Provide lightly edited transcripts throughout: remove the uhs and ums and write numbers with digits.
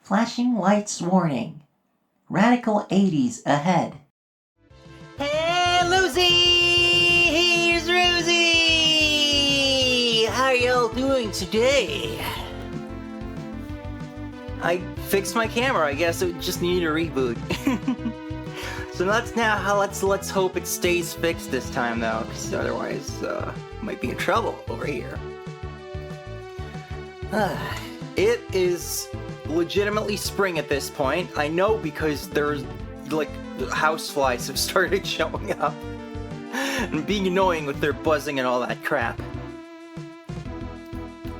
Flashing lights warning. Radical 80s ahead. Hey, Lucy! Here's Rosie! How y'all doing today? I fixed my camera. I guess it just needed a reboot. So let's hope it stays fixed this time, though, because otherwise, might be in trouble over here. It is legitimately spring at this point. I know because there's, like, houseflies have started showing up and being annoying with their buzzing and all that crap.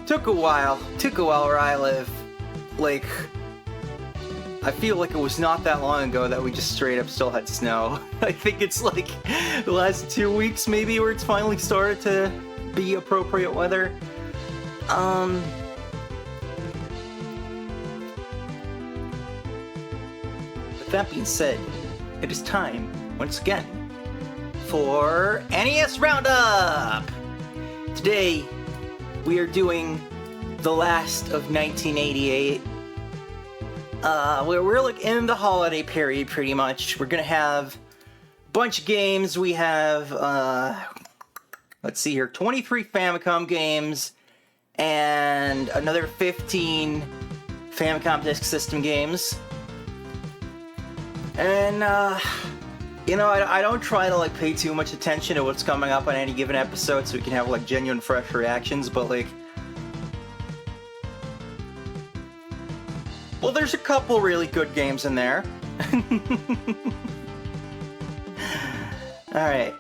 Took a while where I live. Like, I feel like it was not that long ago that we just straight up still had snow. I think it's like the last 2 weeks maybe where it's finally started to be appropriate weather. With that being said, it is time, once again, for NES Roundup! Today, we are doing the last of 1988. We're like in the holiday period, pretty much. We're gonna have a bunch of games. We have, let's see here, 23 Famicom games, and another 15 Famicom Disk System games. And, you know, I don't try to, like, pay too much attention to what's coming up on any given episode so we can have, like, genuine, fresh reactions, but, like, well, there's a couple really good games in there. Alright.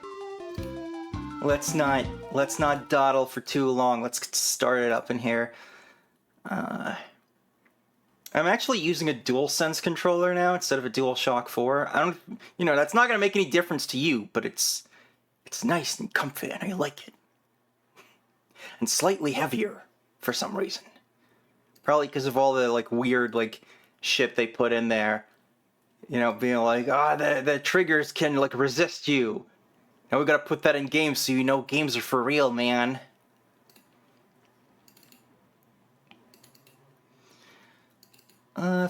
Let's not dawdle for too long. Let's get started up in here. I'm actually using a DualSense controller now instead of a DualShock 4. You know, that's not going to make any difference to you, but it's nice and comfy and I like it. And slightly heavier for some reason. Probably because of all the, like, weird, like, shit they put in there. You know, being like, the triggers can, like, resist you. Now we gotta put that in games so you know games are for real, man.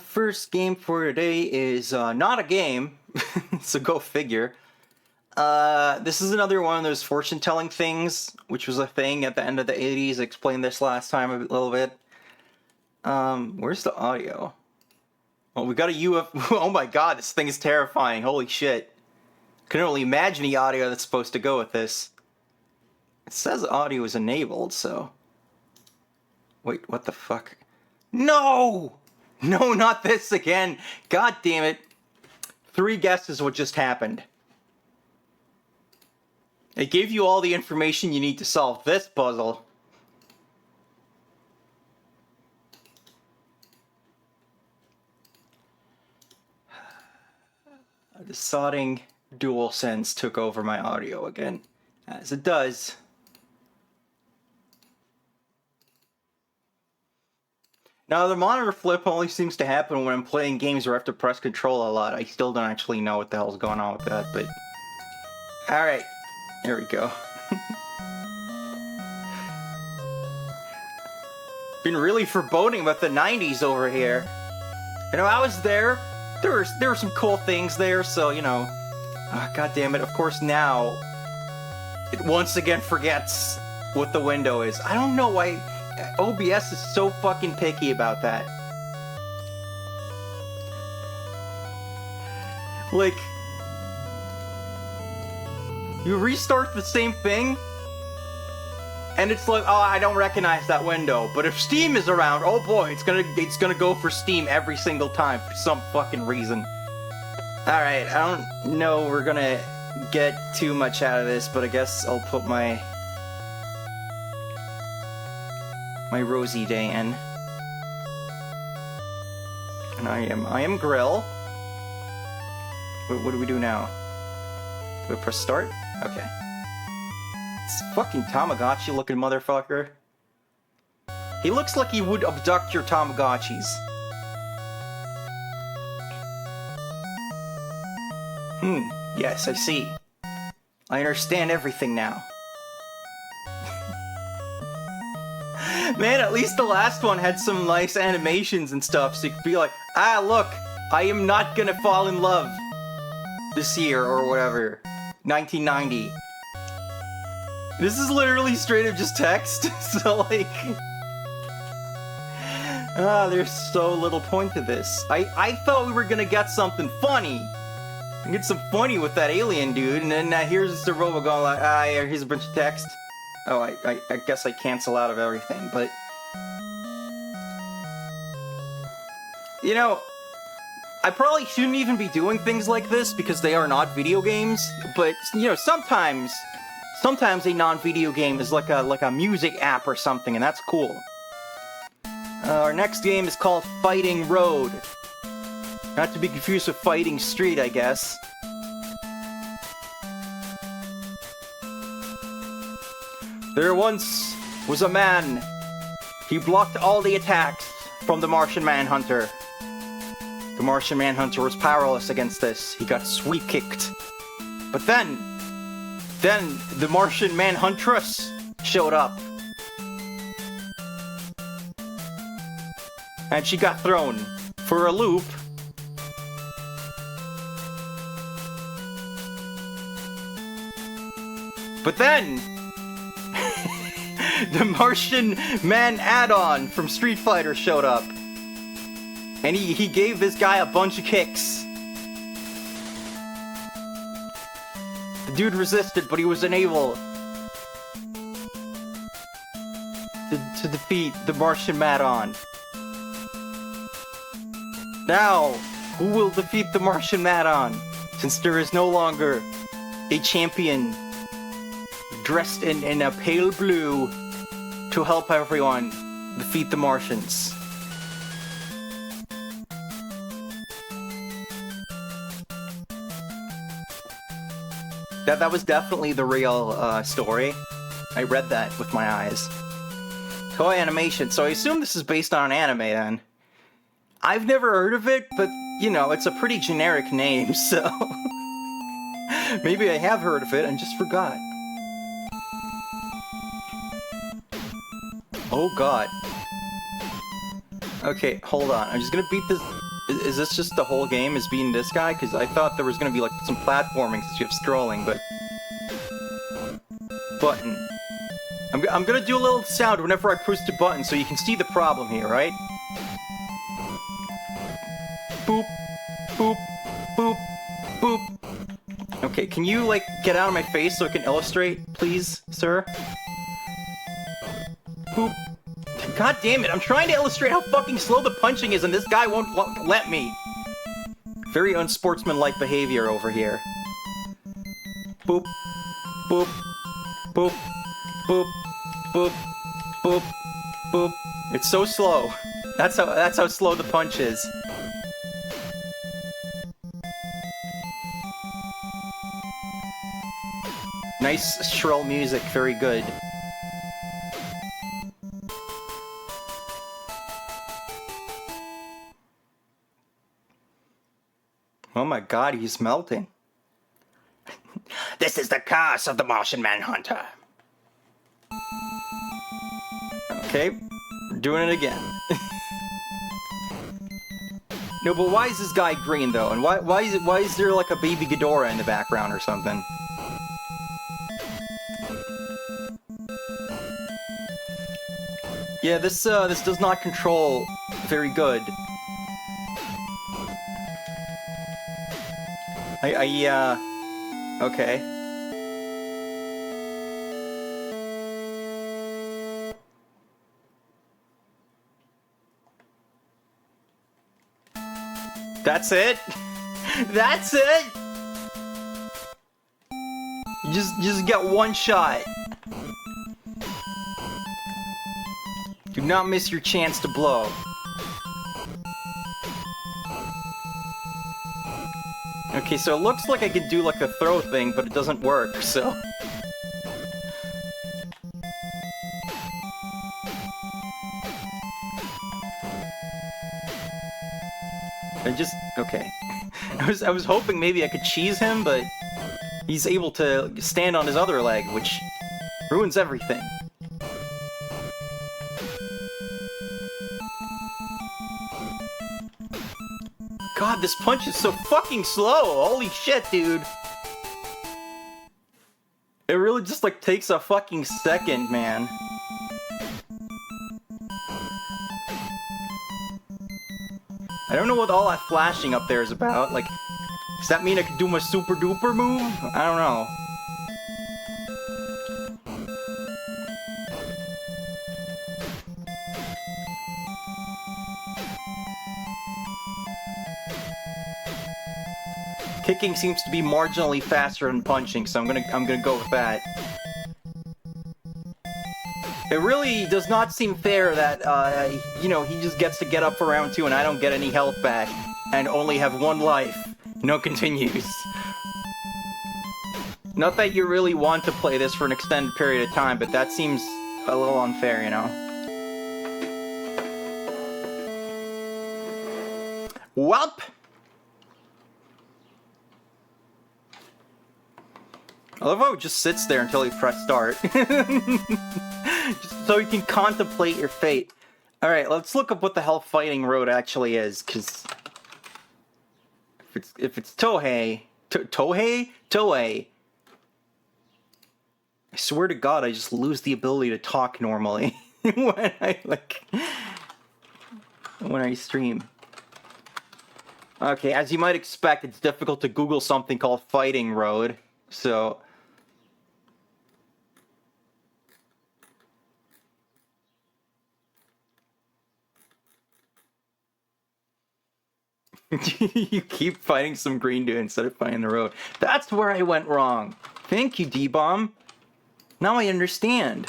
First game for today is, not a game. So go figure. This is another one of those fortune-telling things, which was a thing at the end of the 80s. I explained this last time a little bit. Where's the audio? Oh, we got a UFO. Oh my god, this thing is terrifying. Holy shit. Can only imagine the audio that's supposed to go with this. It says audio is enabled, so... Wait, what the fuck? No! No, not this again! God damn it. 3 guesses what just happened. It gave you all the information you need to solve this puzzle. The sodding DualSense took over my audio again, as it does. Now, the monitor flip only seems to happen when I'm playing games where I have to press control a lot. I still don't actually know what the hell's going on with that, but... Alright, there we go. Been really foreboding about the 90s over here. You know, I was there. There were some cool things there, so, you know... God damn it, of course now... It once again forgets what the window is. I don't know why OBS is so fucking picky about that. Like... You restart the same thing, and it's like, oh, I don't recognize that window. But if Steam is around, oh boy, it's gonna go for Steam every single time for some fucking reason. Alright, I don't know we're gonna get too much out of this, but I guess I'll put my Rosie Day in. And I am Grill. What do we do now? Do we press start? Okay. It's fucking Tamagotchi looking motherfucker. He looks like he would abduct your Tamagotchis. Yes, I see. I understand everything now. Man, at least the last one had some nice animations and stuff, so you could be like, ah, look, I am not gonna fall in love this year, or whatever. 1990. This is literally straight up just text, so like... there's so little point to this. I thought we were gonna get something funny. Get some funny with that alien dude, and then here's just a robot going like, yeah, here's a bunch of text. Oh, I guess I cancel out of everything, but... You know, I probably shouldn't even be doing things like this because they are not video games, but, you know, sometimes a non-video game is like a music app or something, and that's cool. Our next game is called Fighting Road. Not to be confused with Fighting Street, I guess. There once was a man. He blocked all the attacks from the Martian Manhunter. The Martian Manhunter was powerless against this. He got sweep-kicked. But then the Martian Manhuntress showed up. And she got thrown for a loop. But then, the Martian Man add-on from Street Fighter showed up. And he gave this guy a bunch of kicks. The dude resisted, but he was unable to defeat the Martian add-on. Now, who will defeat the Martian add-on? Since there is no longer a champion dressed in a pale blue to help everyone defeat the Martians. That was definitely the real story. I read that with my eyes. Toei Animation, so I assume this is based on an anime then. I've never heard of it, but, you know, it's a pretty generic name, so... Maybe I have heard of it and just forgot. Oh god. Okay, hold on. I'm just gonna beat this... Is this just the whole game is beating this guy? Because I thought there was gonna be like some platforming since you have scrolling, but... Button. I'm gonna do a little sound whenever I push the button so you can see the problem here, right? Boop, boop, boop, boop. Okay, can you, like, get out of my face so I can illustrate, please, sir? Boop. God damn it, I'm trying to illustrate how fucking slow the punching is and this guy won't let me. Very unsportsmanlike behavior over here. Boop. Boop. Boop. Boop. Boop. Boop. Boop. It's so slow. That's how slow the punch is. Nice shrill music, very good. Oh my god, he's melting. This is the curse of the Martian Manhunter. Okay, we're doing it again. No, but why is this guy green though? And why is there like a baby Ghidorah in the background or something? Yeah, this does not control very good. Okay. That's it? That's it? You just get one shot. Do not miss your chance to blow. Okay, so it looks like I could do like a throw thing, but it doesn't work, so... Okay. I was hoping maybe I could cheese him, but he's able to stand on his other leg, which ruins everything. God, this punch is so fucking slow. Holy shit, dude. It really just like takes a fucking second, man. I don't know what all that flashing up there is about. Like, does that mean I can do my super duper move? I don't know. Kicking seems to be marginally faster than punching, so I'm gonna go with that. It really does not seem fair that, you know, he just gets to get up for round 2 and I don't get any health back, and only have 1 life. No continues. Not that you really want to play this for an extended period of time, but that seems a little unfair, you know? Welp! I love how it just sits there until you press start. Just so you can contemplate your fate. Alright, let's look up what the hell Fighting Road actually is, because... If it's Tohei... Tohei? I swear to God, I just lose the ability to talk normally when I stream. Okay, as you might expect, it's difficult to Google something called Fighting Road, so... You keep fighting some green dude instead of fighting the road. That's where I went wrong. Thank you, D-Bomb. Now I understand.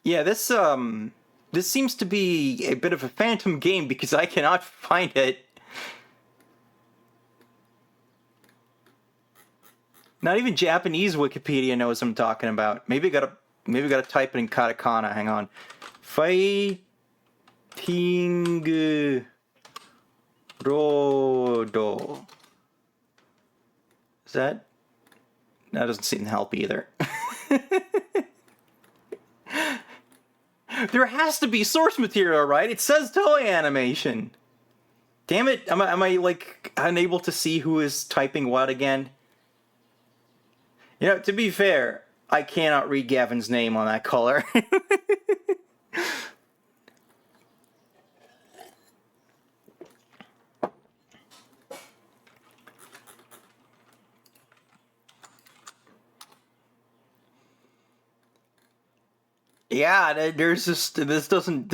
Yeah, this seems to be a bit of a phantom game because I cannot find it. Not even Japanese Wikipedia knows what I'm talking about. Maybe we gotta type it in katakana. Hang on. Fighting Road. Is that? That doesn't seem to help either. There has to be source material, right? It says Toei Animation. Damn it! Am I like unable to see who is typing what again? You know, to be fair, I cannot read Gavin's name on that color. Yeah, there's just... This doesn't...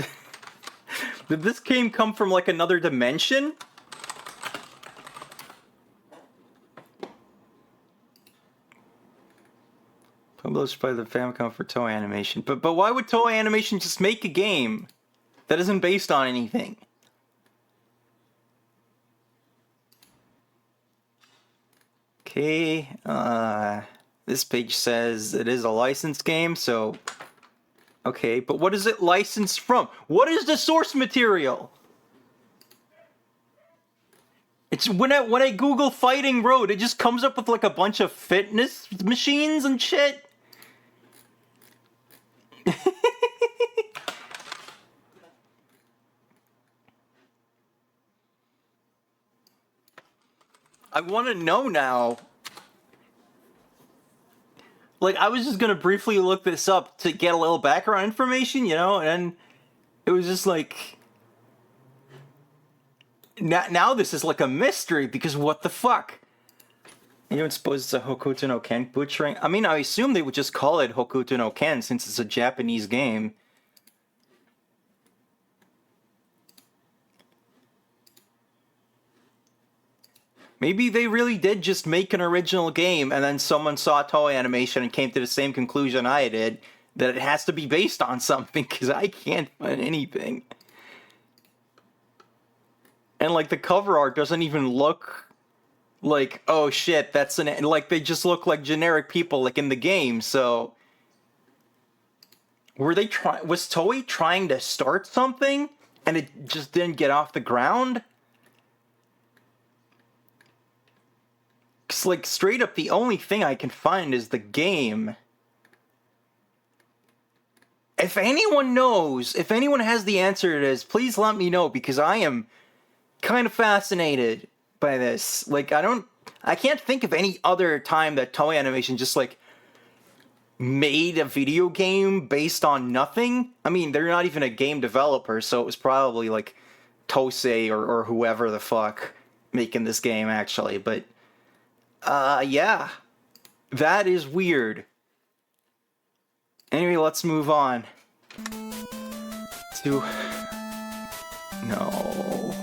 Did this game come from, like, another dimension? Published by the Famicom for Toei Animation. But why would Toei Animation just make a game that isn't based on anything? Okay, this page says it is a licensed game, so... Okay, but what is it licensed from? What is the source material? It's when I Google Fighting Road, it just comes up with like a bunch of fitness machines and shit. I want to know now. Like, I was just gonna briefly look this up to get a little background information, you know, and it was just like... Now this is like a mystery, because what the fuck? You don't suppose it's a Hokuto no Ken butchering? I mean, I assume they would just call it Hokuto no Ken, since it's a Japanese game. Maybe they really did just make an original game, and then someone saw Toei Animation and came to the same conclusion I did, that it has to be based on something, because I can't find anything. And, like, the cover art doesn't even look like, oh shit, that's an... Like, they just look like generic people, like, in the game, so... Was Toei trying to start something, and it just didn't get off the ground? Because, like, straight up, the only thing I can find is the game. If anyone knows, if anyone has the answer to this, please let me know, because I am kind of fascinated by this. Like, I can't think of any other time that Toei Animation just, like, made a video game based on nothing. I mean, they're not even a game developer, so it was probably, like, Tousei or whoever the fuck making this game, actually. But, yeah. That is weird. Anyway, let's move on to... No,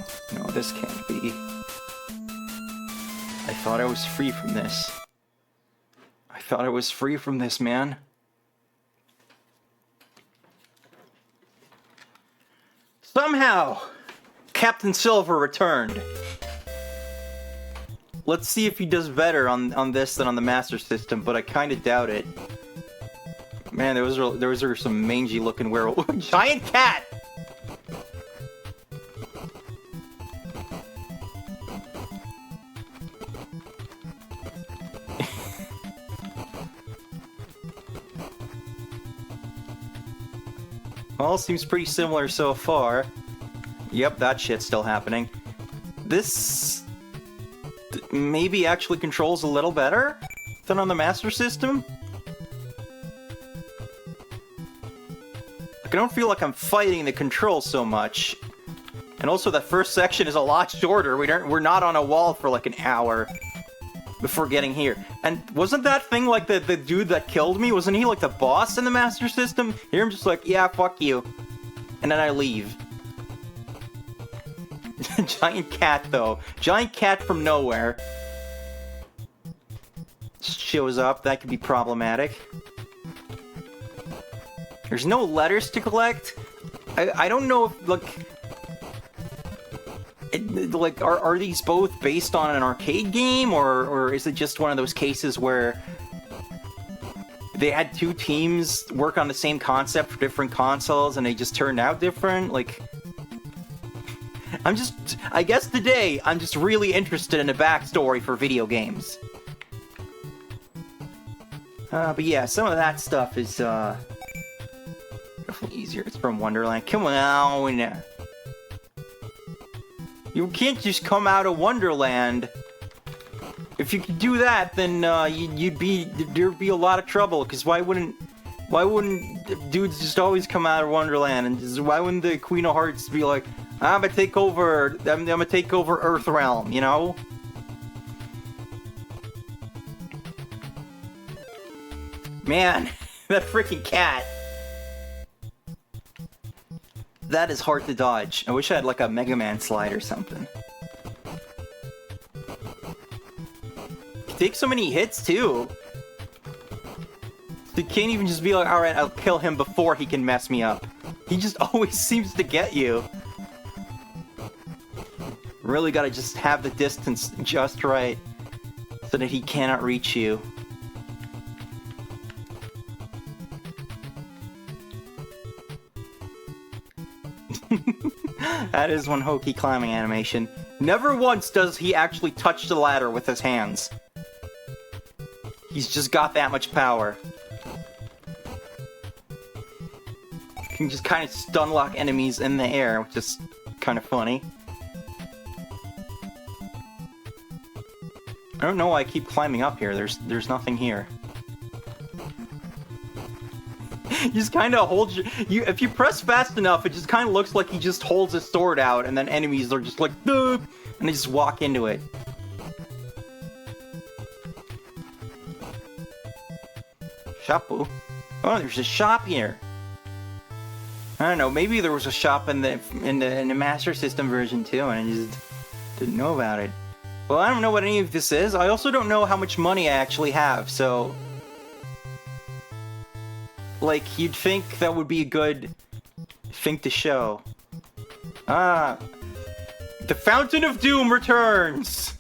this can't be. I thought I was free from this. I thought I was free from this, man. Somehow, Captain Silver returned. Let's see if he does better on this than on the Master System, but I kind of doubt it. Man, those are some mangy-looking werewolf. Giant cat! Well, seems pretty similar so far. Yep, that shit's still happening. This... maybe actually controls a little better than on the Master System? Like, I don't feel like I'm fighting the controls so much. And also, that first section is a lot shorter. We're not on a wall for like an hour before getting here. And wasn't that thing like the dude that killed me? Wasn't he like the boss in the Master System? Here I'm just like, yeah, fuck you. And then I leave. Giant cat, though. Giant cat from nowhere. Just shows up. That could be problematic. There's no letters to collect. I don't know if, like... are these both based on an arcade game, or is it just one of those cases where they had two teams work on the same concept for different consoles and they just turned out different? Like, I guess today I'm just really interested in the backstory for video games. But yeah, some of that stuff is definitely easier. It's from Wonderland. Come on. You can't just come out of Wonderland. If you could do that, then there'd be a lot of trouble. Because why wouldn't dudes just always come out of Wonderland? And why wouldn't the Queen of Hearts be like, I'm gonna take over Earthrealm, you know? Man, that freaking cat. That is hard to dodge. I wish I had like a Mega Man slide or something. He takes so many hits too. You can't even just be like, alright, I'll kill him before he can mess me up. He just always seems to get you. Really gotta just have the distance just right so that he cannot reach you. That is one hokey climbing animation. Never once does he actually touch the ladder with his hands. He's just got that much power. He can just kind of stun lock enemies in the air, which is kind of funny. I don't know why I keep climbing up here. There's nothing here. He just kind of holds you. If you press fast enough, it just kind of looks like he just holds his sword out, and then enemies are just like, duh, and they just walk into it. Shoppu? Oh, there's a shop here. I don't know. Maybe there was a shop in the Master System version too, and I just didn't know about it. Well, I don't know what any of this is. I also don't know how much money I actually have, so... Like, you'd think that would be a good thing to show. Ah! The Fountain of Doom returns!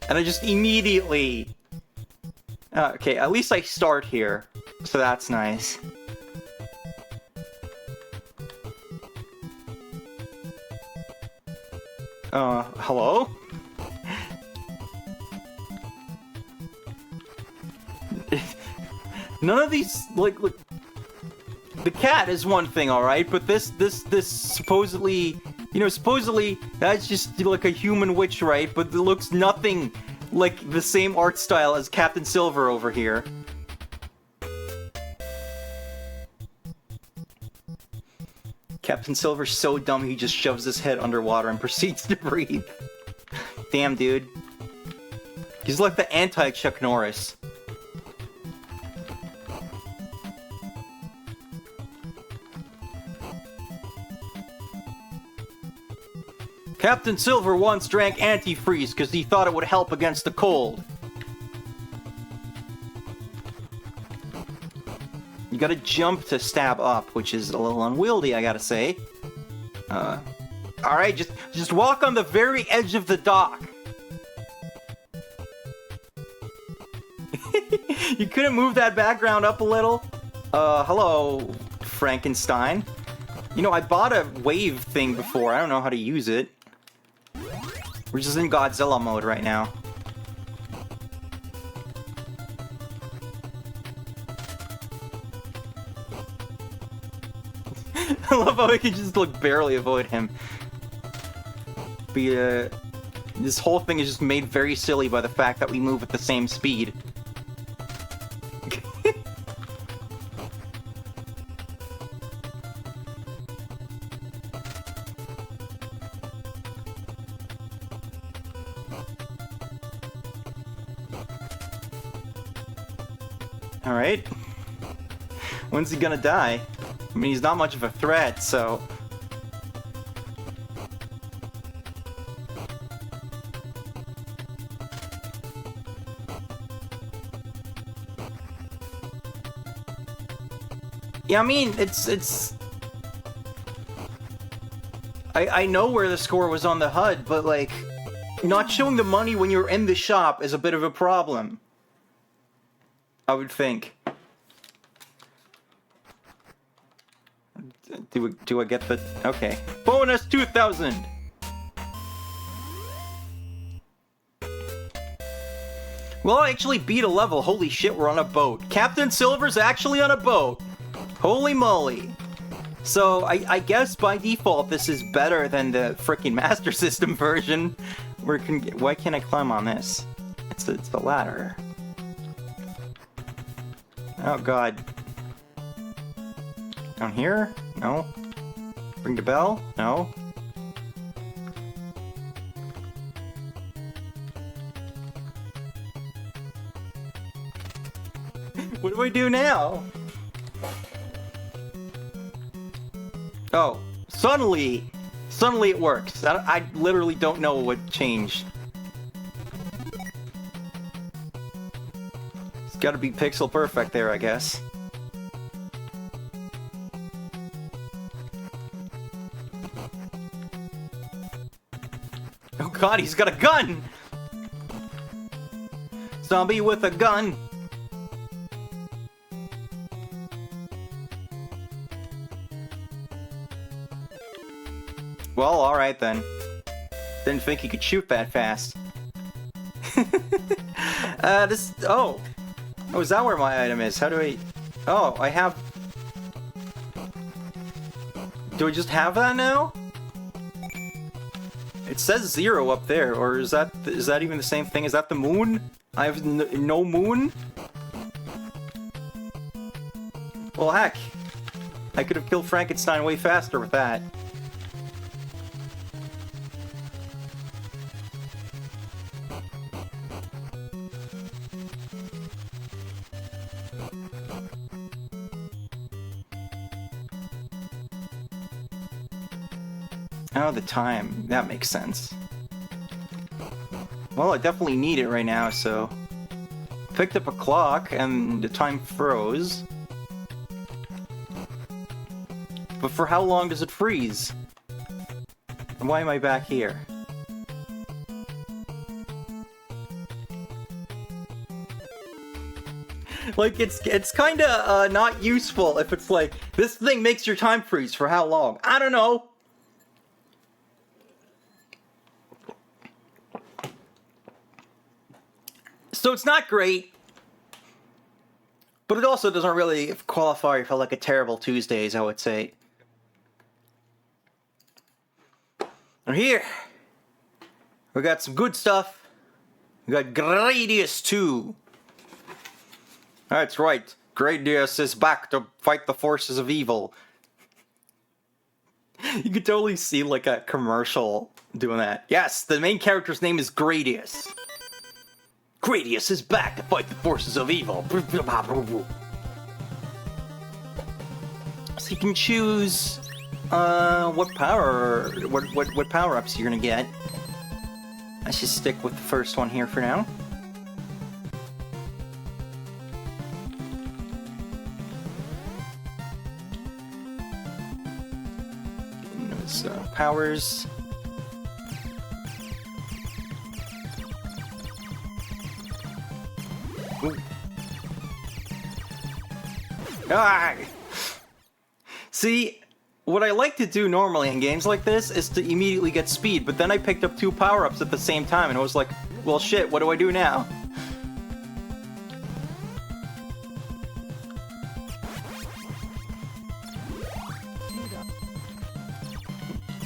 And I just immediately... okay, at least I start here, so that's nice. Hello? None of these, like, The cat is one thing, all right, but this supposedly, supposedly that's just like a human witch, right? But it looks nothing like the same art style as Captain Silver over here. Captain Silver's so dumb he just shoves his head underwater and proceeds to breathe. Damn, dude. He's like the anti-Chuck Norris. Captain Silver once drank antifreeze because he thought it would help against the cold. You gotta jump to stab up, which is a little unwieldy, I gotta say. Alright, just walk on the very edge of the dock. You couldn't move that background up a little? Hello, Frankenstein. You know, I bought a wave thing before. I don't know how to use it. We're just in Godzilla mode right now. I love how I can just like barely avoid him. But this whole thing is just made very silly by the fact that we move at the same speed. Alright. When's he gonna die? I mean, he's not much of a threat, so... Yeah, I mean, it's... I know where the score was on the HUD, but, like, not showing the money when you're in the shop is a bit of a problem. I would think. Do I get the... Okay. Bonus 2,000! Well, I actually beat a level. Holy shit, we're on a boat. Captain Silver's actually on a boat! Holy moly! So, I guess by default this is better than the frickin' Master System version. Why can't I climb on this? It's the ladder. Oh god. Down here? No. Ring the bell? No. What do I do now? Oh, suddenly it works. I literally don't know what changed. It's gotta be pixel perfect there, I guess. Oh god, he's got a gun! Zombie with a gun! Well, alright then. Didn't think he could shoot that fast. Oh! Oh, is that where my item is? How do I... Oh, I have... Do I just have that now? It says 0 up there, or is that even the same thing? Is that the moon? I have no moon? Well, heck. I could have killed Frankenstein way faster with that. Oh, the time. That makes sense. Well, I definitely need it right now, so... Picked up a clock, and the time froze. But for how long does it freeze? And why am I back here? Like, it's kinda, not useful if it's like, this thing makes your time freeze for how long? I don't know! So it's not great. But it also doesn't really qualify for like a terrible Tuesdays, I would say. And here, we got some good stuff. We got Gradius II. That's right. Gradius is back to fight the forces of evil. You could totally see like a commercial doing that. Yes, the main character's name is Gradius. Gradius is back to fight the forces of evil. So you can choose what power-ups you're gonna get. I should stick with the first one here for now. Those powers. Ooh. Ah! See, what I like to do normally in games like this is to immediately get speed, but then I picked up 2 power-ups at the same time, and I was like, well shit, what do I do now?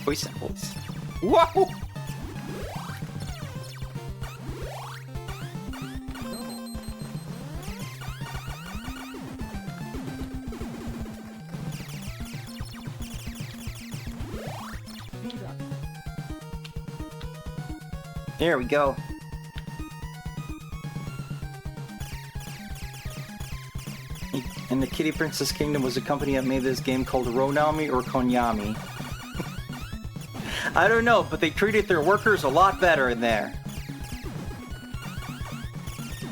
Voice samples. Whoa! There we go. And the Kitty Princess Kingdom was a company that made this game called Ronami or Konyami. I don't know, but they treated their workers a lot better in there.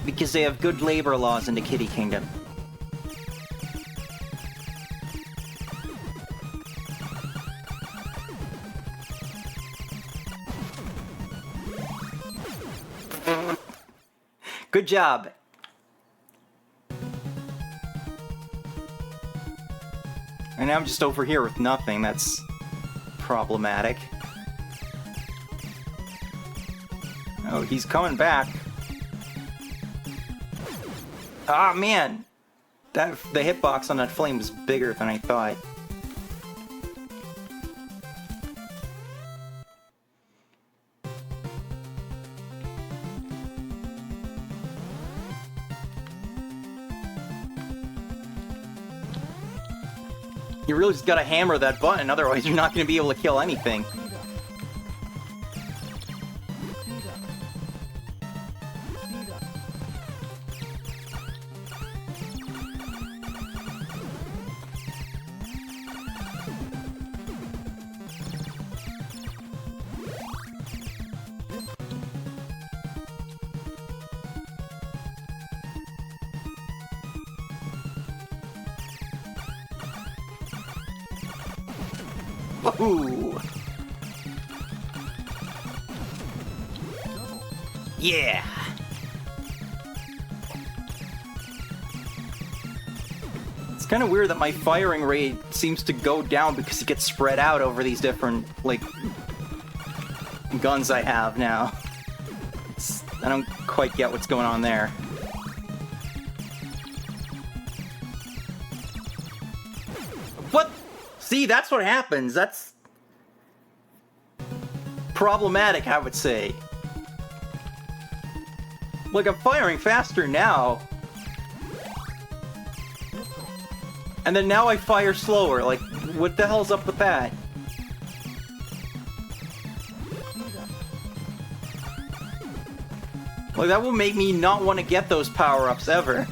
Because they have good labor laws in the Kitty Kingdom. Good job. And now I'm just over here with nothing. That's problematic. Oh, he's coming back. Ah, man! The hitbox on that flame is bigger than I thought. You really just gotta hammer that button, otherwise you're not gonna be able to kill anything. Ooh. Yeah. It's kind of weird that my firing rate seems to go down because it gets spread out over these different, like, guns I have now. I don't quite get what's going on there. What? See, that's what happens. That's problematic, I would say. Like, I'm firing faster now. And then now I fire slower. Like, what the hell's up with that? Like, that will make me not want to get those power-ups ever.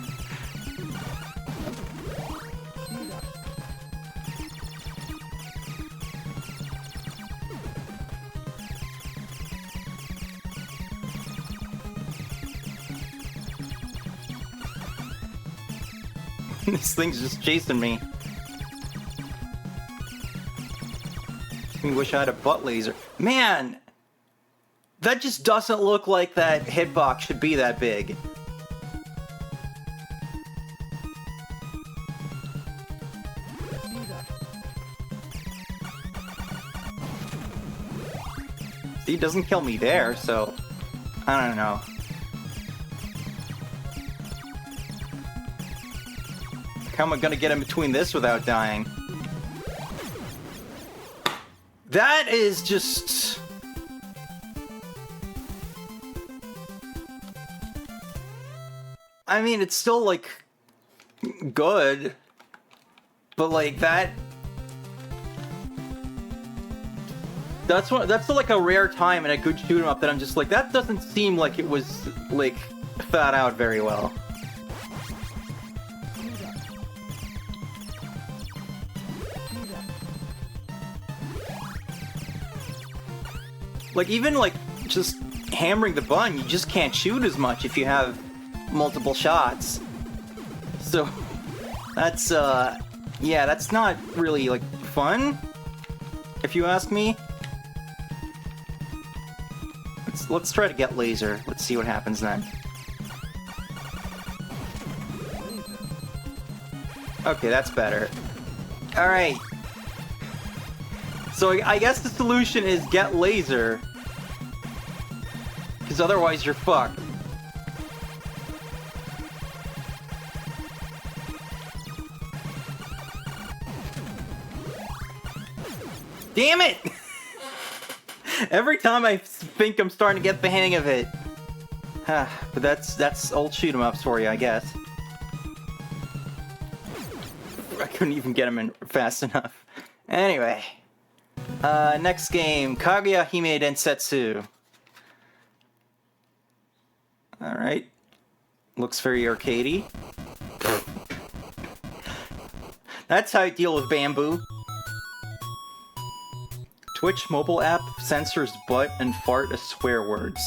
This thing's just chasing me. I wish I had a butt laser. Man! That just doesn't look like that hitbox should be that big. See, it doesn't kill me there, so I don't know. How am I gonna get in between this without dying? That is just... I mean, it's still, like, good. But, like, that's like a rare time in a good shoot 'em up that I'm just like, that doesn't seem like it was, like, thought out very well. Like, even, like, just hammering the button, you just can't shoot as much if you have multiple shots. So, that's, yeah, that's not really, like, fun, if you ask me. Let's try to get laser. Let's see what happens then. Okay, that's better. Alright. So I guess the solution is get laser. Because otherwise you're fucked. Damn it! Every time I think I'm starting to get the hang of it. But that's old shoot 'em ups for you, I guess. I couldn't even get him in fast enough. Anyway. Next game, Kaguya Hime Densetsu. Alright. Looks very arcadey. That's how I deal with bamboo. Twitch mobile app censors butt and fart as swear words.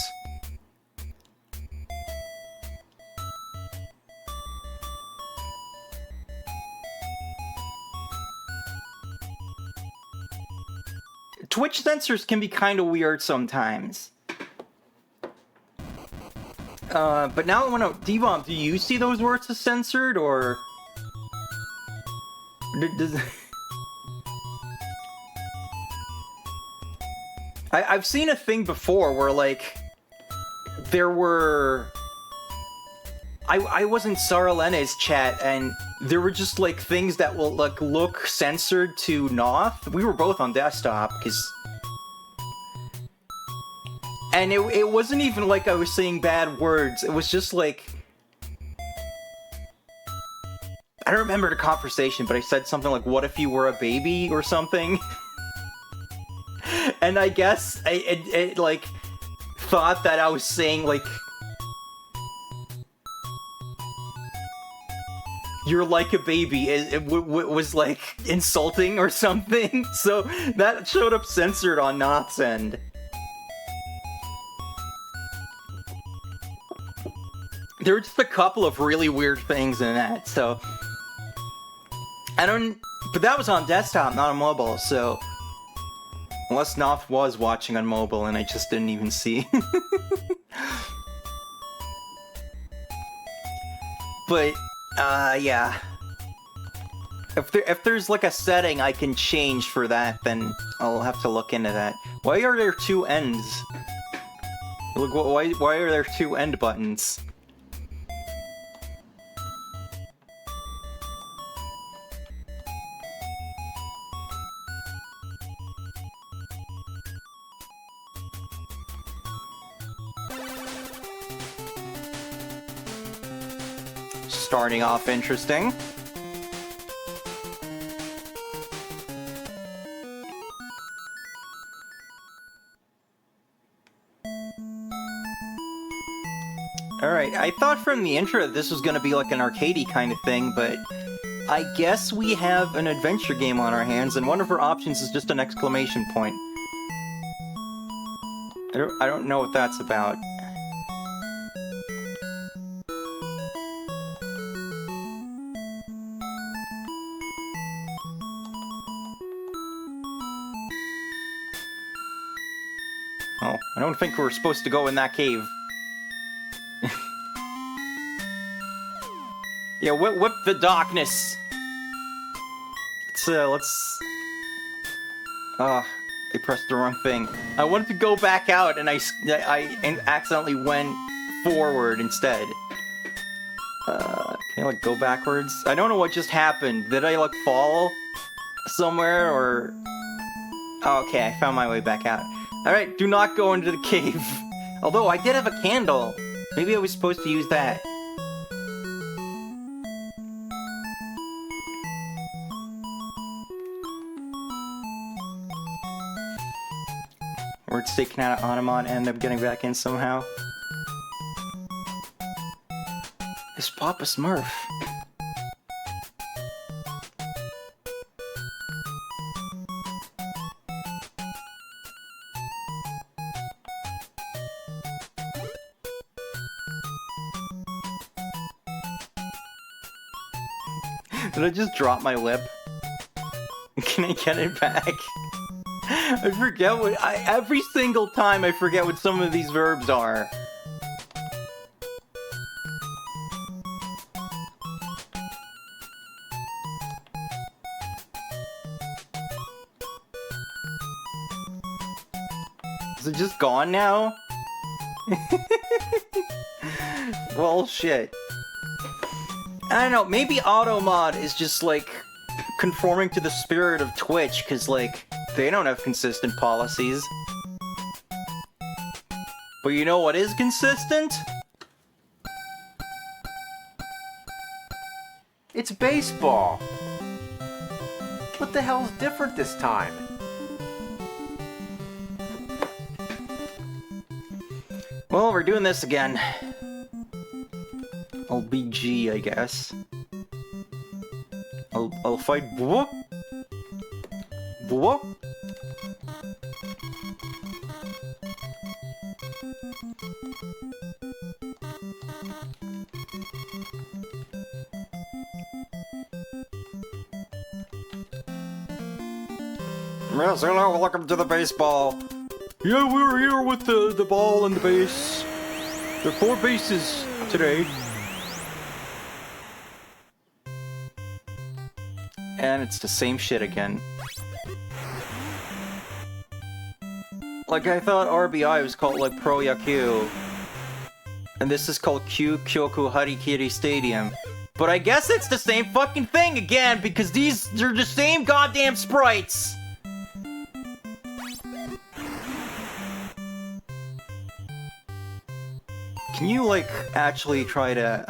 Twitch censors can be kind of weird sometimes. But now I want to... D-Bomb, do you see those words as censored, or... Does... I've seen a thing before where, like, there were... I was in Saralene's chat, and there were just, like, things that will, like, look censored to Noth. We were both on desktop, because... And it wasn't even like I was saying bad words. It was just, like... I don't remember the conversation, but I said something like, what if you were a baby, or something? And I guess it like, thought that I was saying, like... You're like a baby, it was, like, insulting or something. So, that showed up censored on Noth's end. There were just a couple of really weird things in that, so... But that was on desktop, not on mobile, so... Unless Noth was watching on mobile and I just didn't even see. But, yeah. If there's, like, a setting I can change for that, then I'll have to look into that. Why are there two ends? Look, why are there two end buttons? Starting off interesting. Alright, I thought from the intro this was gonna be like an arcadey kind of thing, but I guess we have an adventure game on our hands, and one of our options is just an exclamation point. I don't know what that's about. Oh, I don't think we're supposed to go in that cave. Yeah, whip the darkness! Let's... I pressed the wrong thing. I wanted to go back out, and I accidentally went forward instead. Can I, like, go backwards? I don't know what just happened. Did I, like, fall somewhere, or... Oh, okay, I found my way back out. Alright, do not go into the cave. Although, I did have a candle. Maybe I was supposed to use that. Or it's taken out of Anima and end up getting back in somehow. It's Papa Smurf. Did I just drop my lip? Can I get it back? I forget what every single time I forget what some of these verbs are. Is it just gone now? Well, shit. I don't know, maybe Automod is just, like, conforming to the spirit of Twitch, because, like, they don't have consistent policies. But you know what is consistent? It's baseball. What the hell's different this time? Well, we're doing this again. I'll be G, I guess. I'll fight Whoop. Whoop. Yes, hello, welcome to the baseball. Yeah, we're here with the ball and the base. There are 4 bases today. And it's the same shit again. Like, I thought RBI was called, like, Pro Yakyuu. And this is called Kyuukyoku Harikiri Stadium. But I guess it's the same fucking thing again, because they're the same goddamn sprites! Can you, like, actually try to,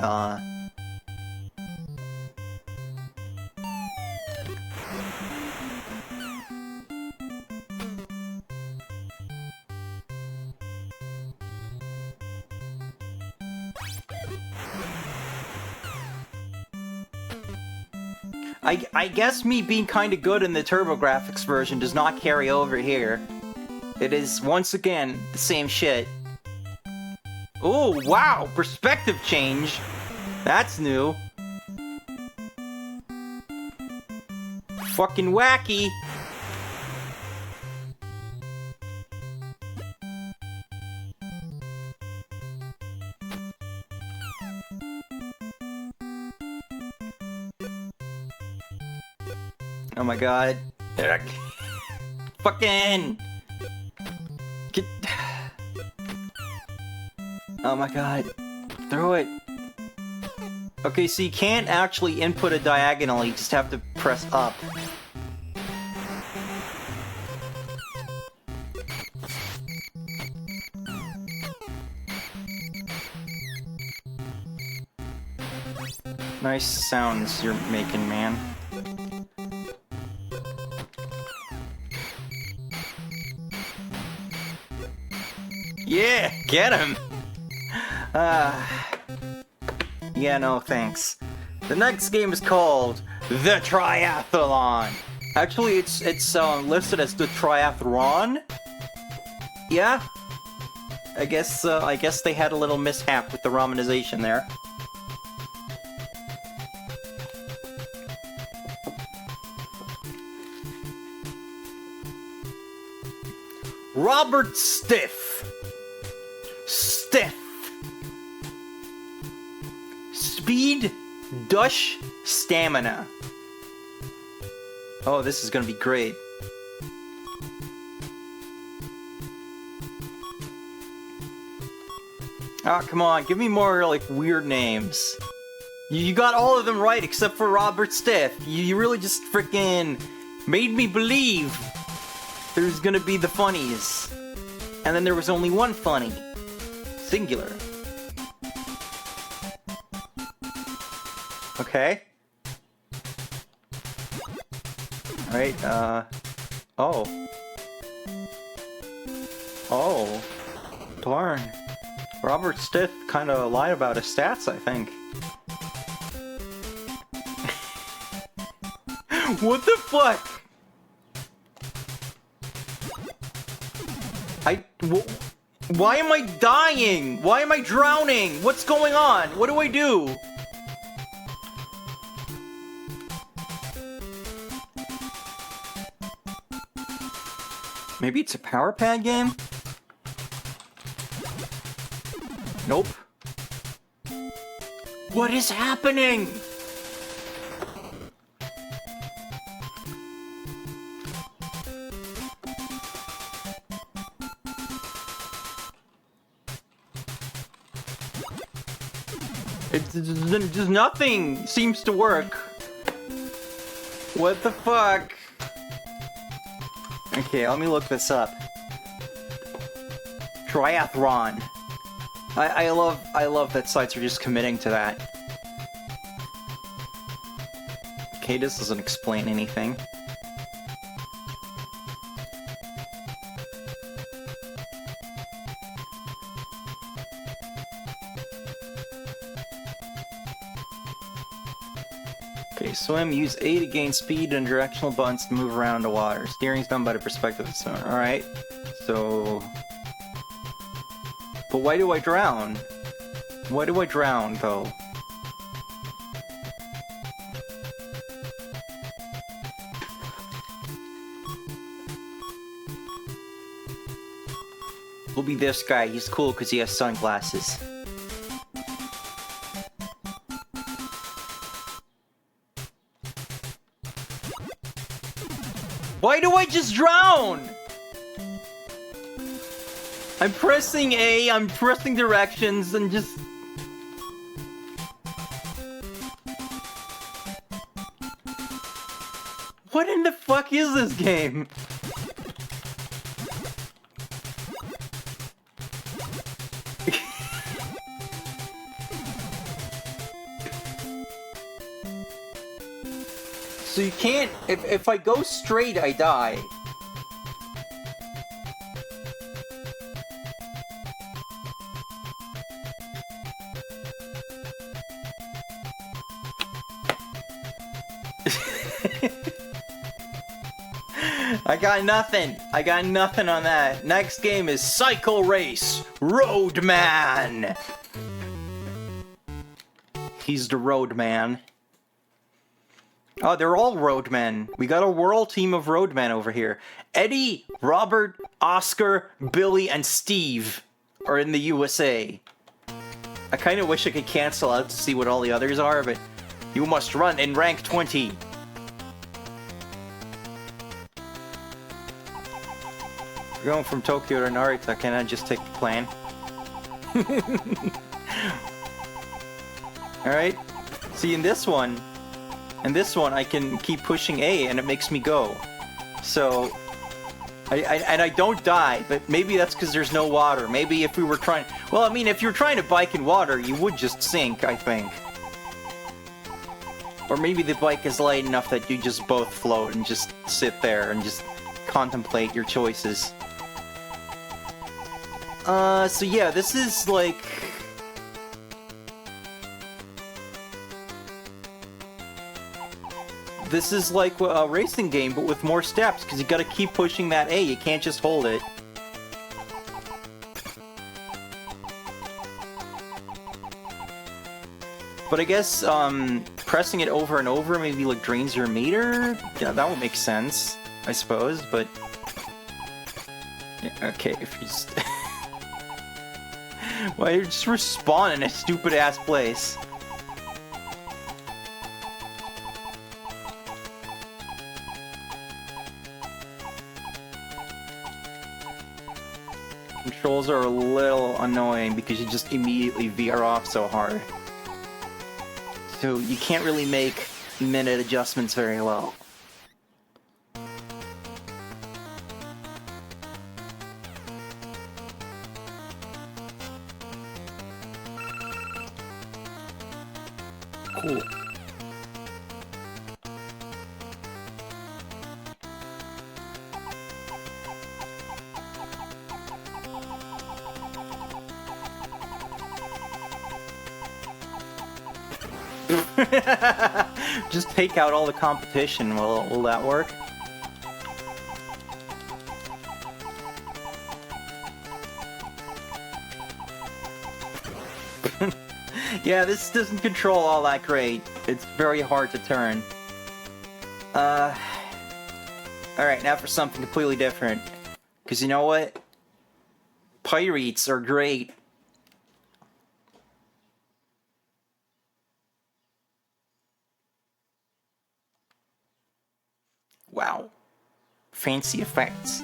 I guess me being kinda good in the TurboGrafx version does not carry over here. It is, once again, the same shit. Oh, wow! Perspective change! That's new. Fucking wacky! Oh my god. Fucking! Get... Oh my god. Throw it. Okay, so you can't actually input it diagonally, you just have to press up. Nice sounds you're making, man. Yeah, get him! Yeah, no thanks. The next game is called The Triathlon. Actually, it's listed as The Triathron. Yeah? I guess they had a little mishap with the romanization there. Robert Stiff. Speed, Dush, Stamina. Oh, this is gonna be great. Ah, come on, give me more, like, weird names. You got all of them right except for Robert Stiff. You really just freaking made me believe there's gonna be the funnies. And then there was only one funny. Singular. Okay. Alright, oh. Oh. Darn. Robert Stiff kinda lied about his stats, I think. What the fuck? Why am I dying? Why am I drowning? What's going on? What do I do? Maybe it's a power pad game? Nope. What is happening? Just nothing seems to work. What the fuck? Okay, let me look this up. Triathron. I love that sites are just committing to that. Okay, this doesn't explain anything. Okay, swim, use A to gain speed and directional buttons to move around the water. Steering's done by the perspective of the swimmer. Alright, so... But why do I drown? Why do I drown, though? We'll be this guy. He's cool because he has sunglasses. Why do I just drown? I'm pressing A, I'm pressing directions, and just... What in the fuck is this game? So you can't... If I go straight, I die. I got nothing. I got nothing on that. Next game is Cycle Race Roadman. He's the Roadman. Oh, they're all roadmen. We got a world team of roadmen over here. Eddie, Robert, Oscar, Billy, and Steve are in the USA. I kind of wish I could cancel out to see what all the others are, but you must run in rank 20. We're going from Tokyo to Narita. Can I just take the plane? Alright. See, in this one, I can keep pushing A and it makes me go. So, I don't die, but maybe that's because there's no water. Maybe if we were trying... Well, I mean, if you're trying to bike in water, you would just sink, I think. Or maybe the bike is light enough that you just both float and just sit there and just contemplate your choices. So yeah, this is like... This is like a racing game, but with more steps, because you gotta keep pushing that A, you can't just hold it. But I guess, pressing it over and over maybe, like, drains your meter? Yeah, that would make sense, I suppose, but... Yeah, okay, if you just... Why, you just respawn in a stupid-ass place. Controls are a little annoying because you just immediately veer off so hard. So you can't really make minute adjustments very well. Cool. Just take out all the competition. Will that work? Yeah, this doesn't control all that great. It's very hard to turn. Alright, now for something completely different. Because you know what? Pirates are great. Wow. Fancy effects.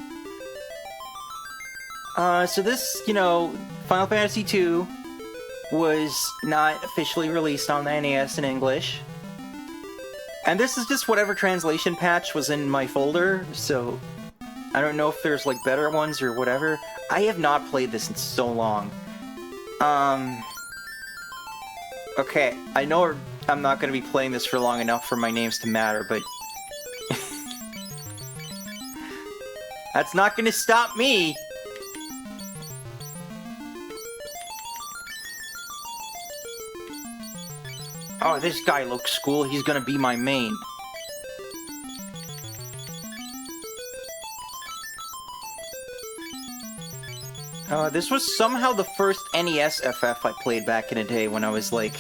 So this, Final Fantasy II was not officially released on the NES in English. And this is just whatever translation patch was in my folder, so I don't know if there's like better ones or whatever. I have not played this in so long. Okay, I know I'm not going to be playing this for long enough for my names to matter, but that's not going to stop me! Oh, this guy looks cool. He's gonna be my main. This was somehow the first NES FF I played back in the day when I was, like,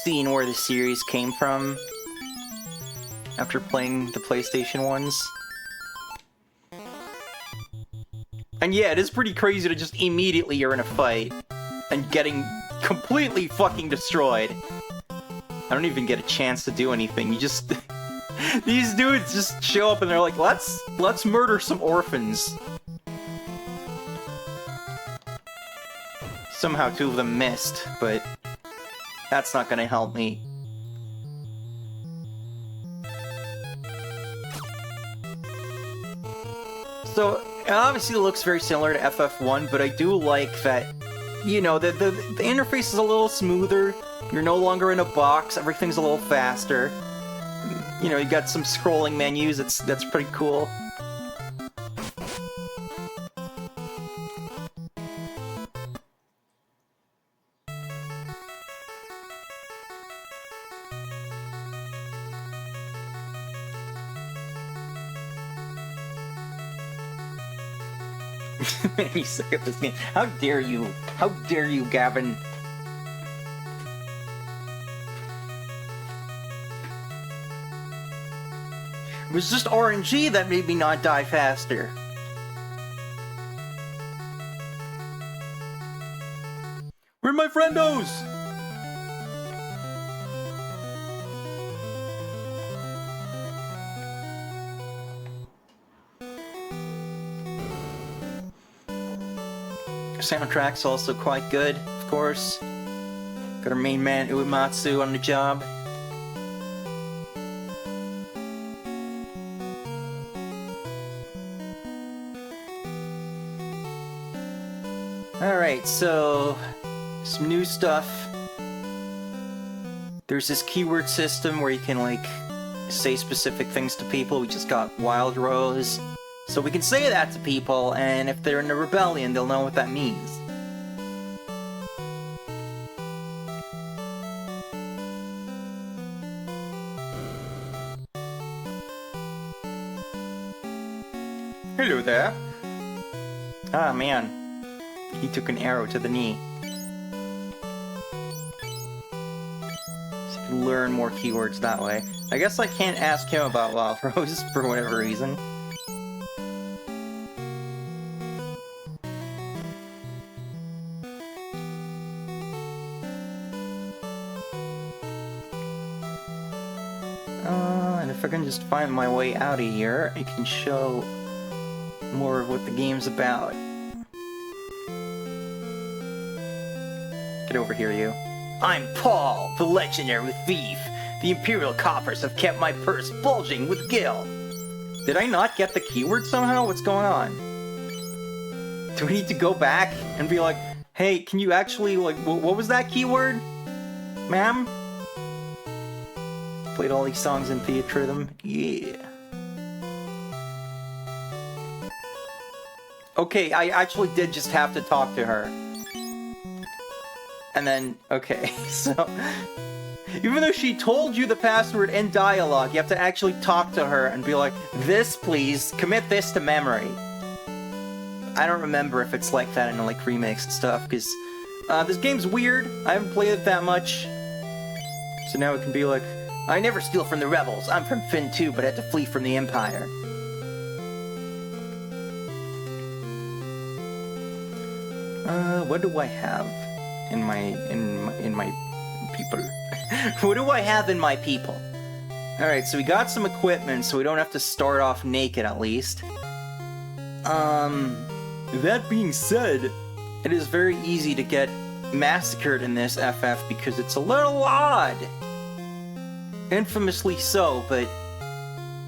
seeing where the series came from after playing the PlayStation ones. And yeah, it is pretty crazy to just immediately you're in a fight and getting completely fucking destroyed. I don't even get a chance to do anything. You just... These dudes just show up and they're like, let's murder some orphans. Somehow 2 of them missed, but that's not gonna help me. So, it obviously looks very similar to FF1, but I do like that, the interface is a little smoother. You're no longer in a box, everything's a little faster. You got some scrolling menus, that's pretty cool. Man, you suck at this game. How dare you? How dare you, Gavin? It was just RNG that made me not die faster. Where are my friendos? Soundtrack's also quite good, of course. Got our main man Uematsu on the job. Alright, so some new stuff. There's this keyword system where you can, like, say specific things to people. We just got Wild Rose. So we can say that to people, and if they're in a rebellion, they'll know what that means. Hello there. Ah, man. He took an arrow to the knee. So you can learn more keywords that way. I guess I can't ask him about Wild Rose for whatever reason. And if I can just find my way out of here, I can show more of what the game's about. Get over here, you. I'm Paul, the legendary thief. The Imperial coffers have kept my purse bulging with gil. Did I not get the keyword somehow? What's going on? Do we need to go back and be like, hey, can you actually, like, what was that keyword? Ma'am? Played all these songs in theater rhythm. Yeah. Okay, I actually did just have to talk to her. And then, okay, so... Even though she told you the password in dialogue, you have to actually talk to her and be like, this, please, commit this to memory. I don't remember if it's like that in, like, remakes and stuff, because this game's weird. I haven't played it that much. So now it can be like, I never steal from the rebels. I'm from Fin 2, but had to flee from the Empire. What do I have in my people? What do I have in my people? Alright, so we got some equipment, so we don't have to start off naked, at least. That being said, it is very easy to get massacred in this FF because it's a little odd. Infamously so, but,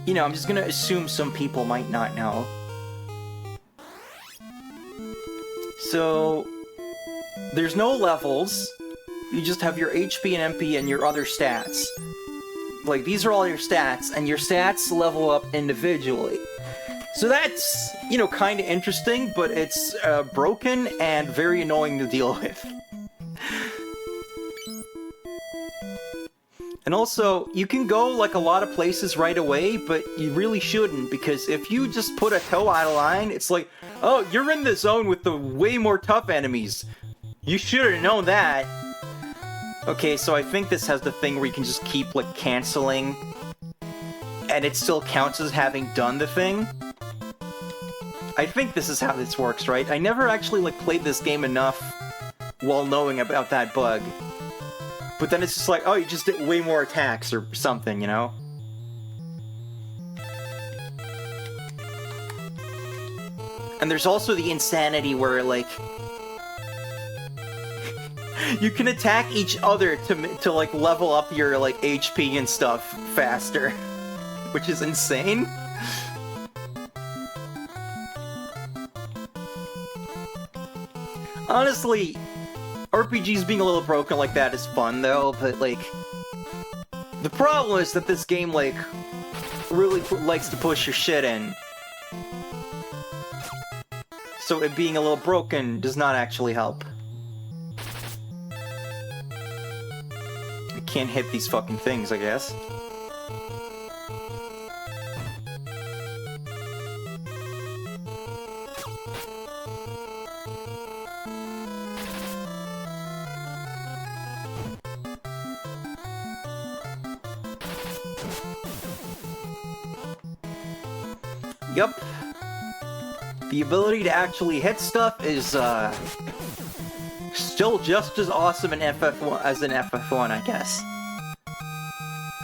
you know, I'm just gonna assume some people might not know. So, there's no levels. You just have your HP and MP and your other stats. Like, these are all your stats, and your stats level up individually. So that's, you know, kind of interesting, but it's broken and very annoying to deal with. And also, you can go, like, a lot of places right away, but you really shouldn't, because if you just put a toe out of line, it's like, oh, you're in the zone with the way more tough enemies. You should have known that. Okay, so I think this has the thing where you can just keep, like, canceling, and it still counts as having done the thing. I think this is how this works, right? I never actually, like, played this game enough while knowing about that bug. But then it's just like, oh, you just did way more attacks or something, you know? And there's also the insanity where, like... you can attack each other to like, level up your, like, HP and stuff faster. Which is insane. Honestly... RPGs being a little broken like that is fun, though, but, like... The problem is that this game, like, really likes to push your shit in. So it being a little broken does not actually help. I can't hit these fucking things, I guess. Yup. The ability to actually hit stuff is, still just as awesome in FF1 as in FF1, I guess.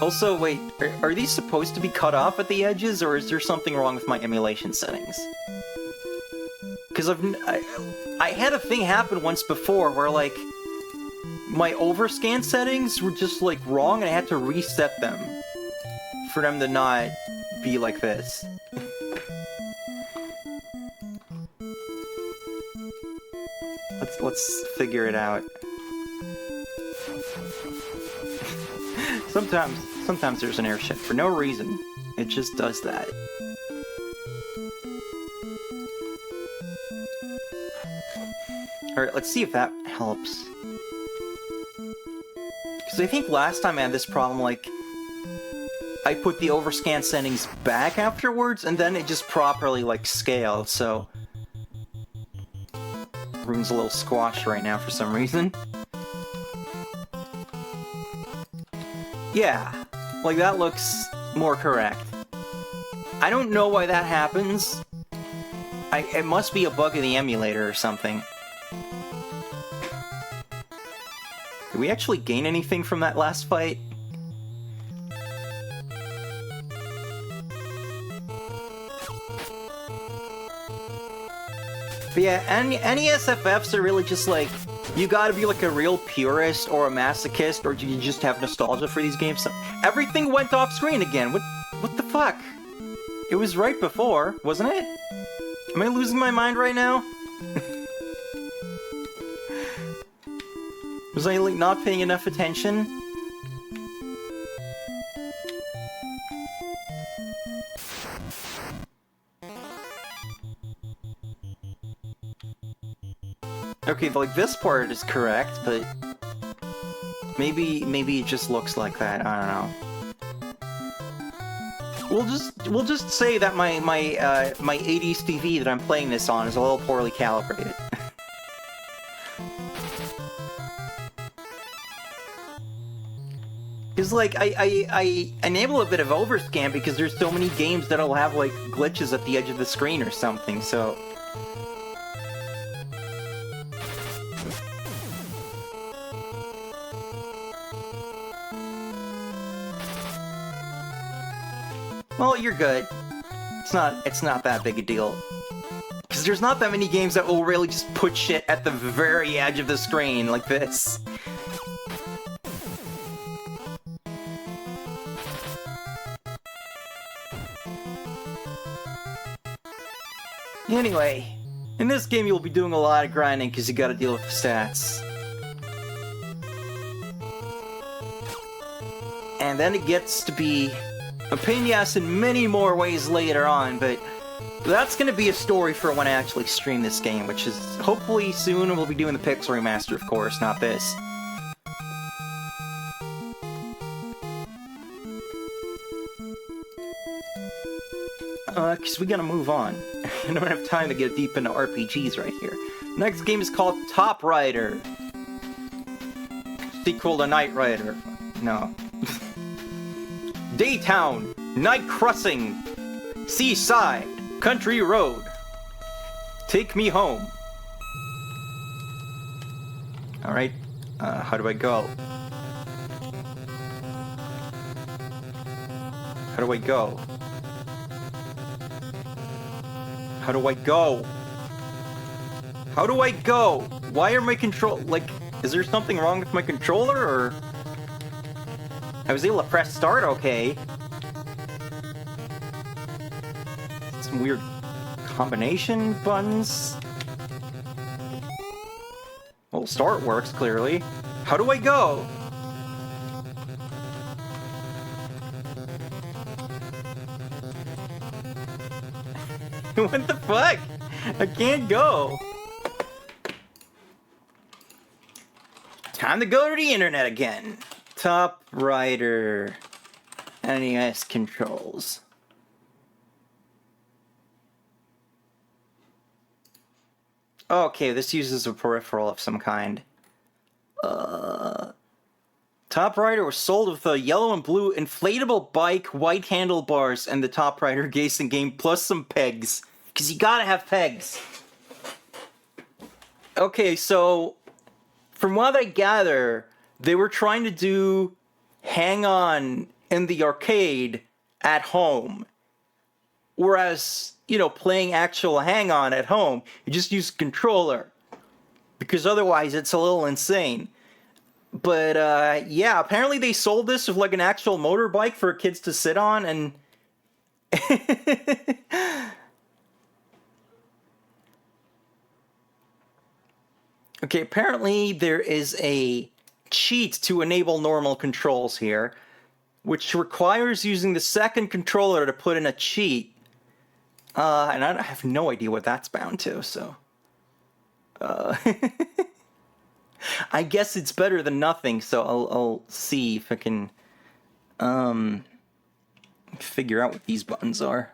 Also, wait, are these supposed to be cut off at the edges, or is there something wrong with my emulation settings? Because I had a thing happen once before where, like, my overscan settings were just, like, wrong, and I had to reset them for them to not be like this. Let's figure it out. Sometimes there's an airship for no reason. It just does that. Alright, let's see if that helps. Because I think last time I had this problem, like, I put the overscan settings back afterwards, and then it just properly, like, scaled, so... Room's a little squashed right now for some reason. Yeah, like that looks more correct. I don't know why that happens. It must be a bug in the emulator or something. Did we actually gain anything from that last fight? But yeah, any SFFs are really just like you gotta be like a real purist or a masochist, or do you just have nostalgia for these games? Everything went off screen again. What the fuck? It was right before, wasn't it? Am I losing my mind right now? Was I like not paying enough attention? Okay, like this part is correct, but maybe it just looks like that. I don't know. We'll just say that my 80s TV that I'm playing this on is a little poorly calibrated. Because like I enable a bit of overscan because there's so many games that'll have like glitches at the edge of the screen or something. So. Well, you're good. It's not that big a deal. Because there's not that many games that will really just put shit at the very edge of the screen like this. Anyway, in this game you'll be doing a lot of grinding because you gotta deal with the stats. And then it gets to be a pain in the ass in many more ways later on, but that's gonna be a story for when I actually stream this game, which is hopefully soon, and we'll be doing the Pixel Remaster, of course, not this. Because we gotta move on. I don't have time to get deep into RPGs right here. Next game is called Top Rider. Sequel to Knight Rider. No. Daytown, Night Crossing, Seaside, Country Road. Take me home. Alright, how do I go? How do I go? How do I go? How do I go? Why are my like, is there something wrong with my controller, or? I was able to press start okay. Some weird combination buttons. Well, start works, clearly. How do I go? What the fuck? I can't go. Time to go to the internet again. Top Rider. NES controls. Okay, this uses a peripheral of some kind. Top Rider was sold with a yellow and blue inflatable bike, white handlebars, and the Top Rider racing game, plus some pegs. Because you gotta have pegs. Okay, so from what I gather, they were trying to do Hang On in the arcade at home. Whereas, you know, playing actual Hang On at home, you just use a controller. Because otherwise it's a little insane. But, yeah, apparently they sold this with, like, an actual motorbike for kids to sit on, and... Okay, apparently there is a cheat to enable normal controls here, which requires using the second controller to put in a cheat. And I have no idea what that's bound to, so... I guess it's better than nothing, so I'll see if I can figure out what these buttons are.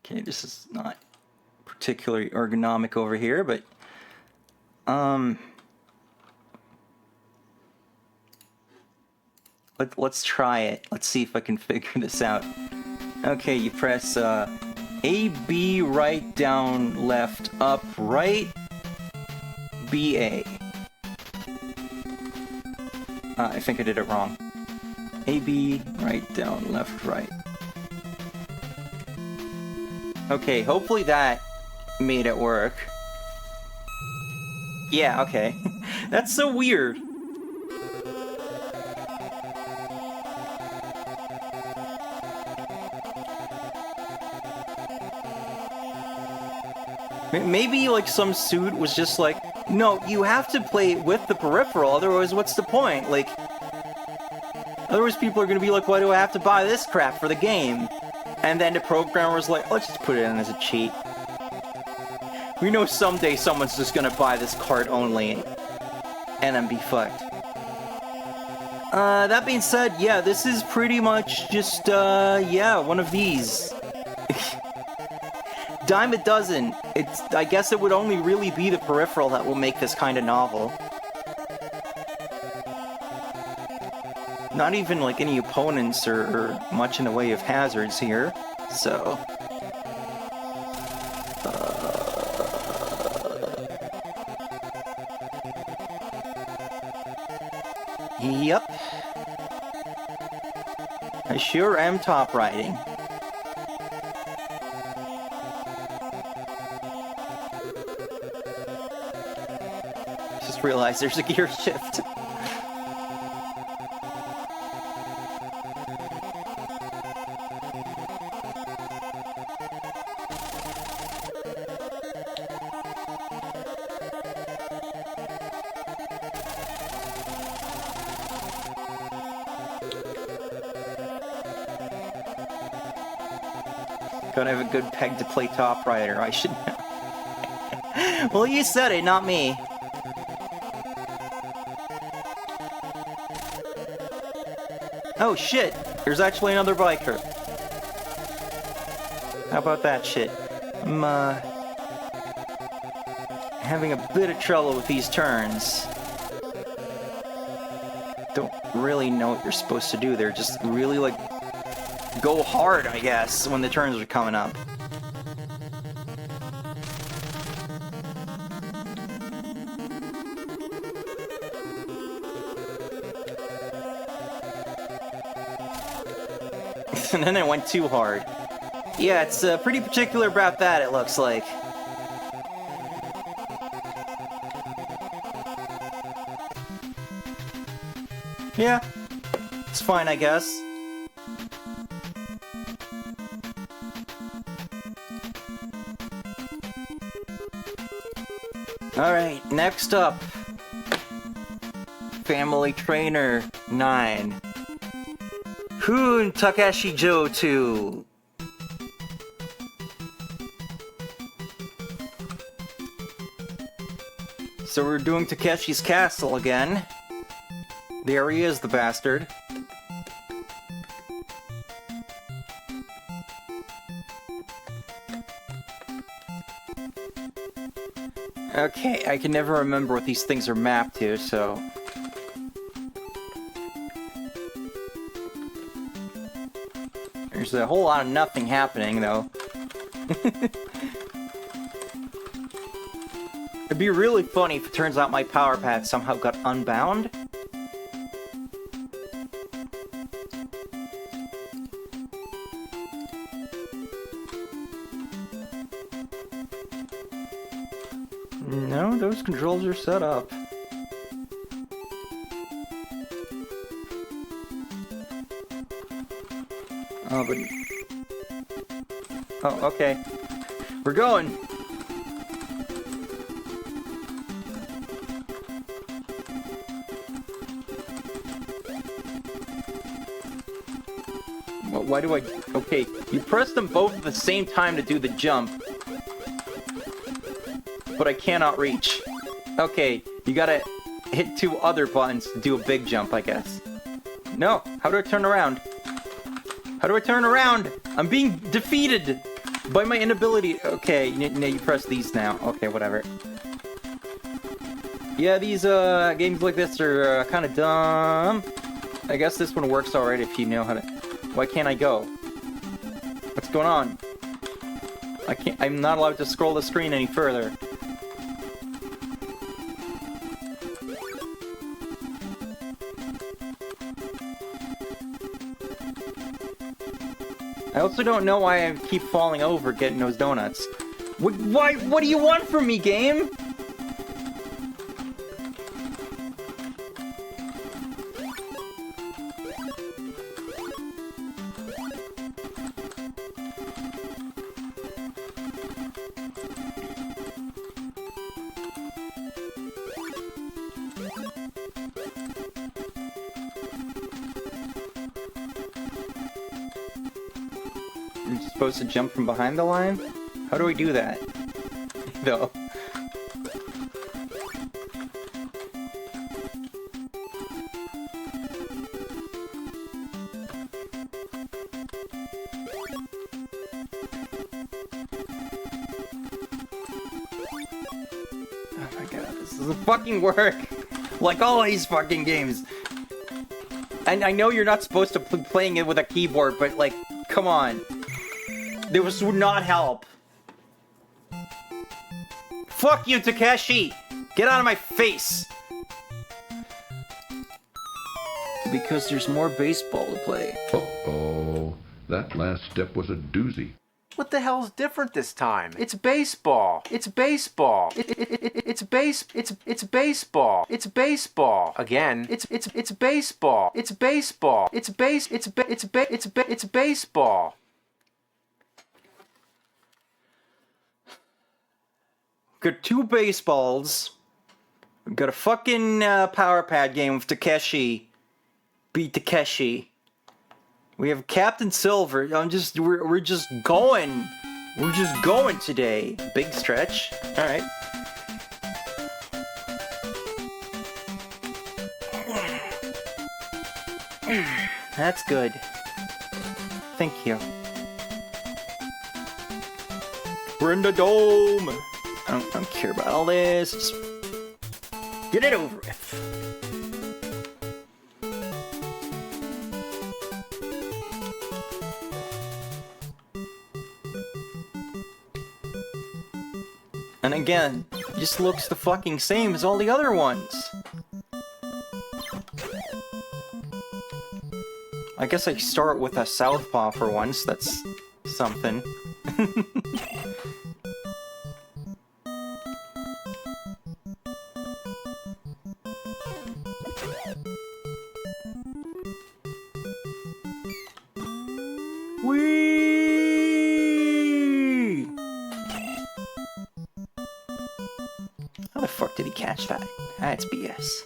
Okay, this is not particularly ergonomic over here, but let's try it. Let's see if I can figure this out. Okay, you press A, B, right, down, left, up, right, BA. I think I did it wrong. A, B, right, down, left, right. Okay, hopefully that made it work. Yeah, okay. That's so weird. Maybe, like, some suit was just like, no, you have to play with the peripheral, otherwise what's the point? Like, otherwise people are gonna be like, why do I have to buy this crap for the game? And then the programmer was like, let's just put it in as a cheat. We know someday someone's just gonna buy this card only, and then be fucked. That being said, yeah, this is pretty much just, yeah, one of these. Dime a dozen. I guess it would only really be the peripheral that will make this kind of novel. Not even like any opponents or much in the way of hazards here, so... Yep. I sure am top riding. Just realized there's a gear shift. Don't have a good peg to play top rider. I should know. Well, you said it, not me. Oh shit! There's actually another biker. How about that shit? I'm having a bit of trouble with these turns. Don't really know what you're supposed to do. They're just really like go hard, I guess, when the turns are coming up. And then it went too hard. Yeah, it's pretty particular about that, it looks like. Yeah, it's fine, I guess. Alright, next up. Family Trainer 9. Fuuun Takeshi Joe 2. So we're doing Takeshi's Castle again. There he is, the bastard. Okay, I can never remember what these things are mapped to, so... There's a whole lot of nothing happening, though. It'd be really funny if it turns out my power pad somehow got unbound. No, those controls are set up. Oh, but... Oh, okay. We're going! Well, why do I... Okay, you press them both at the same time to do the jump. But I cannot reach. Okay, you gotta hit two other buttons to do a big jump, I guess. No, how do I turn around? How do I turn around? I'm being defeated by my inability. Okay, you press these now. Okay, whatever. Yeah, these games like this are kind of dumb. I guess this one works alright if you know how to... Why can't I go? What's going on? I'm not allowed to scroll the screen any further. I also don't know why I keep falling over getting those donuts. What do you want from me, game? You're supposed to jump from behind the line? How do we do that? Though. Oh my god, this doesn't fucking work! Like all these fucking games! And I know you're not supposed to be playing it with a keyboard, but like, come on. This would not help. Fuck you, Takeshi! Get out of my face! Because there's more baseball to play. Uh-oh. That last step was a doozy. What the hell's different this time? It's baseball. It's baseball. It's baseball. It's baseball. Again. It's baseball. It's baseball. It's baseball. Got 2 baseballs. We've got a fucking power pad game with Takeshi. Beat Takeshi. We have Captain Silver. We're just going. We're just going today. Big stretch. All right. That's good. Thank you. We're in the dome. I don't care about all this. Just get it over with. And again, it just looks the fucking same as all the other ones. I guess I start with a southpaw for once, that's something. Whee! How the fuck did he catch that? That's BS.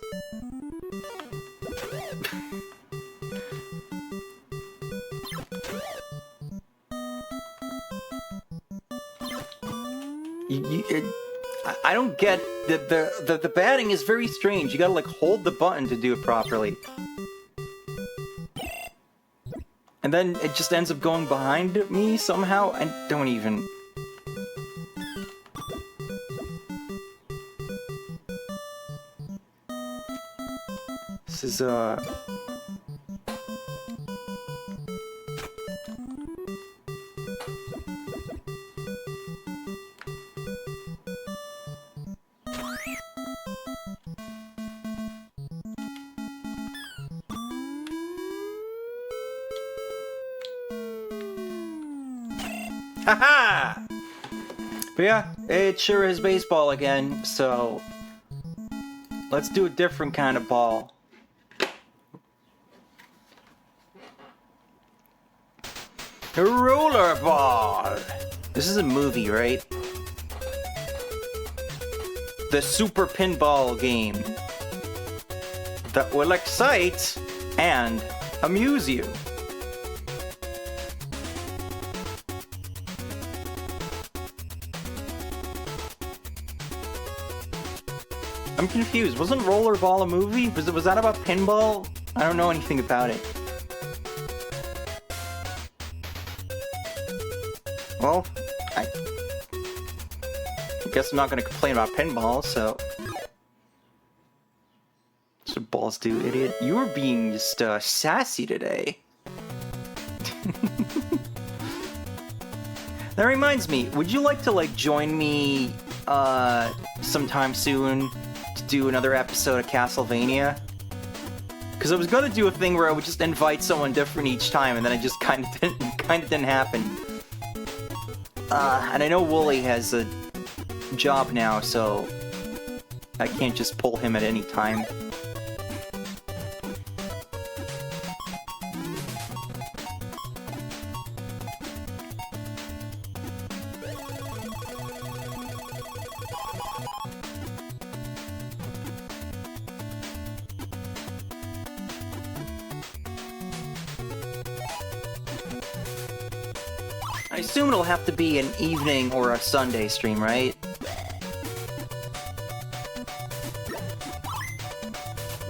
I don't get that the batting is very strange. You gotta like hold the button to do it properly. And then it just ends up going behind me somehow. I don't even... This is, Haha! But yeah, it sure is baseball again, so let's do a different kind of ball. Rollerball! This is a movie, right? The Super Pinball game that will excite and amuse you. I'm confused. Wasn't Rollerball a movie? Was that about pinball? I don't know anything about it. Well, I guess I'm not gonna complain about pinball, so... That's what balls do, idiot. You were being just, sassy today. That reminds me, would you like to, like, join me, sometime soon to do another episode of Castlevania? Because I was gonna do a thing where I would just invite someone different each time, and then it just kind of didn't happen. And I know Wooly has a job now, so I can't just pull him at any time. I assume it'll have to be an evening or a Sunday stream, right?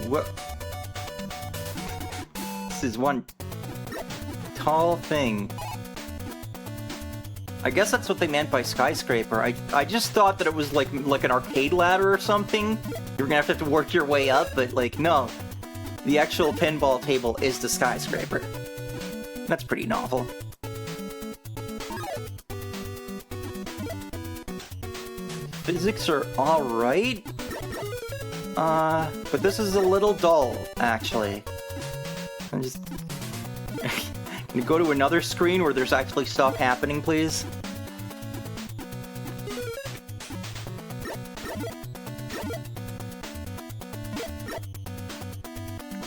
What? This is one tall thing. I guess that's what they meant by skyscraper. I just thought that it was like an arcade ladder or something. You're gonna have to work your way up, but like, no. The actual pinball table is the skyscraper. That's pretty novel. Physics are alright. But this is a little dull, actually. I'm just... Can you go to another screen where there's actually stuff happening, please?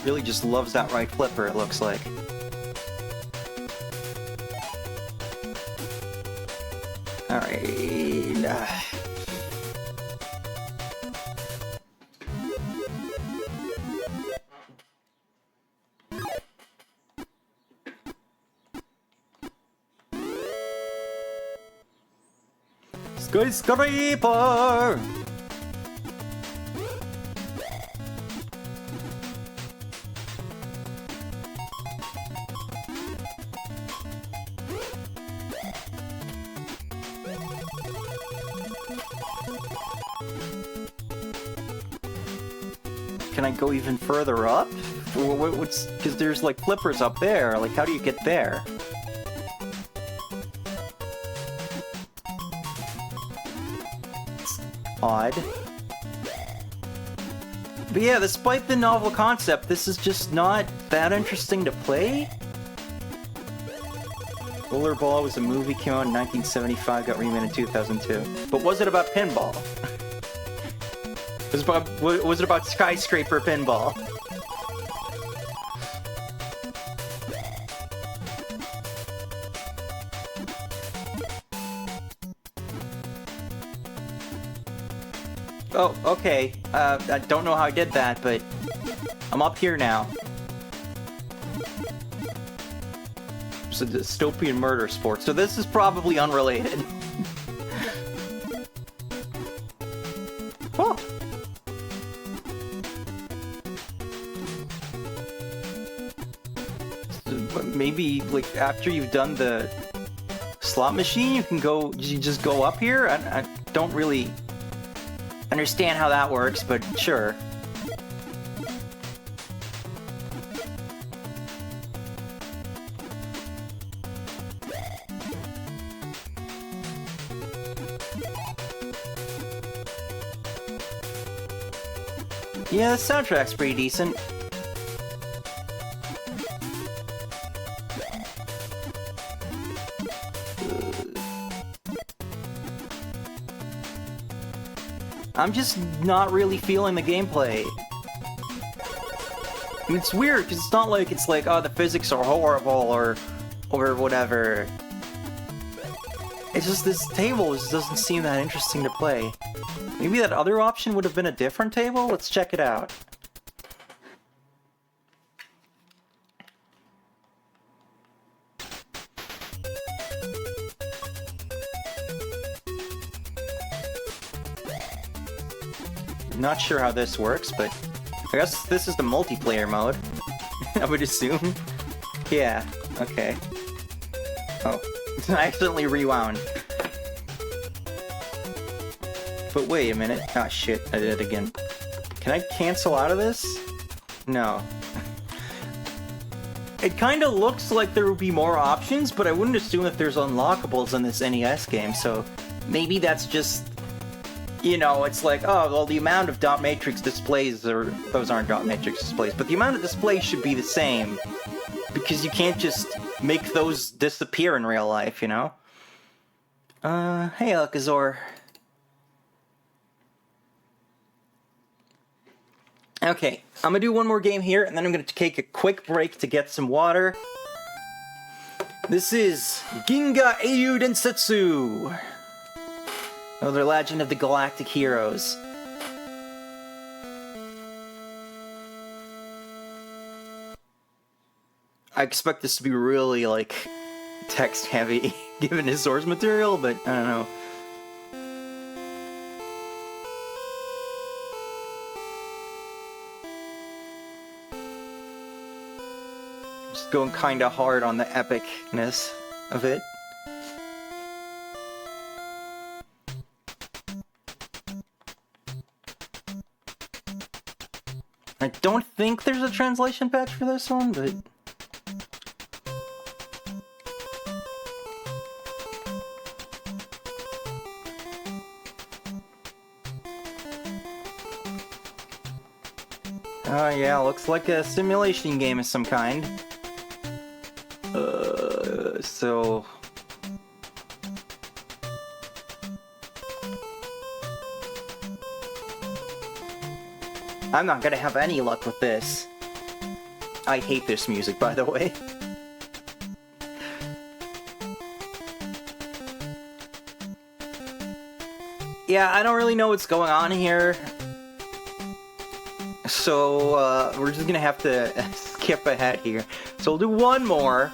Really just loves that right flipper, it looks like. Alright. Skyscraper! Can I go even further up? What's... Because there's like flippers up there. Like, how do you get there? It's odd. But yeah, despite the novel concept, this is just not that interesting to play. Rollerball was a movie, came out in 1975, got remade in 2002. But was it about pinball? Was it about skyscraper pinball? Oh, okay. I don't know how I did that, but I'm up here now. It's a dystopian murder sport, so this is probably unrelated. Oh. Maybe, like, after you've done the slot machine, you just go up here? I don't really understand how that works, but sure. Yeah, the soundtrack's pretty decent. I'm just not really feeling the gameplay. I mean, it's weird, because it's like, oh, the physics are horrible, or whatever. It's just this table just doesn't seem that interesting to play. Maybe that other option would have been a different table? Let's check it out. Not sure how this works, but I guess this is the multiplayer mode. I would assume. Yeah, okay. Oh, I accidentally rewound. But wait a minute. Ah, shit, I did it again. Can I cancel out of this? No. It kinda looks like there would be more options, but I wouldn't assume that there's unlockables in this NES game, so maybe that's just... You know, it's like, oh, well, the amount of dot matrix displays, or those aren't dot matrix displays, but the amount of displays should be the same, because you can't just make those disappear in real life, you know? Hey, Alcazor. Okay, I'm gonna do one more game here, and then I'm gonna take a quick break to get some water. This is Ginga Eiyuu Densetsu! Another Legend of the Galactic Heroes. I expect this to be really, like, text heavy given his source material, but I don't know. Just going kinda hard on the epicness of it. I don't think there's a translation patch for this one, but... Oh yeah, looks like a simulation game of some kind. So... I'm not gonna have any luck with this. I hate this music, by the way. Yeah, I don't really know what's going on here. So, we're just gonna have to skip ahead here. So we'll do one more.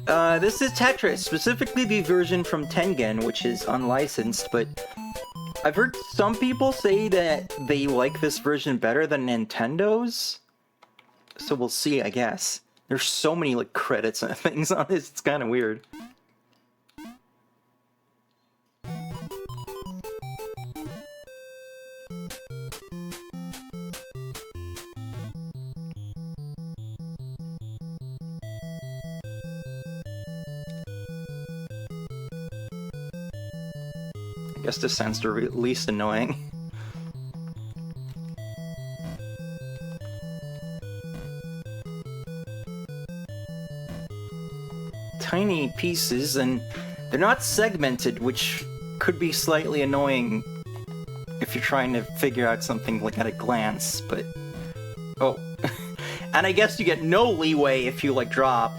This is Tetris, specifically the version from Tengen, which is unlicensed, but I've heard some people say that they like this version better than Nintendo's. So we'll see, I guess. There's so many, like, credits and things on this, it's kind of weird. I guess this sounds the least annoying. Tiny pieces, and they're not segmented, which could be slightly annoying if you're trying to figure out something like at a glance, but... Oh. And I guess you get no leeway if you, like, drop.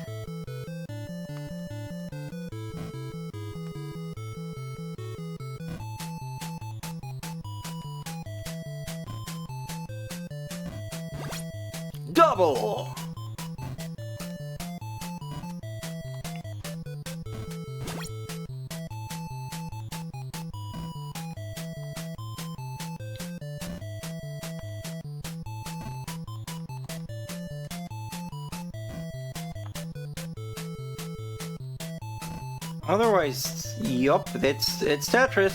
Double! Otherwise, yup, it's Tetris.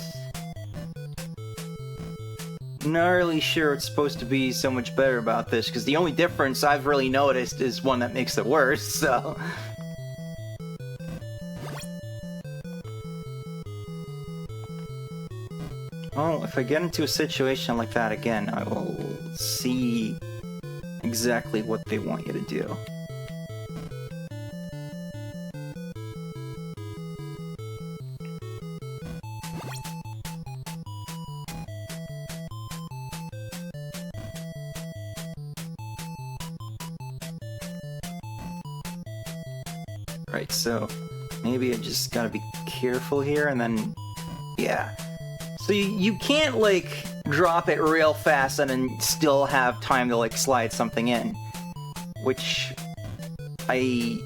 Not really sure it's supposed to be so much better about this, because the only difference I've really noticed is one that makes it worse, so... Well, if I get into a situation like that again, I will see exactly what they want you to do. Right, so maybe I just gotta be careful here, and then, yeah. So you can't, like, drop it real fast and then still have time to, like, slide something in. Which I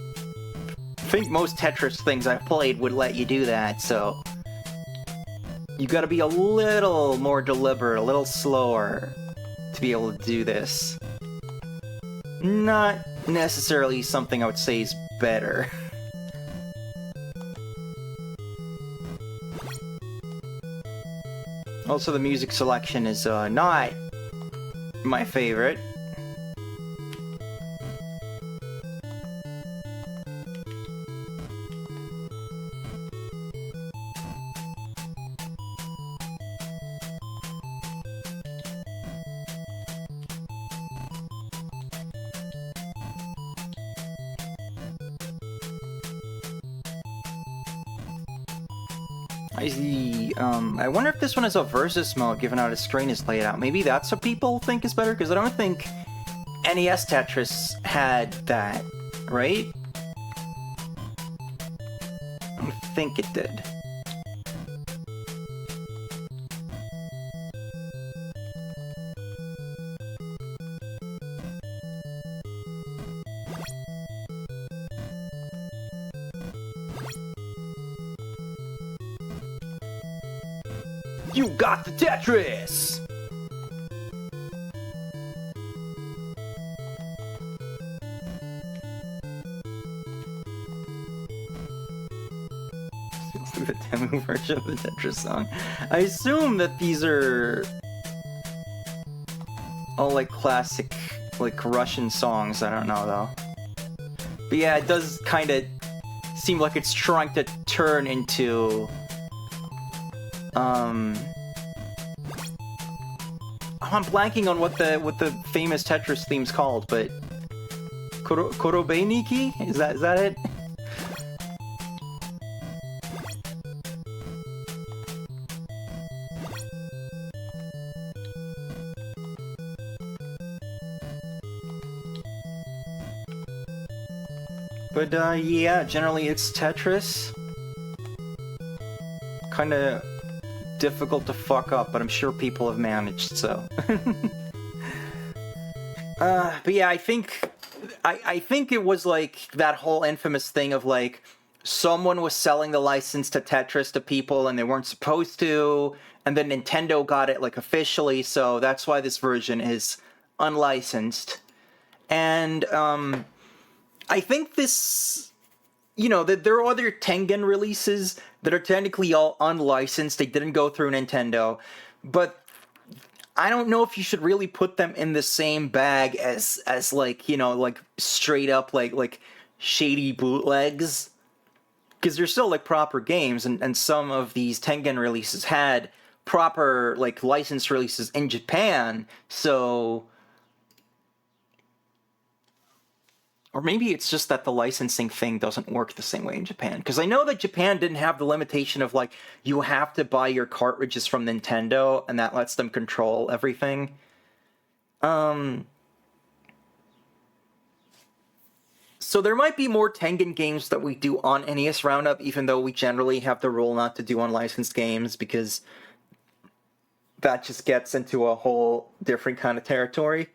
think most Tetris things I've played would let you do that, so... You gotta be a little more deliberate, a little slower to be able to do this. Not necessarily something I would say is better. Also, the music selection is not my favorite. I wonder if this one has a versus mode given how the screen is laid out. Maybe that's what people think is better, because I don't think NES Tetris had that, right? I don't think it did. You got the Tetris! Let's do the Dennou version of the Tetris song. I assume that these are all like classic, like Russian songs. I don't know though. But yeah, it does kind of seem like it's trying to turn into I'm blanking on what the famous Tetris theme's called, but Korobeniki? Is that it? But yeah, generally it's Tetris. Kinda difficult to fuck up, but I'm sure people have managed, so. But yeah, I think it was like that whole infamous thing of like someone was selling the license to Tetris to people and they weren't supposed to, and then Nintendo got it like officially, so that's why this version is unlicensed. And I think this, you know, that there are other Tengen releases that are technically all unlicensed. They didn't go through Nintendo, but I don't know if you should really put them in the same bag as like, you know, like straight up like shady bootlegs, because they're still like proper games, and some of these Tengen releases had proper like licensed releases in Japan, so. Or maybe it's just that the licensing thing doesn't work the same way in Japan. Because I know that Japan didn't have the limitation of, like, you have to buy your cartridges from Nintendo, and that lets them control everything. So there might be more Tengen games that we do on NES Roundup, even though we generally have the rule not to do unlicensed games, because that just gets into a whole different kind of territory.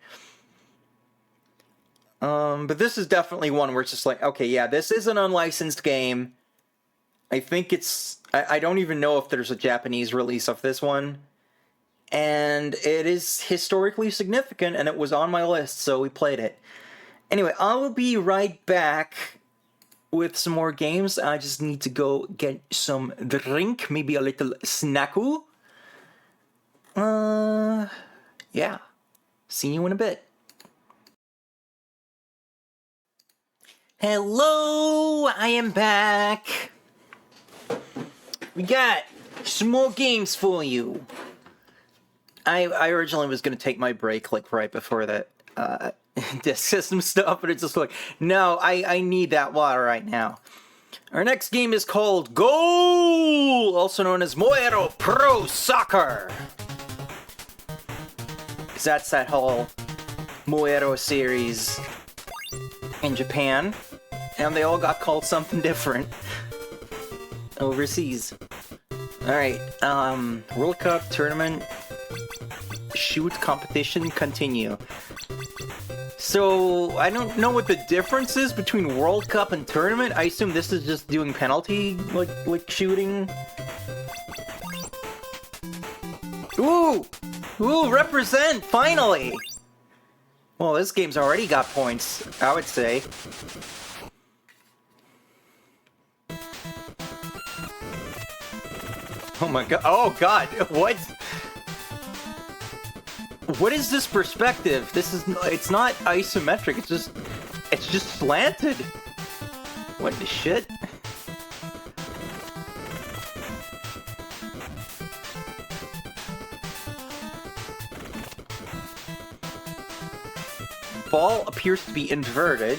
But this is definitely one where it's just like, okay, yeah, this is an unlicensed game. I think it's... I don't even know if there's a Japanese release of this one. And it is historically significant, and it was on my list, so we played it. Anyway, I will be right back with some more games. I just need to go get some drink, maybe a little snacku. Yeah. See you in a bit. Hello, I am back. We got some more games for you. I originally was going to take my break like right before that disc system stuff, but it's just like, no, I need that water right now. Our next game is called Goal, also known as Moero Pro Soccer. Because that's that whole Moero series in Japan. And they all got called something different overseas. Alright, World Cup tournament shoot competition continue. So, I don't know what the difference is between World Cup and tournament. I assume this is just doing penalty, like shooting. Ooh! Ooh, represent, finally! Well, this game's already got points, I would say. Oh my god. Oh god. What? What is this perspective? This is... It's not isometric. It's just slanted. What the shit? Ball appears to be inverted.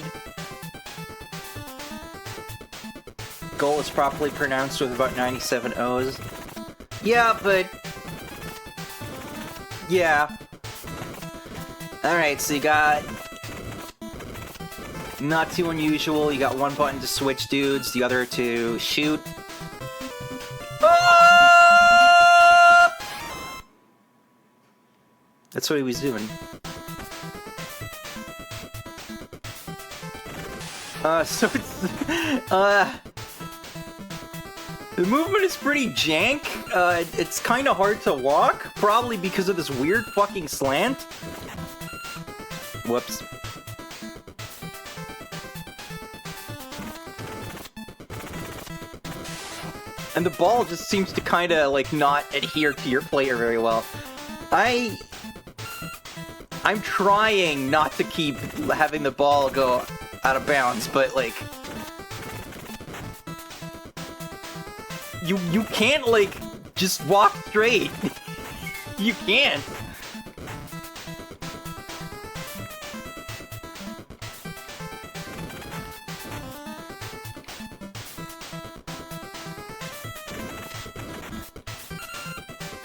Goal is properly pronounced with about 97 O's. Yeah, but... Yeah. Alright, so you got... Not too unusual. You got one button to switch dudes, the other to shoot. Ah! That's what he was doing. So it's... The movement is pretty jank. It's kind of hard to walk, probably because of this weird fucking slant. Whoops. And the ball just seems to kind of, like, not adhere to your player very well. I'm trying not to keep having the ball go out of bounds, but, like... You can't, like, just walk straight. You can't.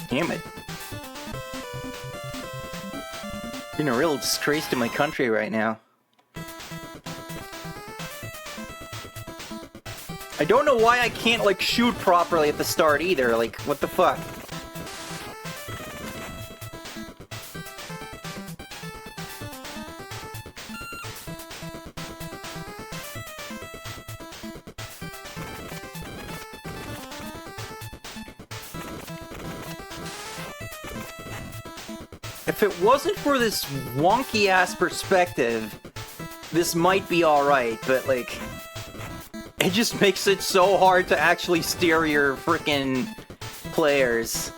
Damn it. Being a real disgrace to my country right now. I don't know why I can't, like, shoot properly at the start either. Like, what the fuck? If it wasn't for this wonky-ass perspective, this might be alright, but, like... It just makes it so hard to actually steer your frickin' players.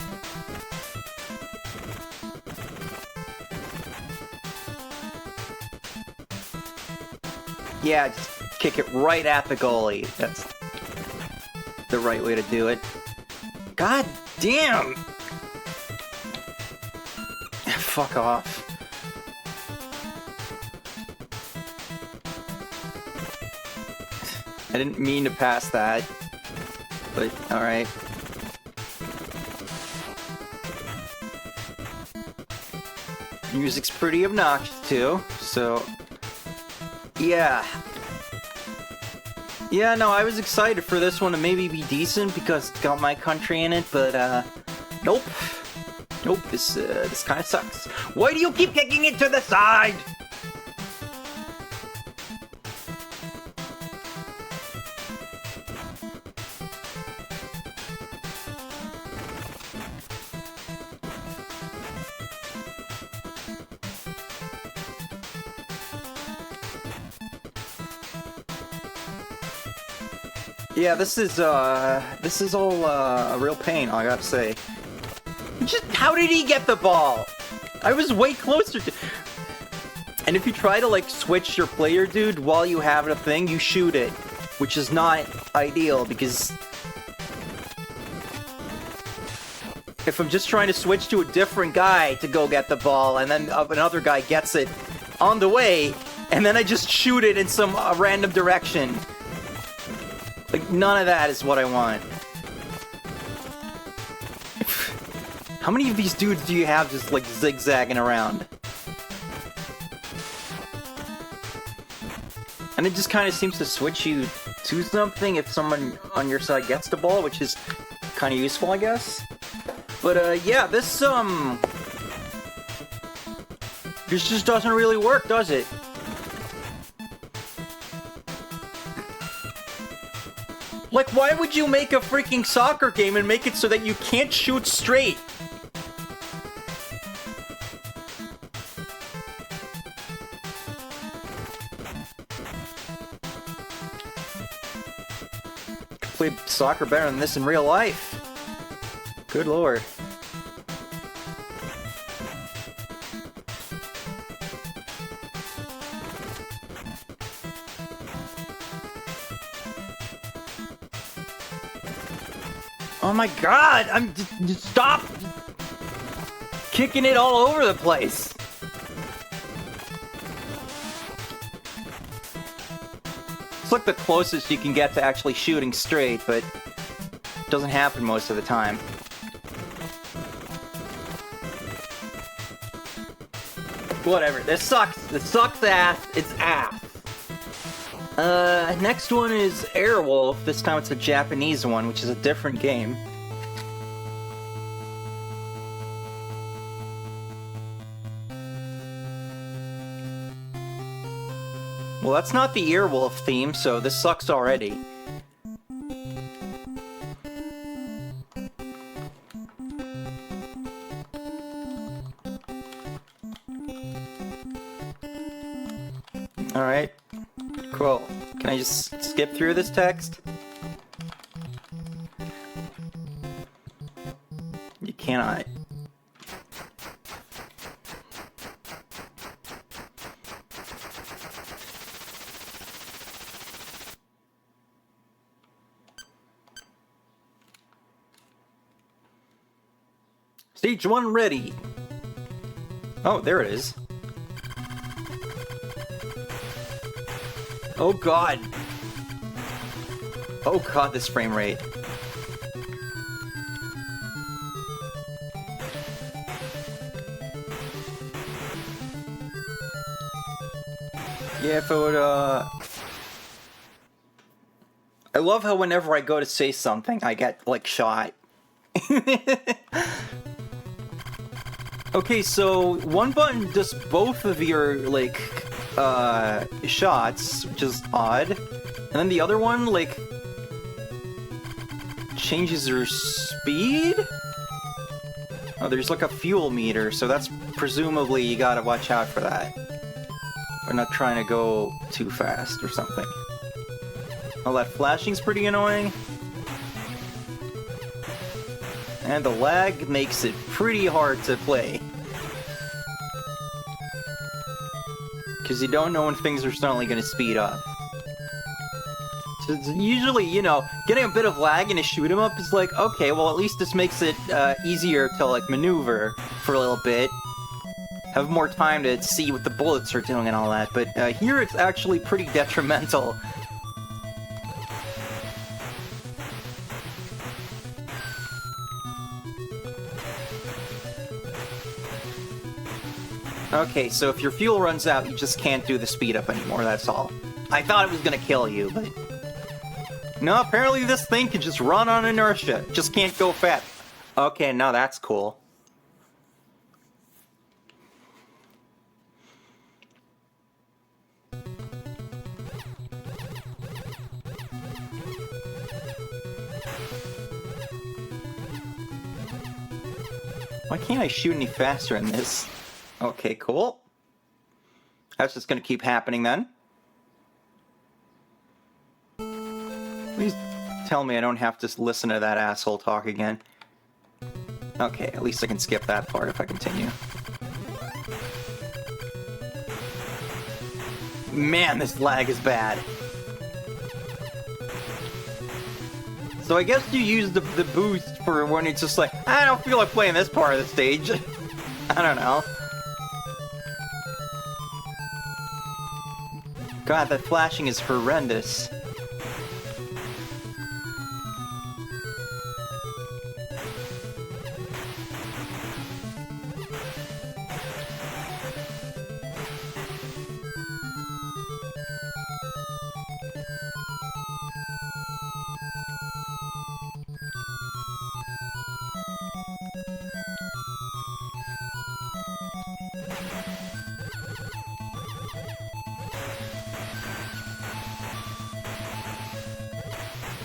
Yeah, just kick it right at the goalie. That's the right way to do it. God damn! Fuck off. I didn't mean to pass that, but alright. Music's pretty obnoxious too, so yeah. Yeah, no, I was excited for this one to maybe be decent because it's got my country in it, but nope. Nope, this kinda sucks. Why do you keep kicking it to the side? Yeah, this is all a real pain, I gotta say. Just how did he get the ball? I was way closer to... And if you try to, like, switch your player, dude, while you have a thing, you shoot it. Which is not ideal, because... If I'm just trying to switch to a different guy to go get the ball, and then another guy gets it on the way, and then I just shoot it in some random direction. Like, none of that is what I want. How many of these dudes do you have just, like, zigzagging around? And it just kind of seems to switch you to something if someone on your side gets the ball, which is kind of useful, I guess. But, yeah, this just doesn't really work, does it? Like, why would you make a freaking soccer game and make it so that you can't shoot straight? Could play soccer better than this in real life. Good lord. Oh my god! Just stop kicking it all over the place. It's like the closest you can get to actually shooting straight, but it doesn't happen most of the time. Whatever. This sucks. This sucks ass. It's ass. Next one is Airwolf. This time it's a Japanese one, which is a different game. Well, that's not the Earwolf theme, so this sucks already. Alright. Cool. Can I just skip through this text? You cannot. Stage 1 ready. Oh, there it is. Oh god. Oh god, this frame rate. Yeah, if it would, I love how whenever I go to say something, I get, like, shot. Okay, so one button does both of your, like, shots, which is odd. And then the other one, like, changes your speed? Oh, there's like a fuel meter, so that's presumably you gotta watch out for that. We're not trying to go too fast or something. Oh, that flashing's pretty annoying. And the lag makes it pretty hard to play. Because you don't know when things are suddenly going to speed up. So it's usually, you know, getting a bit of lag in a shoot 'em up is like, okay, well at least this makes it easier to like maneuver for a little bit. Have more time to see what the bullets are doing and all that, but here it's actually pretty detrimental. Okay, so if your fuel runs out, you just can't do the speed up anymore, that's all. I thought it was gonna kill you, but... No, apparently this thing can just run on inertia. Just can't go fast. Okay, now that's cool. Why can't I shoot any faster in this? Okay, cool. That's just gonna keep happening then. Please tell me I don't have to listen to that asshole talk again. Okay, at least I can skip that part if I continue. Man, this lag is bad. So I guess you use the boost for when it's just like, I don't feel like playing this part of the stage. I don't know. God, that flashing is horrendous.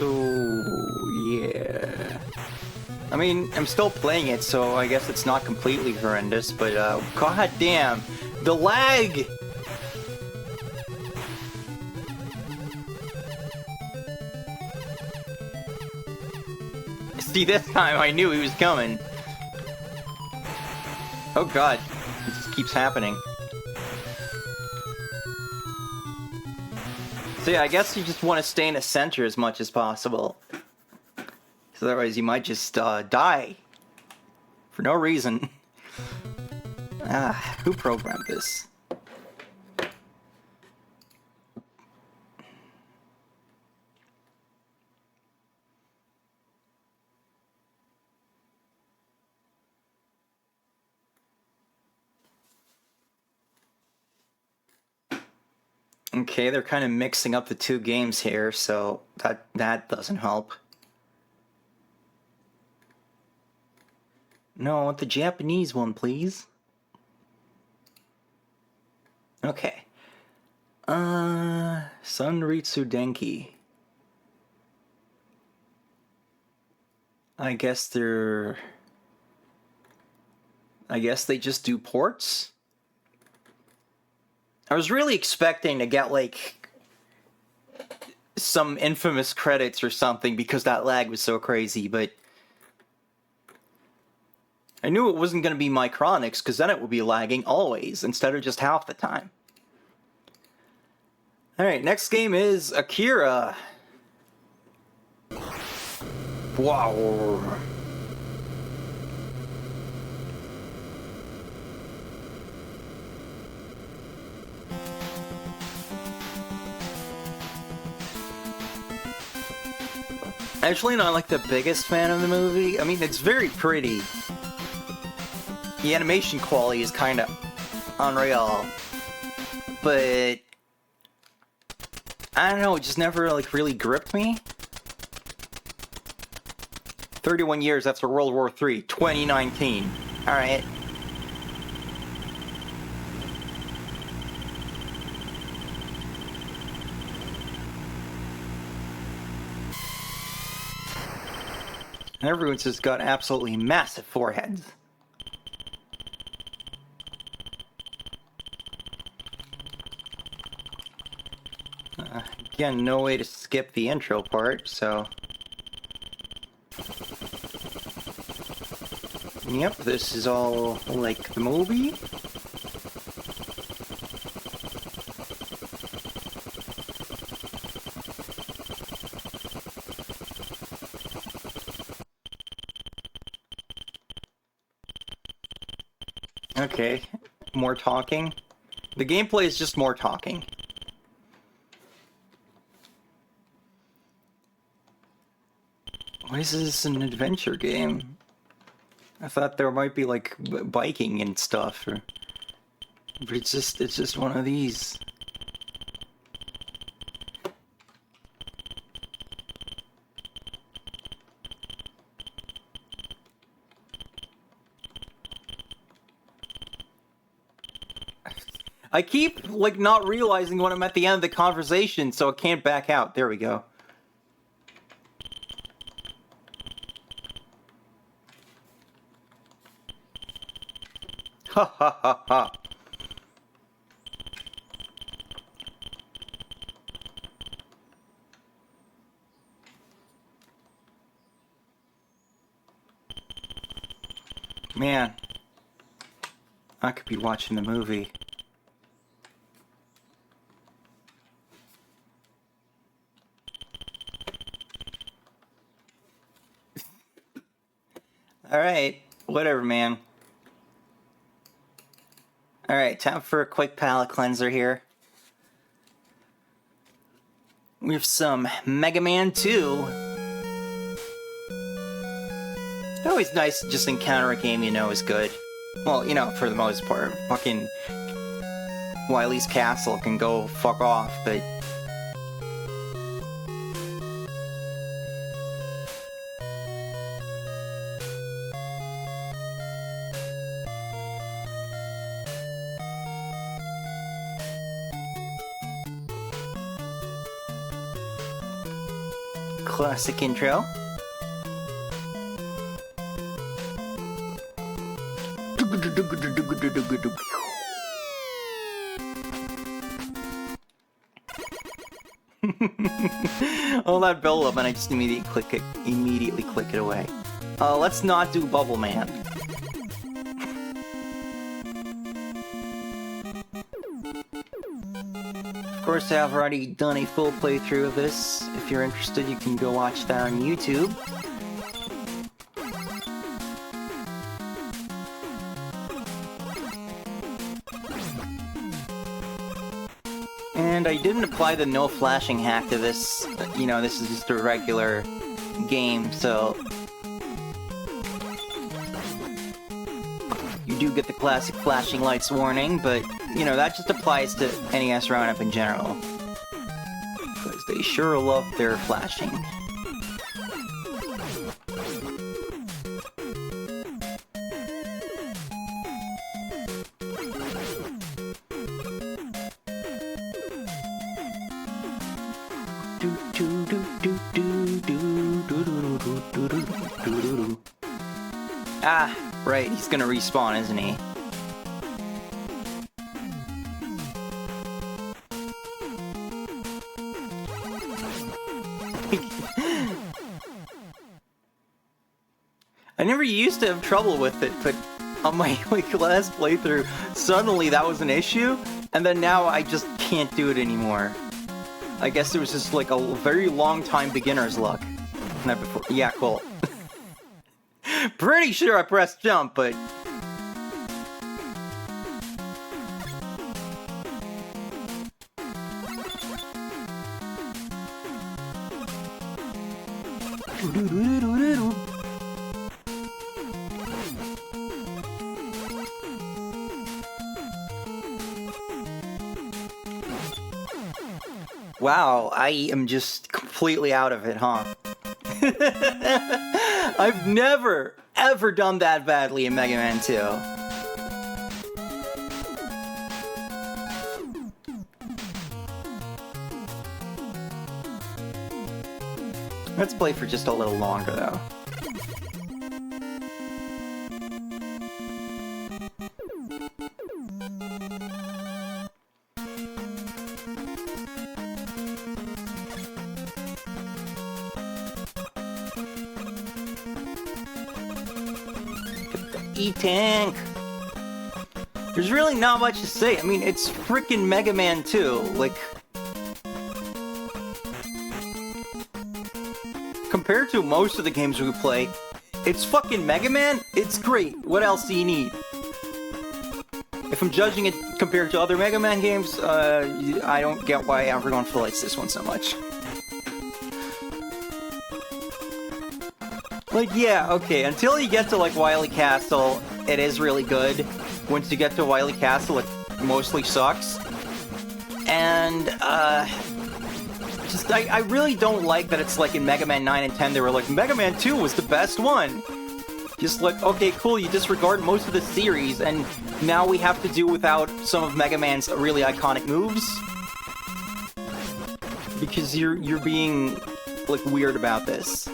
Oh, yeah. I mean, I'm still playing it, so I guess it's not completely horrendous, but, god damn, the lag! See, this time I knew he was coming. Oh god, it just keeps happening. So yeah, I guess you just want to stay in the center as much as possible. Because otherwise you might just die. For no reason. Who programmed this? Okay, they're kind of mixing up the two games here, so that doesn't help. No, I want the Japanese one, please. Okay. Sunritsu Denki. I guess they just do ports? I was really expecting to get, like, some infamous credits or something because that lag was so crazy, but I knew it wasn't going to be Micronics because then it would be lagging always instead of just half the time. Alright, next game is Akira. Wow. Actually, not like the biggest fan of the movie. I mean, it's very pretty. The animation quality is kind of unreal. But I don't know, it just never like really gripped me. 31 years after World War III, 2019. Alright. And everyone's just got absolutely massive foreheads. Again, no way to skip the intro part, so... Yep, this is all like the movie. Okay, more talking. The gameplay is just more talking. Why is this an adventure game? I thought there might be like biking and stuff, but it's just one of these. I keep like not realizing when I'm at the end of the conversation, so I can't back out. There we go. Ha ha ha ha. Man, I could be watching the movie. Alright, whatever, man. Alright, time for a quick palate cleanser here. We have some Mega Man 2. It's always nice to just encounter a game you know is good. Well, you know, for the most part. Fucking Wily's Castle can go fuck off, but... Classic intro. All that build up and I just immediately click it away. Let's not do Bubble Man. Of course, I've already done a full playthrough of this. If you're interested, you can go watch that on YouTube. And I didn't apply the no flashing hack to this. You know, this is just a regular game, so... You do get the classic flashing lights warning, but, you know, that just applies to NES Roundup in general. Because they sure love their flashing. Ah, right, he's gonna respawn, isn't he? I never used to have trouble with it, but on my last playthrough, suddenly that was an issue, and then now I just can't do it anymore. I guess it was just like a very long time beginner's luck. Not before. Yeah, cool. Pretty sure I pressed jump, but... Wow, I am just completely out of it, huh? I've never, ever done that badly in Mega Man 2. Let's play for just a little longer, though. E-Tank! There's really not much to say. I mean, it's frickin' Mega Man 2. Like... compared to most of the games we play, it's fucking Mega Man? It's great. What else do you need? If I'm judging it compared to other Mega Man games, I don't get why everyone likes this one so much. Like, yeah, okay, until you get to, like, Wily Castle, it is really good. Once you get to Wily Castle, it mostly sucks. And, I really don't like that it's like in Mega Man 9 and 10, they were like, Mega Man 2 was the best one! Just like, okay, cool, you disregard most of the series, and now we have to do without some of Mega Man's really iconic moves? Because you're being, like, weird about this.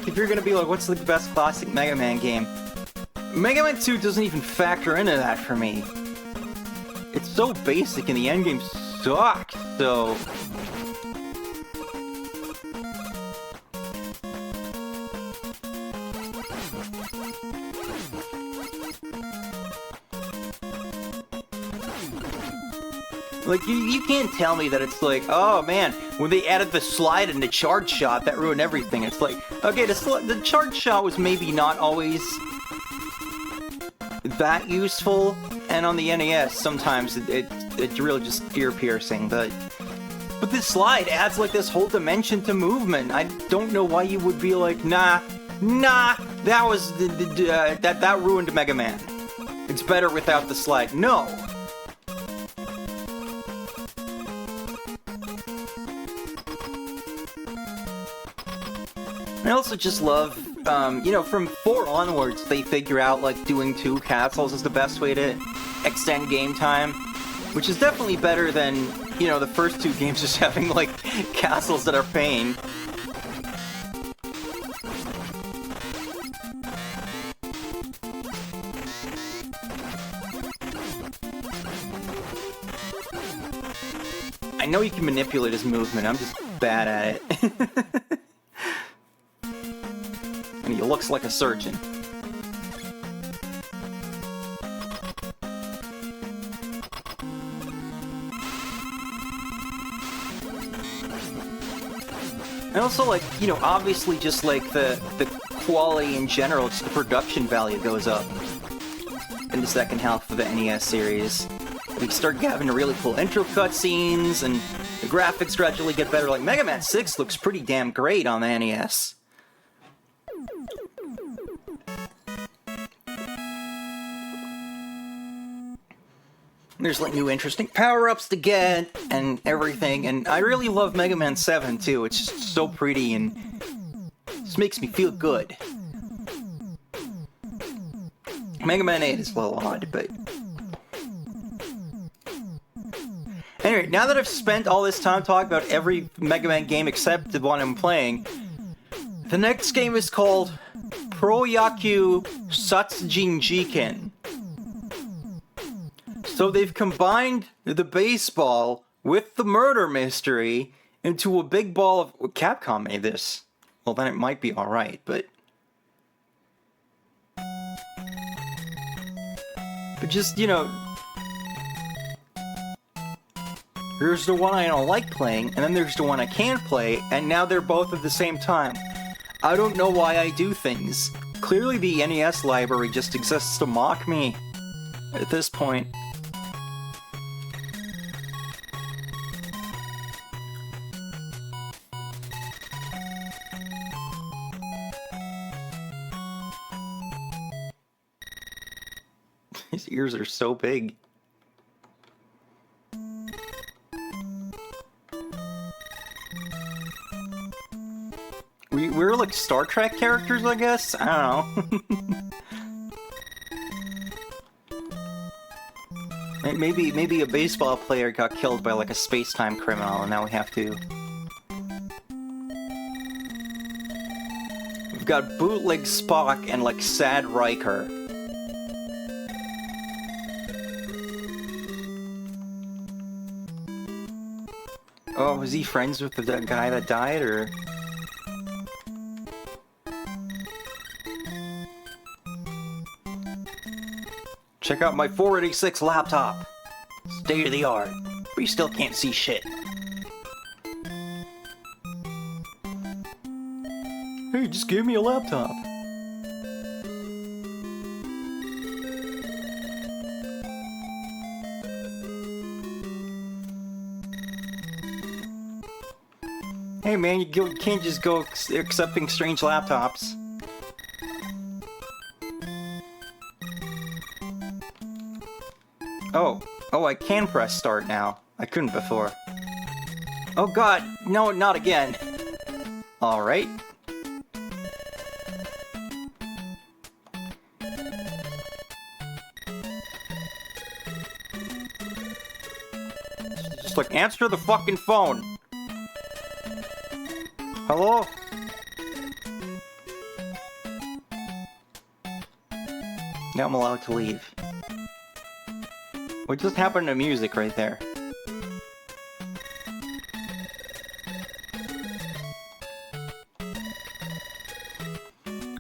If you're gonna be like, what's the best classic Mega Man game? Mega Man 2 doesn't even factor into that for me. It's so basic and the endgame sucks, so... Like, you can't tell me that it's like, oh man, when they added the slide and the charge shot, that ruined everything. It's like, okay, the charge shot was maybe not always that useful, and on the NES, sometimes it's really just ear-piercing, but this slide adds like this whole dimension to movement. I don't know why you would be like, nah, that was, that ruined Mega Man. It's better without the slide. No! I also just love, you know, from 4 onwards, they figure out, like, doing 2 castles is the best way to extend game time, which is definitely better than, you know, the first 2 games just having, like, castles that are pain. I know you can manipulate his movement, I'm just bad at it. And he looks like a surgeon. And also, like, you know, obviously just like the quality in general, just the production value goes up in the second half of the NES series. We start having really cool intro cutscenes, and the graphics gradually get better. Like, Mega Man 6 looks pretty damn great on the NES. There's like new interesting power-ups to get and everything, and I really love Mega Man 7 too. It's just so pretty and just makes me feel good. Mega Man 8 is a little odd, but... Anyway, now that I've spent all this time talking about every Mega Man game except the one I'm playing, the next game is called Pro Yakyuu Satsujin Jiken. So they've combined the baseball with the murder mystery into a big ball of... Capcom made this. Well, then it might be alright, but... But just, you know... Here's the one I don't like playing, and then there's the one I can play, and now they're both at the same time. I don't know why I do things. Clearly the NES library just exists to mock me at this point. His ears are so big. We're like Star Trek characters, I guess? I don't know. Maybe a baseball player got killed by like a space-time criminal, and now we have to... We've got bootleg Spock and like sad Riker. Oh, was he friends with the guy that died, or...? Check out my 486 laptop. State of the art, but you still can't see shit. Hey, just give me a laptop. Hey man, you can't just go accepting strange laptops. Oh, I can press start now. I couldn't before. Oh god, no, not again. Alright. Just like, answer the fucking phone. Hello? Now I'm allowed to leave. What just happened to music right there?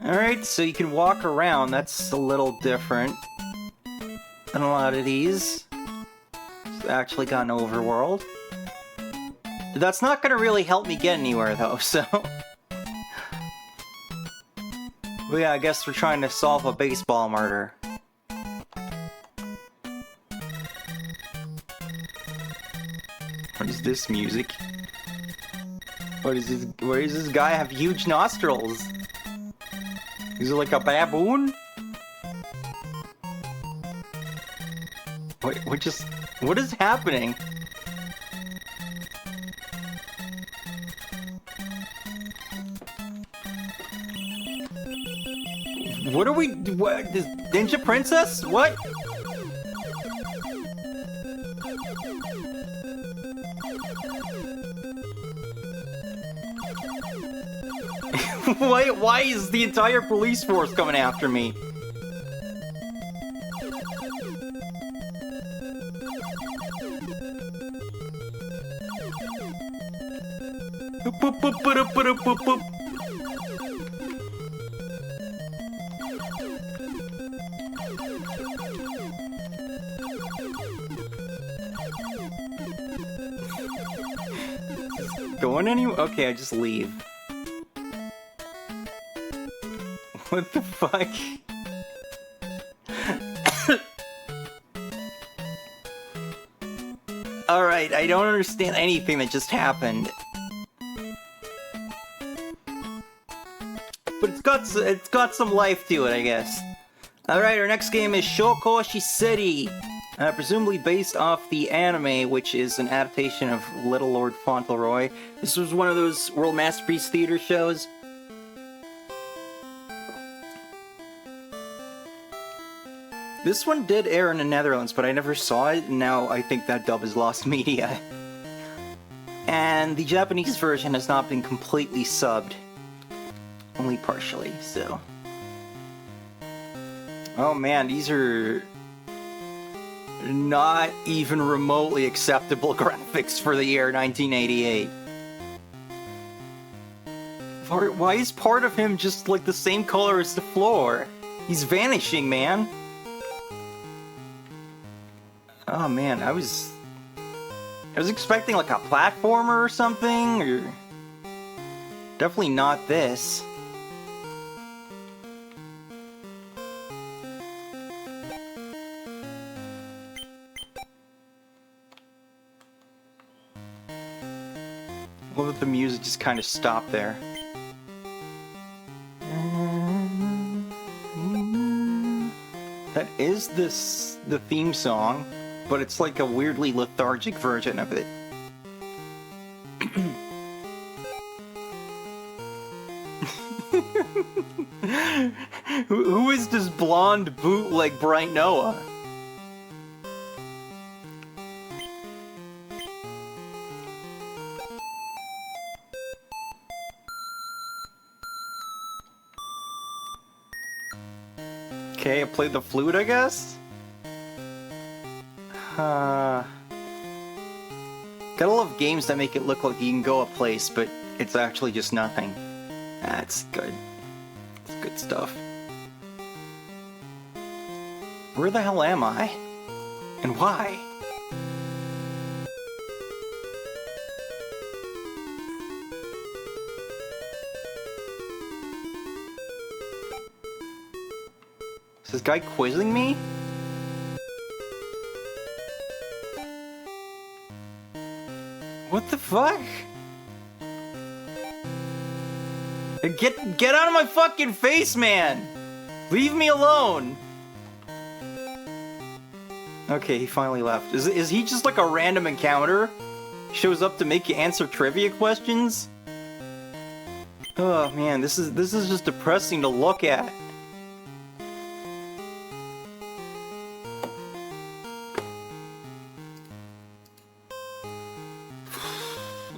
Alright, so you can walk around. That's a little different than a lot of these. It's actually got an overworld. That's not gonna really help me get anywhere though, so... Well, yeah, I guess we're trying to solve a baseball murder. What is this music? What is this? Why does this guy have huge nostrils? Is it like a baboon? Wait, what is happening? What are we? What? This Ninja Princess? What? Why is the entire police force coming after me? Going anywhere? Okay, I just leave. What the fuck? Alright, I don't understand anything that just happened. But it's got some life to it, I guess. Alright, our next game is Shoukoushi Ceddie. Presumably based off the anime, which is an adaptation of Little Lord Fauntleroy. This was one of those World Masterpiece Theater shows. This one did air in the Netherlands, but I never saw it, and now I think that dub is lost media. And the Japanese version has not been completely subbed. Only partially, so... Oh man, these are not even remotely acceptable graphics for the year 1988. Why is part of him just like the same color as the floor? He's vanishing, man. Oh man, I was expecting like a platformer or something, or definitely not this. Love that the music just kind of stopped there. That is the theme song, but it's like a weirdly lethargic version of it. Who is this blonde bootleg Bright Noah? Okay, I played the flute, I guess? Gotta love games that make it look like you can go a place, but it's actually just nothing. That's good. It's good stuff. Where the hell am I? And why? Is this guy quizzing me? What the fuck? Get out of my fucking face, man! Leave me alone! Okay, he finally left. Is he just like a random encounter? Shows up to make you answer trivia questions? Oh man, this is just depressing to look at.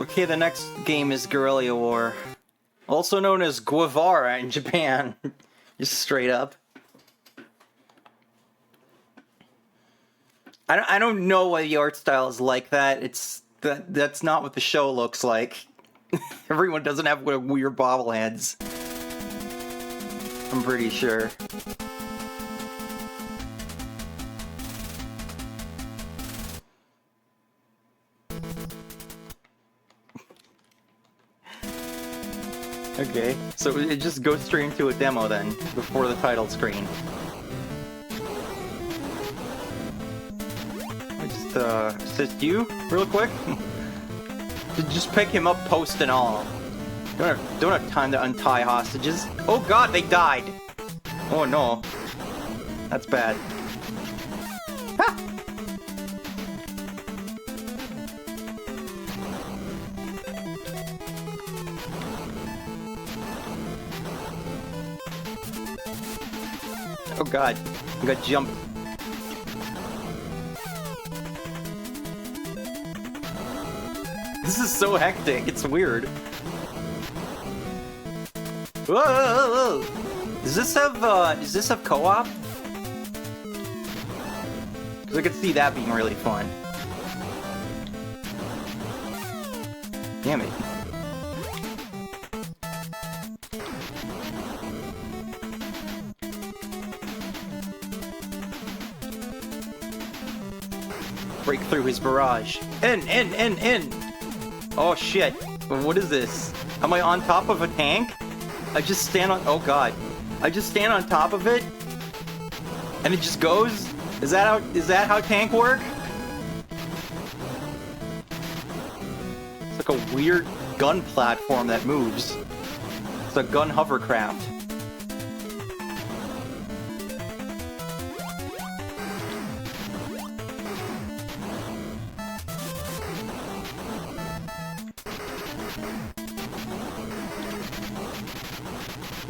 Okay, the next game is Guerrilla War. Also known as Guevara in Japan. Just straight up. I don't know why the art style is like that. That's not what the show looks like. Everyone doesn't have weird bobbleheads. I'm pretty sure. Okay, so it just goes straight into a demo then, before the title screen. I just assist you real quick. Just pick him up, post and all. Don't have time to untie hostages. Oh god, they died! Oh no. That's bad. Ha! Oh god, I got jumped. This is so hectic, it's weird. Whoa, whoa, whoa. Does this have co-op? Because I could see that being really fun. Damn it. Break through his barrage. In! Oh shit. What is this? Am I on top of a tank? I just stand on... Oh god. I just stand on top of it? And it just goes? Is that how tank work? It's like a weird gun platform that moves. It's a gun hovercraft.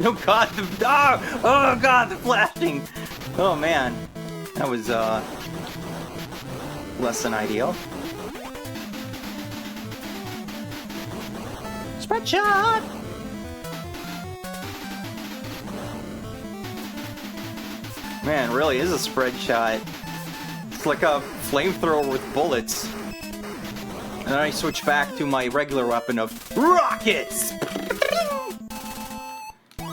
Oh god, oh god, the flashing! Oh man, that was less than ideal. Spread shot! Man, really is a spread shot. It's like a flamethrower with bullets. And then I switch back to my regular weapon of rockets!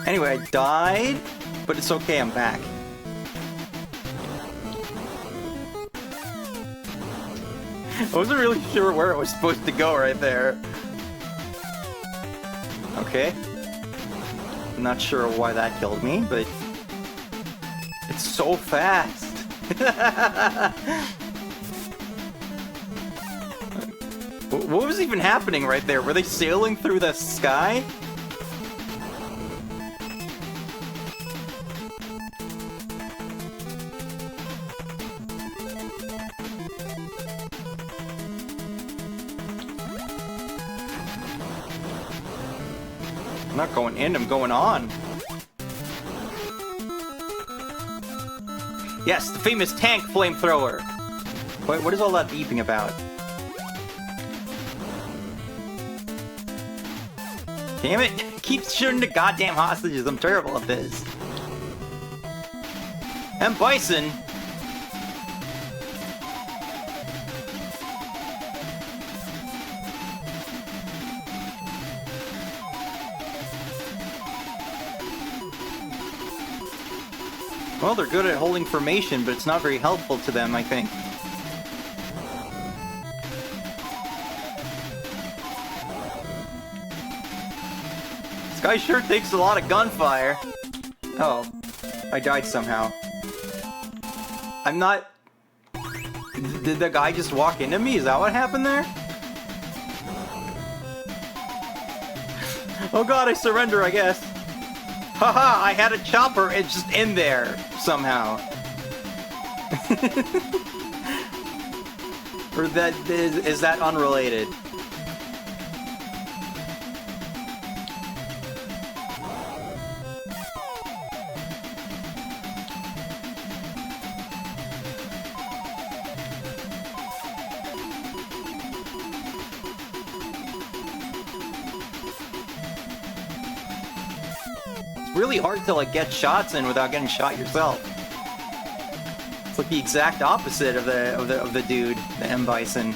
Anyway, I died, but it's okay, I'm back. I wasn't really sure where it was supposed to go right there. Okay. I'm not sure why that killed me, but it's so fast. What was even happening right there? Were they sailing through the sky? I'm not going in, I'm going on. Yes, the famous tank flamethrower. What is all that beeping about? Damn it! Keep shooting the goddamn hostages. I'm terrible at this. And Bison. Well, they're good at holding formation, but it's not very helpful to them, I think. This guy sure takes a lot of gunfire. Oh, I died somehow. I'm not... Did the guy just walk into me? Is that what happened there? Oh god, I surrender, I guess. Haha, I had a chopper, it's just in there, somehow. Or is that unrelated? Really hard to like get shots in without getting shot yourself. It's like the exact opposite of the dude, the M Bison.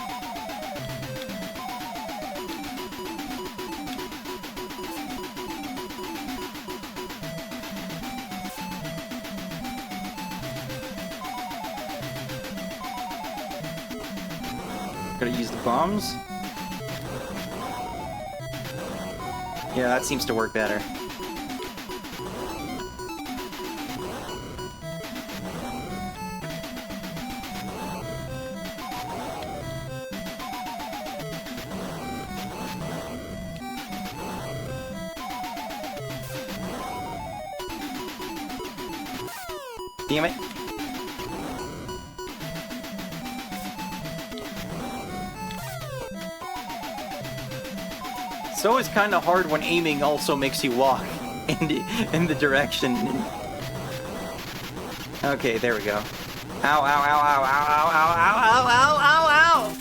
Gotta use the bombs. Yeah, that seems to work better. Damn it. It's always kind of hard when aiming also makes you walk in the direction. Okay, there we go. Ow, ow, ow, ow, ow, ow, ow, ow, ow, ow, ow!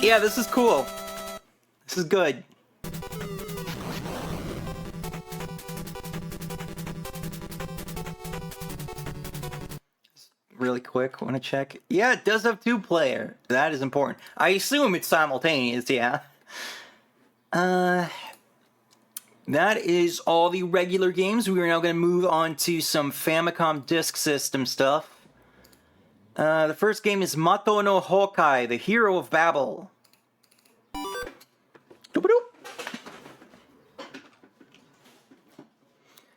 Yeah, this is cool. This is good. Really quick, want to check? Yeah, it does have 2-player. That is important. I assume it's simultaneous, yeah. That is all the regular games. We are now going to move on to some Famicom Disk System stuff. The first game is Matō no Hōkai, the Hero of Babel.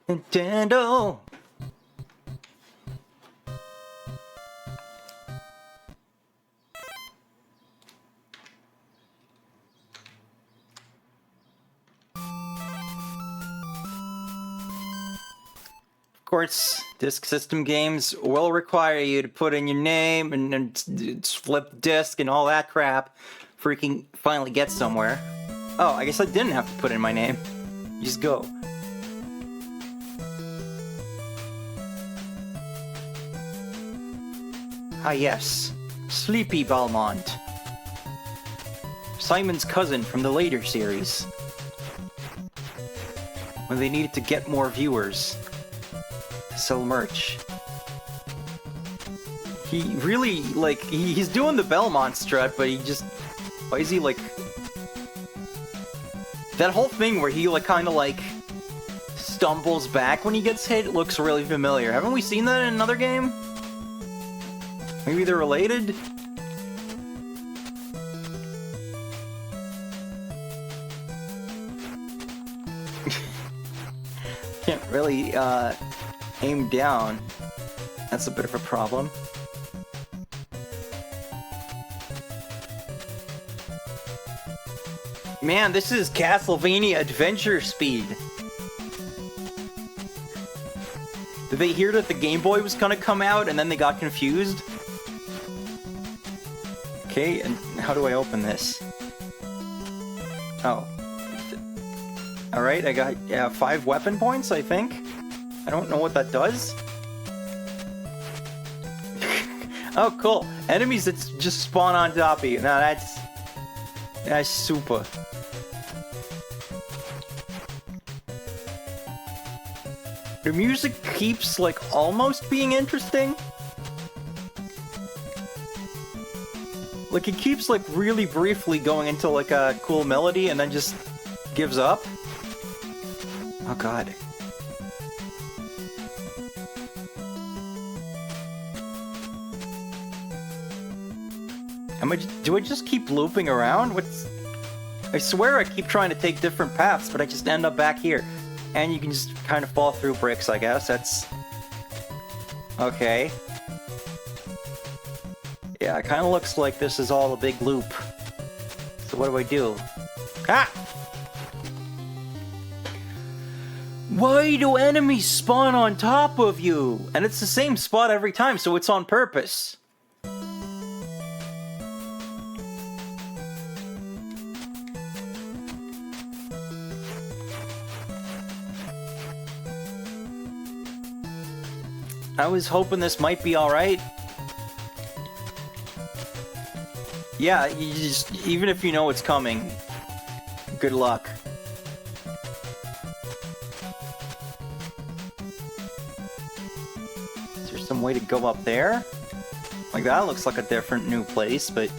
Nintendo! Of course, disk system games will require you to put in your name and flip the disk and all that crap. Freaking finally get somewhere. Oh, I guess I didn't have to put in my name. Just go. Ah yes, Sleepy Belmont. Simon's cousin from the later series. When they needed to get more viewers to sell merch. He really, like, he's doing the Belmont strut, but he just... Why is he, like... That whole thing where he, like, kind of, like, stumbles back when he gets hit looks really familiar. Haven't we seen that in another game? Maybe they're related? Can't really, aim down. That's a bit of a problem. Man, this is Castlevania Adventure Speed. Did they hear that the Game Boy was gonna come out and then they got confused? Okay, and how do I open this? Oh. Alright, I got 5 weapon points, I think. I don't know what that does. Oh, cool. Enemies that just spawn on top of you. Now that's super. The music keeps, like, almost being interesting. Like, it keeps, like, really briefly going into, like, a cool melody and then just gives up. Oh, God. Do I just keep looping around? I swear I keep trying to take different paths, but I just end up back here. And you can just kind of fall through bricks, I guess. That's... Okay. Yeah, it kind of looks like this is all a big loop. So what do I do? Ah! Why do enemies spawn on top of you? And it's the same spot every time, so it's on purpose. I was hoping this might be alright. Yeah, you just, even if you know it's coming, good luck. Is there some way to go up there? Like, that looks like a different new place, but...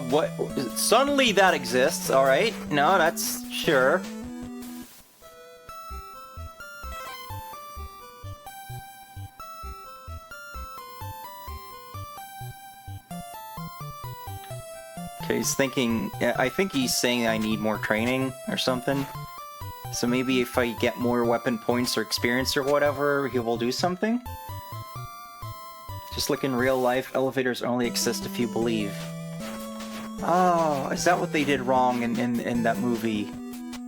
what? Suddenly that exists, alright. No, that's... sure. Okay, he's thinking... I think he's saying I need more training or something. So maybe if I get more weapon points or experience or whatever, he will do something? Just like in real life, elevators only exist if you believe. Oh, is that what they did wrong in that movie?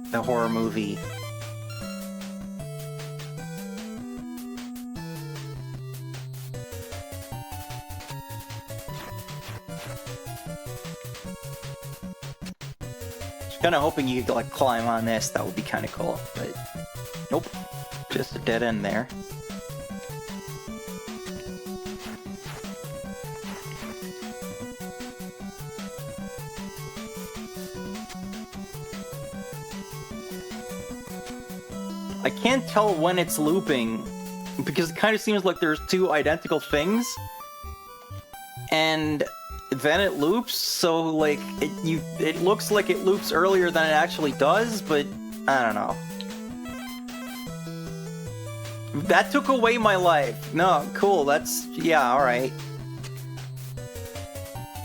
The horror movie? Just kinda hoping you could, like, climb on this. That would be kinda cool, but... Nope. Just a dead end there. I can't tell when it's looping, because it kind of seems like there's two identical things, and then it loops, so, like, it looks like it loops earlier than it actually does, but I don't know. That took away my life. No, cool, that's... yeah, alright.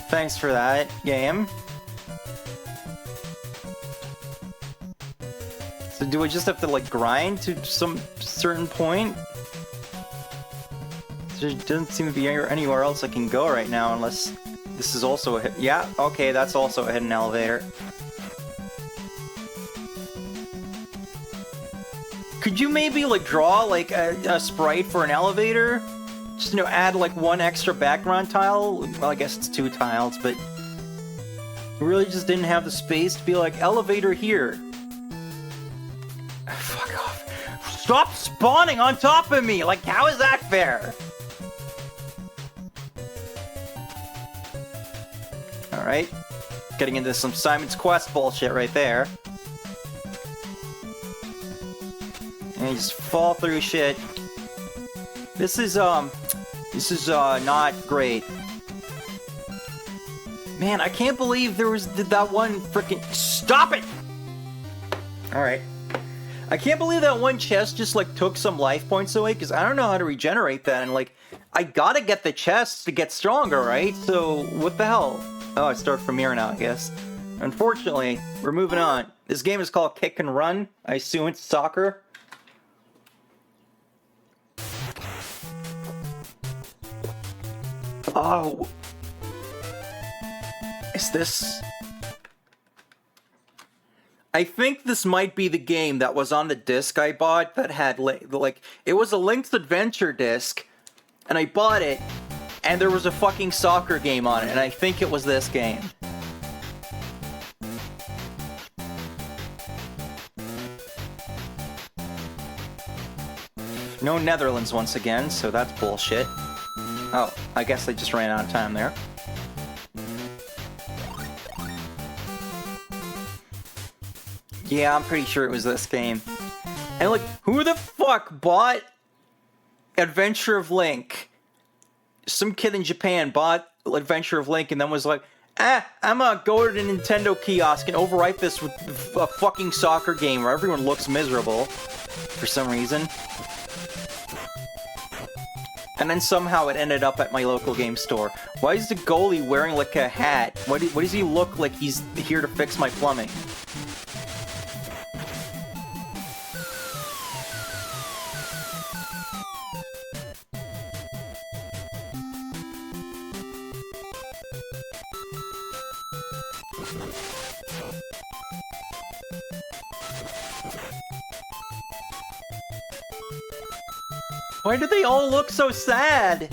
Thanks for that, game. So do I just have to, like, grind to some certain point? There doesn't seem to be anywhere else I can go right now, unless this is also a... yeah, okay, that's also a hidden elevator. Could you maybe, like, draw, like, a sprite for an elevator? Just, you know, add, like, one extra background tile? Well, I guess it's 2 tiles, but... I really just didn't have the space to be like, elevator here. Fuck off. Stop spawning on top of me! Like, how is that fair? Alright. Getting into some Simon's Quest bullshit right there. And you just fall through shit. This is not great. Man, I can't believe did that one freaking stop it! Alright. I can't believe that one chest just like took some life points away, because I don't know how to regenerate that, and like I gotta get the chests to get stronger, right? So what the hell? Oh, I start from here now, I guess. Unfortunately, we're moving on. This game is called Kick and Run. I assume it's soccer. Oh. Is this... I think this might be the game that was on the disc I bought that had, like, it was a Link's Adventure disc, and I bought it, and there was a fucking soccer game on it, and I think it was this game. No Netherlands once again, so that's bullshit. Oh, I guess I just ran out of time there. Yeah, I'm pretty sure it was this game. And like, who the fuck bought Adventure of Link? Some kid in Japan bought Adventure of Link and then was like, I'm gonna go to the Nintendo kiosk and overwrite this with a fucking soccer game where everyone looks miserable for some reason. And then somehow it ended up at my local game store. Why is the goalie wearing like a hat? What does he look like he's here to fix my plumbing? Why do they all look so sad?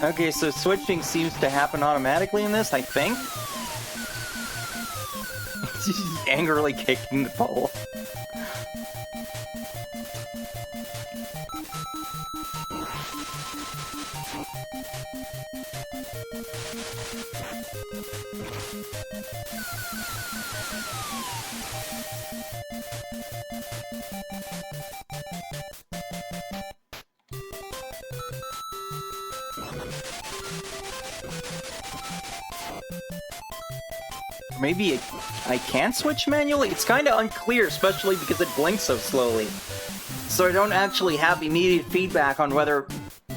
Okay, so switching seems to happen automatically in this, I think. He's angrily kicking the pole. Maybe I can switch manually? It's kind of unclear, especially because it blinks so slowly. So I don't actually have immediate feedback on whether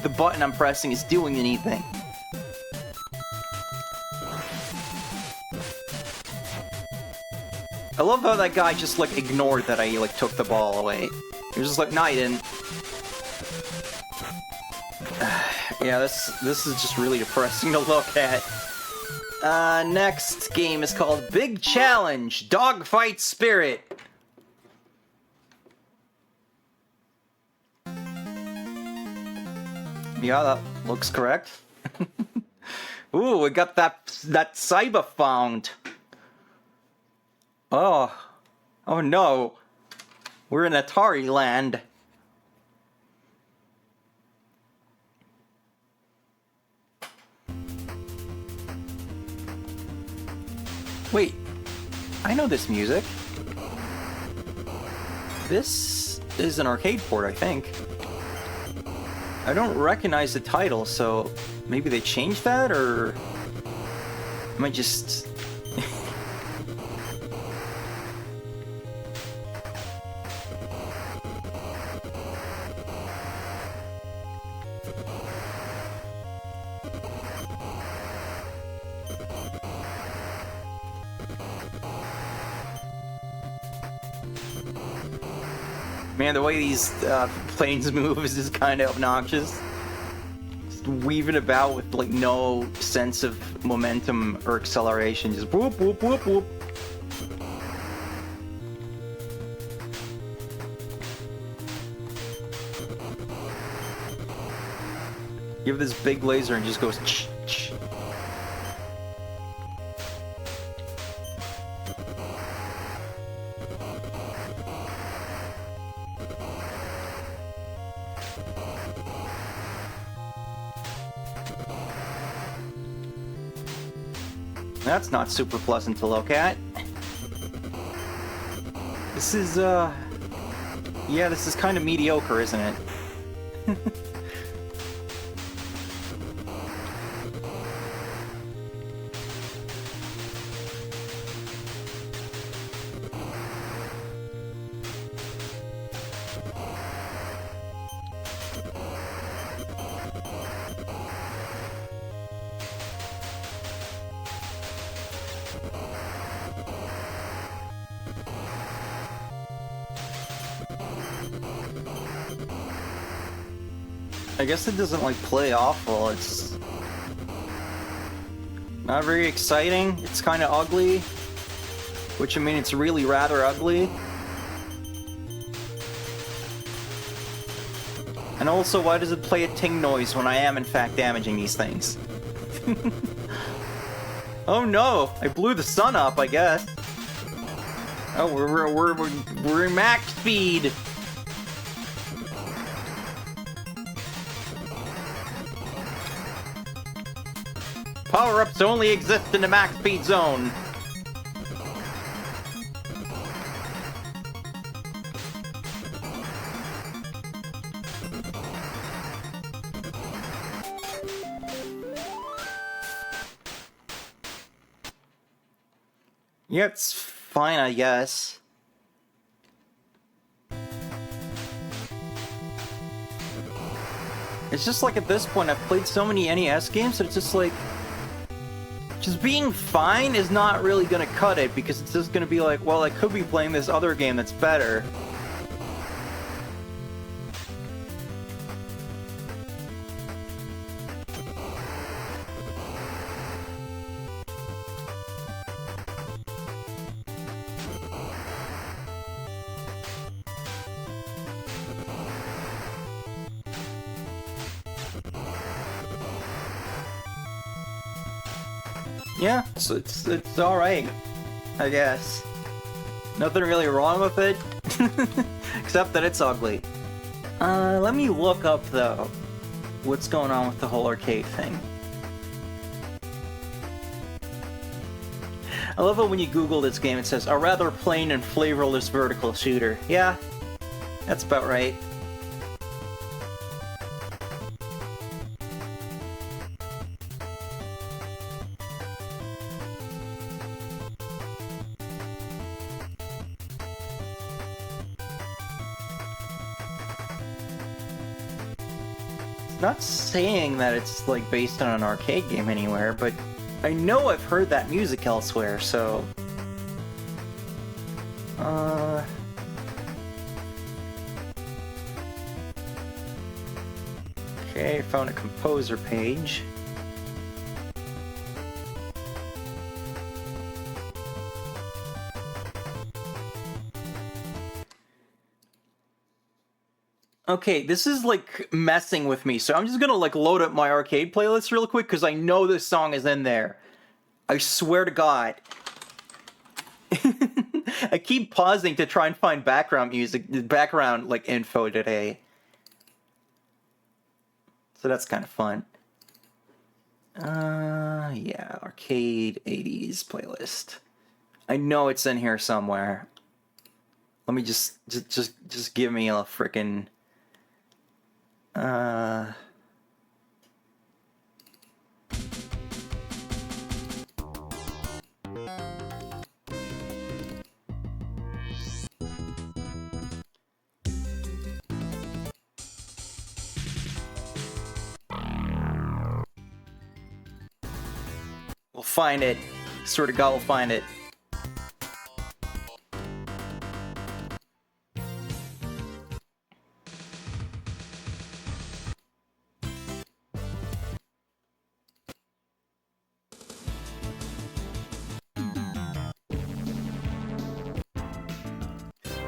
the button I'm pressing is doing anything. I love how that guy just, like, ignored that I, like, took the ball away. He was just like, nah, you didn't. Yeah, this is just really depressing to look at. Next game is called Big Challenge, Dogfight Spirit. Yeah, that looks correct. Ooh, we got that cyber found. Oh no. We're in Atari land. Wait, I know this music. This is an arcade port, I think. I don't recognize the title, so maybe they changed that, or am I just... Man, the way these planes move is just kind of obnoxious. Just weaving about with like no sense of momentum or acceleration. Just whoop, whoop, whoop, whoop. You have this big laser and just goes ch-ch. That's not super pleasant to look at. This is, yeah, this is kind of mediocre, isn't it? I guess it doesn't like play awful, it's not very exciting, it's kind of ugly, which I mean it's really rather ugly. And also, why does it play a ting noise when I am in fact damaging these things? Oh no, I blew the sun up, I guess. Oh, we're in max speed. Power-ups only exist in the max speed zone. Yeah, it's fine, I guess. It's just like at this point, I've played so many NES games that it's just like... just being fine is not really gonna cut it, because it's just gonna be like, well, I could be playing this other game that's better. Yeah, so it's alright, I guess. Nothing really wrong with it, except that it's ugly. Let me look up, though, what's going on with the whole arcade thing. I love it when you Google this game, it says, a rather plain and flavorless vertical shooter. Yeah, that's about right. Not saying that it's like based on an arcade game anywhere, but I know I've heard that music elsewhere, so... Okay, found a composer page. Okay, this is like messing with me, so I'm just gonna like load up my arcade playlist real quick because I know this song is in there. I swear to God. I keep pausing to try and find background music, background like info today. So that's kind of fun. Yeah, arcade 80s playlist. I know it's in here somewhere. Let me just give me a frickin'... We'll find it. Swear to God, we'll find it.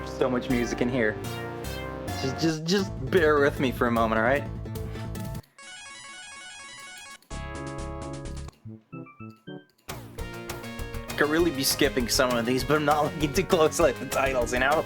So much music in here. Just bear with me for a moment, all right? I could really be skipping some of these, but I'm not looking too closely at the titles, you know?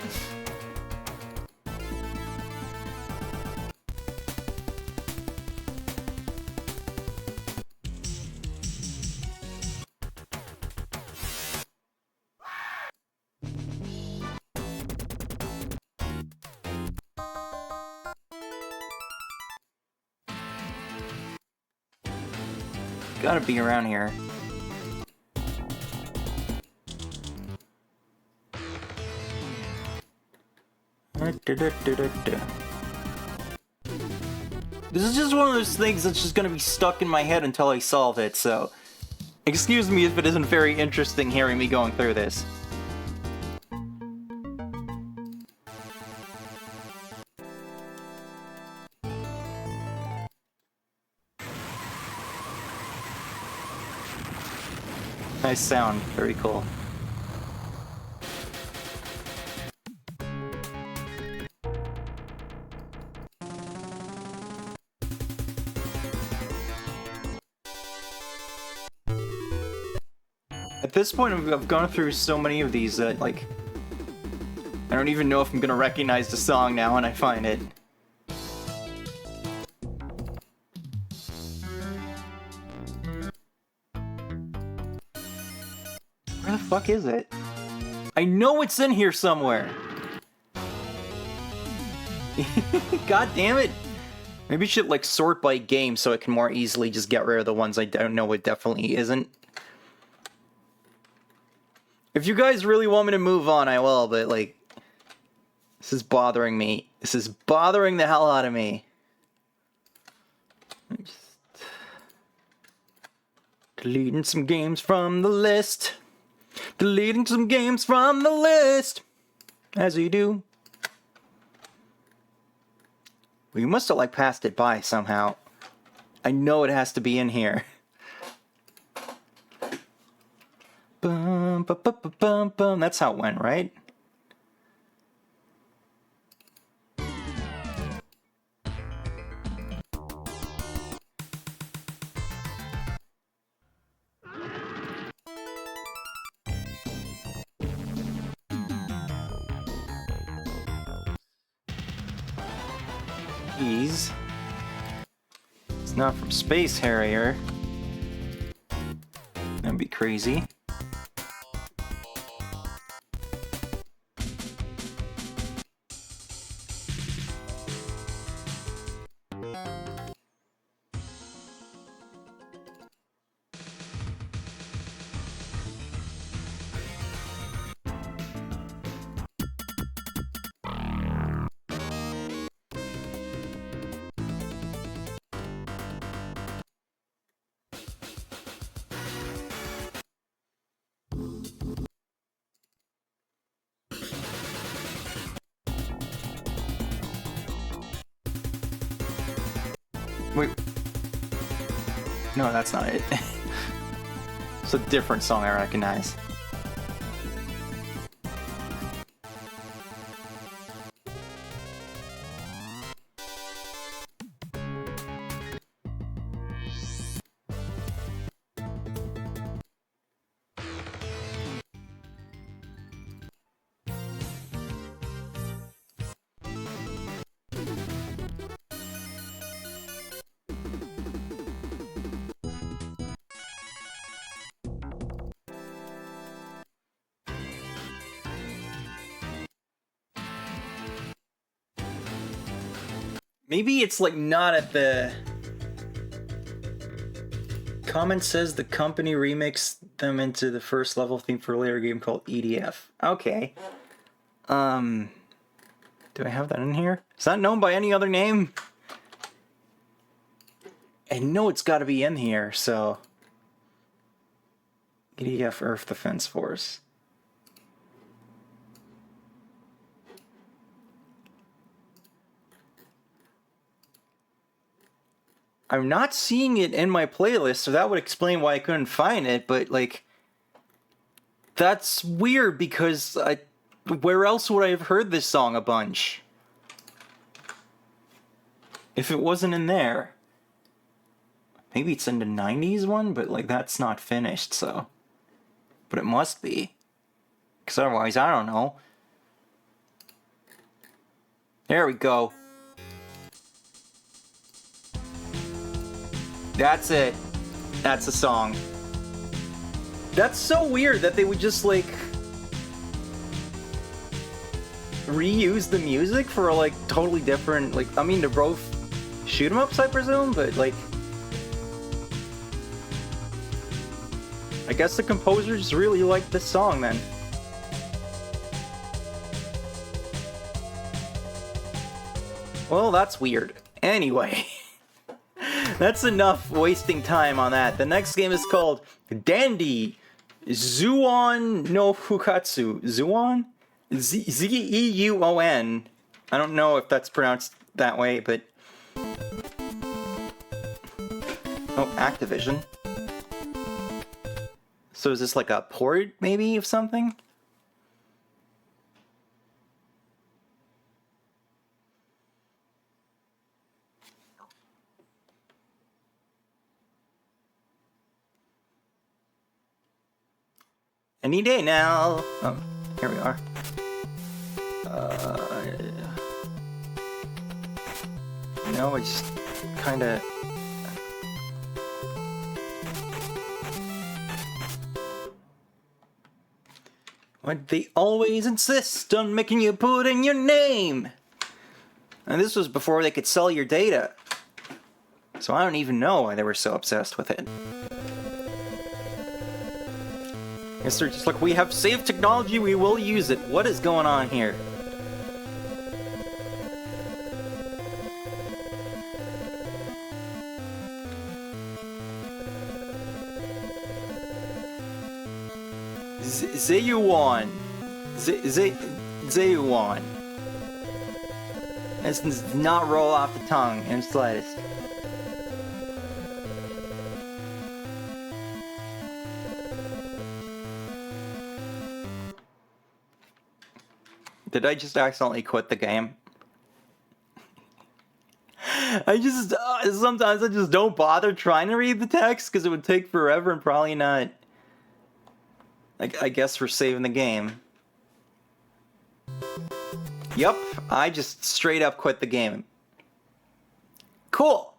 gotta be around here. This is just one of those things that's just gonna be stuck in my head until I solve it, so excuse me if it isn't very interesting hearing me going through this. Nice sound, very cool. At this point, I've gone through so many of these that, like, I don't even know if I'm gonna recognize the song now when I find it. Where the fuck is it? I know it's in here somewhere! God damn it! Maybe I should, like, sort by game so it can more easily just get rid of the ones I don't know it definitely isn't. If you guys really want me to move on, I will, but, like, this is bothering me. This is bothering the hell out of me. Deleting some games from the list. Deleting some games from the list. As you do. Well, you must have, like, passed it by somehow. I know it has to be in here. Bum, bum, bum, bum, bum, bum. That's how it went, right? Please. It's not from Space Harrier. That'd be crazy. Wait. No, that's not it. It's a different song I recognize. Maybe it's like not at the... Comment says the company remixed them into the first level theme for a later game called EDF. Okay. Do I have that in here? Is that known by any other name? I know it's got to be in here, so... EDF Earth Defense Force. I'm not seeing it in my playlist, so that would explain why I couldn't find it, but, like... That's weird, because where else would I have heard this song a bunch? If it wasn't in there. Maybe it's in the 90s one, but, like, that's not finished, so... But it must be. Because otherwise, I don't know. There we go. That's it. That's a song. That's so weird that they would just, like, reuse the music for, like, totally different, like, I mean, they're both shoot 'em ups, I presume, but, like, I guess the composers really liked this song then. Well, that's weird. Anyway, that's enough wasting time on that. The next game is called Dandy Zuon no Fukatsu. Zuon? Z-E-U-O-N. I don't know if that's pronounced that way, but... Oh, Activision. So is this like a port, maybe, of something? Any day now. Oh, here we are. No, I just kind of. Why they always insist on making you put in your name? And this was before they could sell your data. So I don't even know why they were so obsessed with it. I guess they're just like, we have saved technology, we will use it. What is going on here? Zeyuan. Zeyuan. This does not roll off the tongue in the slightest. Did I just accidentally quit the game? Sometimes I just don't bother trying to read the text because it would take forever and probably not. I guess we're saving the game. Yup, I just straight up quit the game. Cool.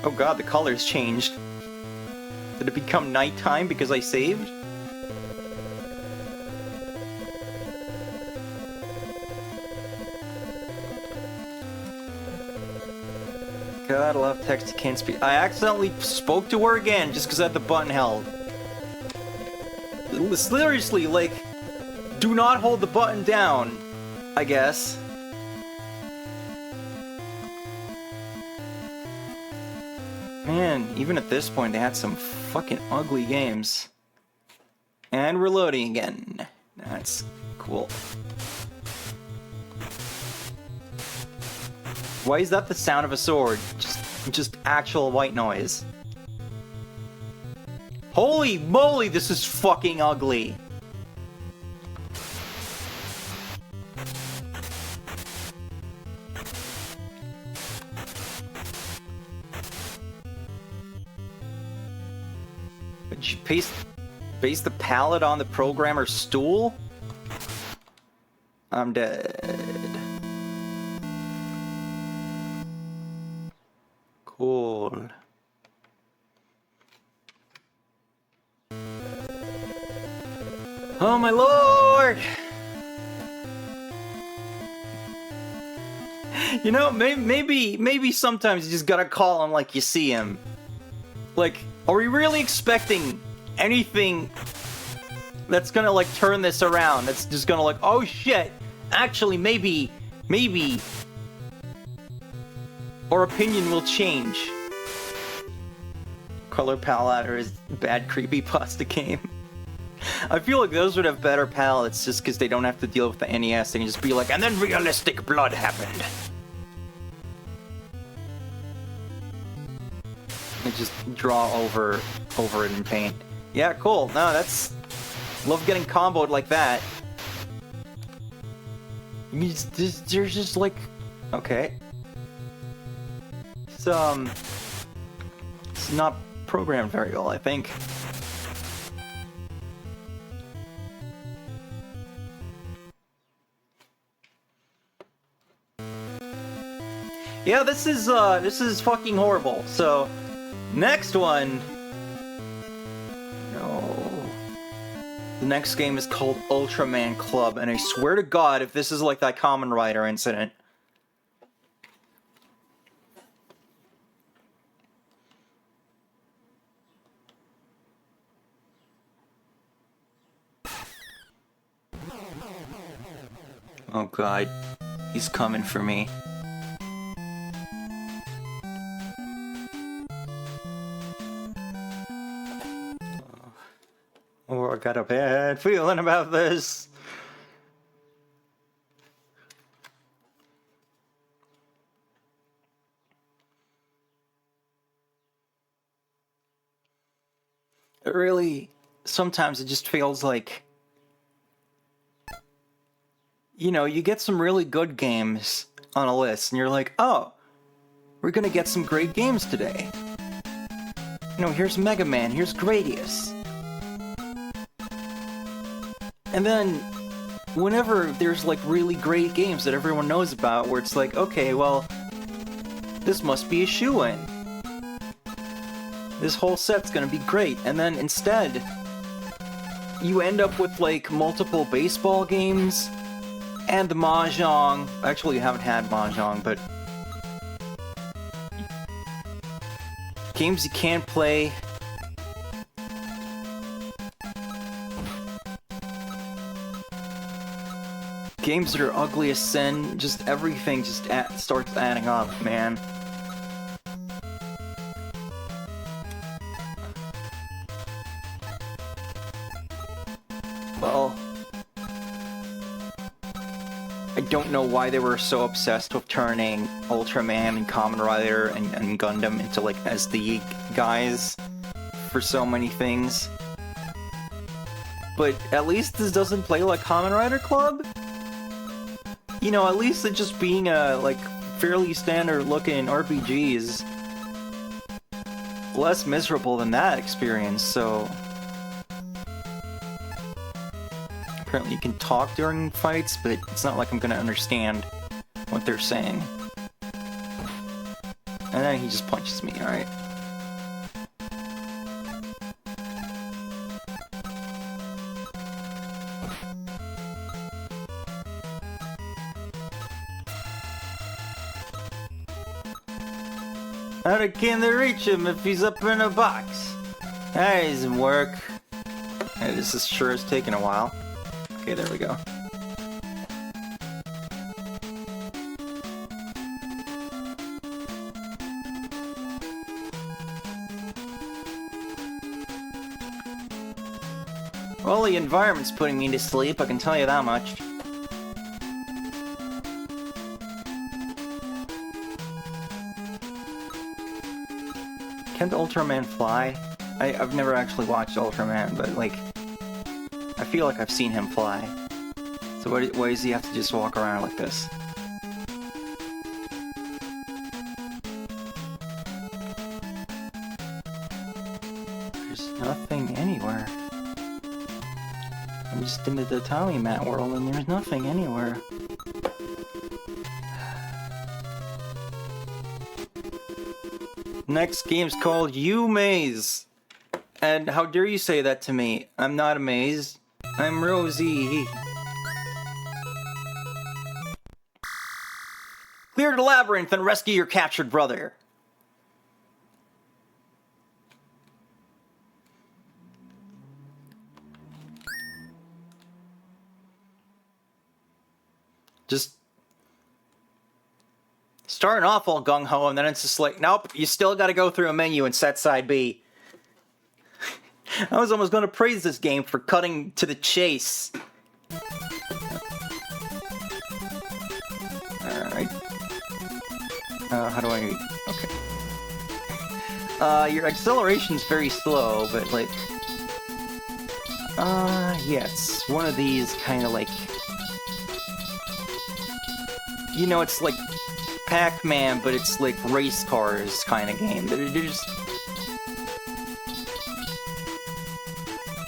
Oh god, the colors changed. Did it become nighttime because I saved? God, I love text you can't speak. I accidentally spoke to her again just because I had the button held. Seriously, like, do not hold the button down, I guess. Man, even at this point, they had some fucking ugly games. And we're loading again. That's cool. Why is that the sound of a sword? Just actual white noise. Holy moly, this is fucking ugly. Did you paste the palette on the programmer's stool? I'm dead. Cool. Oh my lord! You know, maybe sometimes you just gotta call him like you see him. Like, are we really expecting anything that's gonna like turn this around? That's just gonna like, oh shit, actually maybe our opinion will change. Color palette or his bad creepypasta game. I feel like those would have better palettes just because they don't have to deal with the NES. They can just be like, and then realistic blood happened. And just draw over it in paint. Yeah, cool. No, that's... Love getting comboed like that. There's just like... Okay. It's not programmed very well, I think. Yeah, this is fucking horrible. So, next one. No. The next game is called Ultraman Club, and I swear to God, if this is like that Kamen Rider incident. Oh God, he's coming for me. Oh, I got a bad feeling about this. It really, sometimes it just feels like, you know, you get some really good games on a list, and you're like, oh, we're gonna get some great games today. You know, here's Mega Man, here's Gradius. And then, whenever there's like really great games that everyone knows about, where it's like, okay, well, this must be a shoo-in. This whole set's gonna be great. And then instead, you end up with like multiple baseball games, and the Mahjong. Actually, you haven't had Mahjong, but games you can't play. Games that are ugly as sin. Just everything just starts adding up, man. Well, I don't know why they were so obsessed with turning Ultraman and Kamen Rider and Gundam into like as the guys for so many things. But at least this doesn't play like Kamen Rider Club. You know, at least it just being a like fairly standard looking RPG is less miserable than that experience, so apparently you can talk during fights, but it's not like I'm gonna understand what they're saying. And then he just punches me, alright. How can they reach him if he's up in a box? That doesn't work. Hey, this is sure is taking a while. Okay, there we go. Well, the environment's putting me to sleep, I can tell you that much. Can't Ultraman fly? I've never actually watched Ultraman, but like, I feel like I've seen him fly. So why does he have to just walk around like this? There's nothing anywhere. I'm just in the tatami mat world and there's nothing anywhere. Next game's called You Maze. And how dare you say that to me? I'm not amazed. I'm Rosie. Clear the labyrinth and rescue your captured brother. Just starting off all gung-ho, and then it's just like, nope, you still gotta go through a menu and set side B. I was almost gonna praise this game for cutting to the chase. Alright. How do I... okay. Your acceleration's very slow, but like... yeah, it's one of these kind of like... You know, it's like Pac-Man, but it's like race cars kind of game. They're just...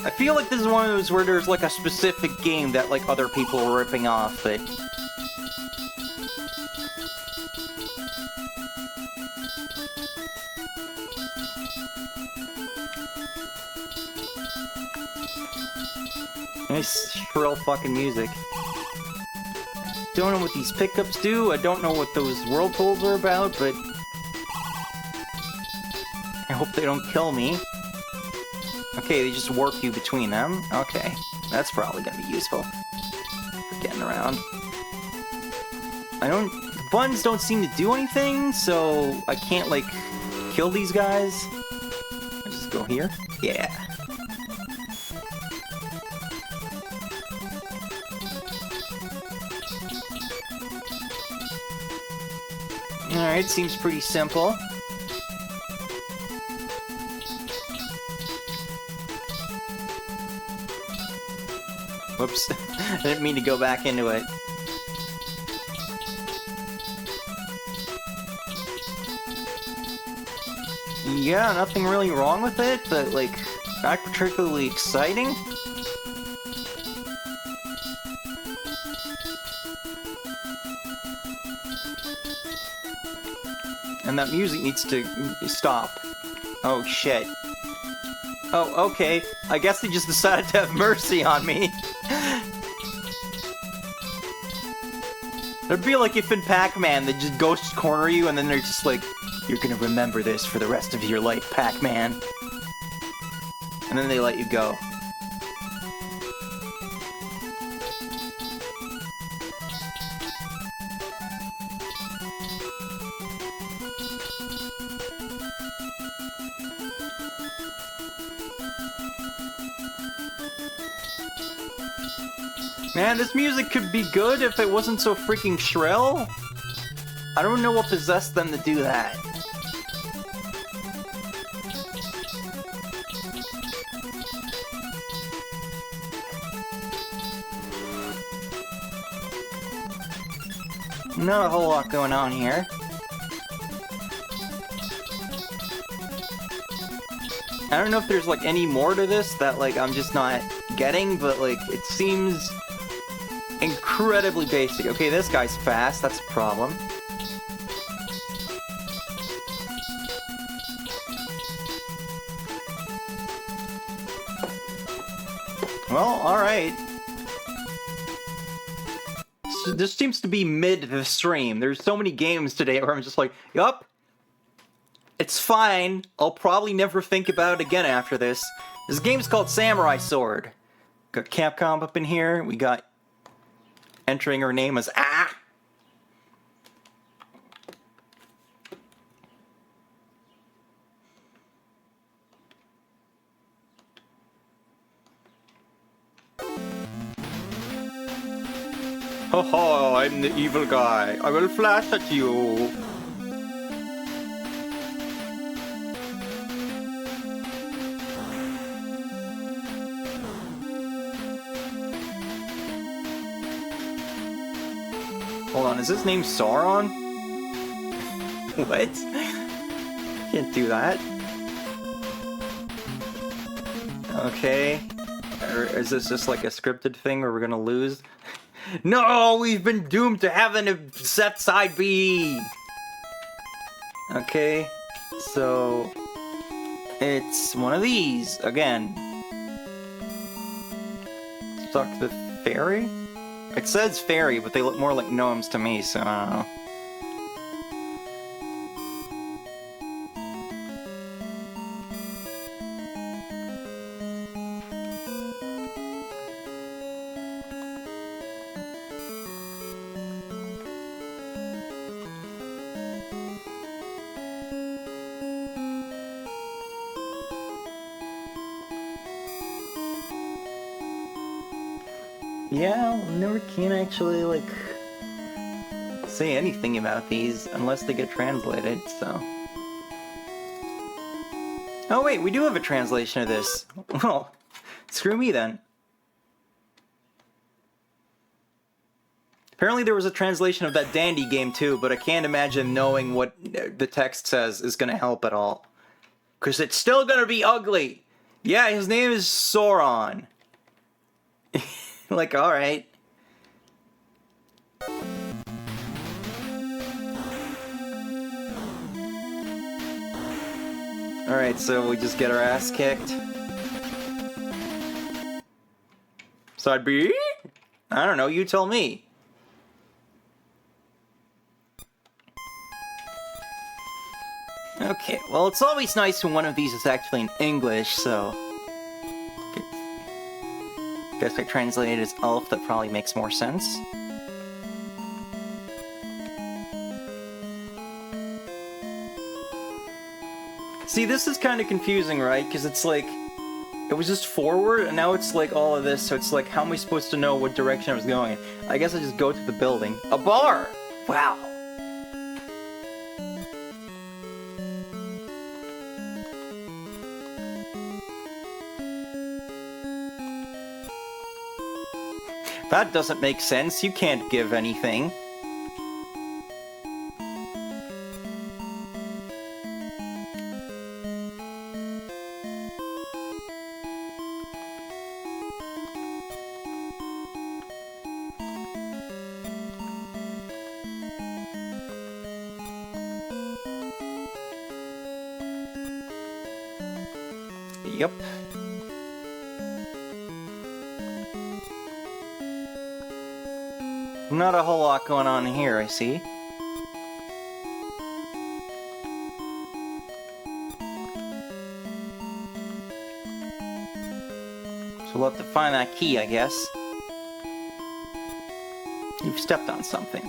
I feel like this is one of those where there's like a specific game that like other people are ripping off, but... Nice shrill fucking music. Don't know what these pickups do. I don't know what those whirlpools are about, but I hope they don't kill me. Okay, they just warp you between them. Okay, that's probably gonna be useful for getting around. The buttons don't seem to do anything, so I can't, like, kill these guys. I just go here. Yeah. Alright, seems pretty simple. Whoops. I didn't mean to go back into it. Yeah, nothing really wrong with it, but, like, not particularly exciting. And that music needs to stop. Oh, shit. Oh, okay. I guess they just decided to have mercy on me. It'd be like if in Pac-Man they just ghost corner you and then they're just like, you're gonna remember this for the rest of your life, Pac-Man. And then they let you go. Man, this music could be good if it wasn't so freaking shrill. I don't know what possessed them to do that. Not a whole lot going on here. I don't know if there's like any more to this that like I'm just not getting, but like it seems incredibly basic. Okay, this guy's fast, that's a problem. Well, alright. So this seems to be mid the stream. There's so many games today where I'm just like, yup, it's fine. I'll probably never think about it again after this. This game's called Samurai Sword. Got Capcom up in here. We got entering her name as Ah! Haha, I'm the evil guy. I will flash at you. Hold on, is his name Sauron? What? Can't do that. Okay. Or is this just like a scripted thing where we're gonna lose? No, we've been doomed to having a set side B. Okay, so it's one of these again. Talk to the fairy? It says fairy, but they look more like gnomes to me, so I don't know. Yeah, I never can actually, like, say anything about these unless they get translated, so... Oh wait, we do have a translation of this. Well, screw me then. Apparently there was a translation of that Dandy game too, but I can't imagine knowing what the text says is gonna help at all. 'Cause it's still gonna be ugly! Yeah, his name is Sauron. Like, alright. Alright, so we just get our ass kicked. Side B? I don't know, you tell me. Okay, well, it's always nice when one of these is actually in English, so... Guess I translated as elf, that probably makes more sense. See, this is kind of confusing, right? Because it's like... It was just forward, and now it's like all of this, so it's like, how am I supposed to know what direction I was going in? I guess I just go to the building. A bar! Wow! That doesn't make sense. You can't give anything. Yep. Not a whole lot going on here, I see. So we'll have to find that key, I guess. You've stepped on something.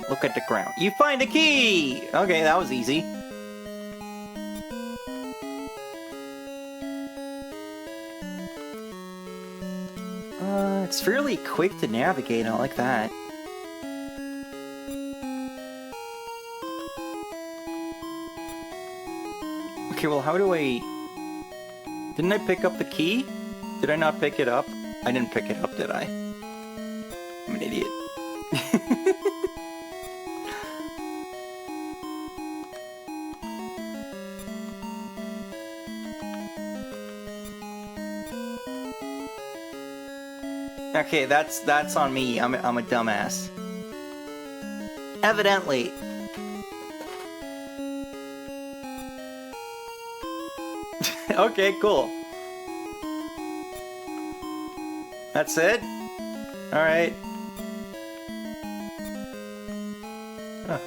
Look at the ground. You find a key! Okay, that was easy. It's fairly quick to navigate, I like that. Okay, well, how do I... Didn't I pick up the key? Did I not pick it up? I didn't pick it up, did I? I'm an idiot. Okay, that's on me. I'm a dumbass. Evidently. Okay, cool. That's it? Alright. Huh.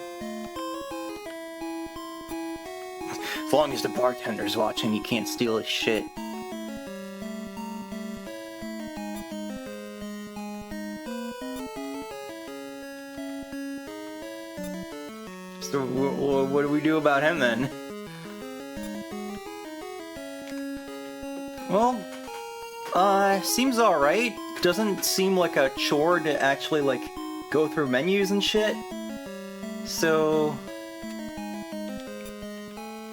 As long as the bartender's watching, you can't steal his shit. So what do we do about him then? Well, seems alright. Doesn't seem like a chore to actually, like, go through menus and shit. So...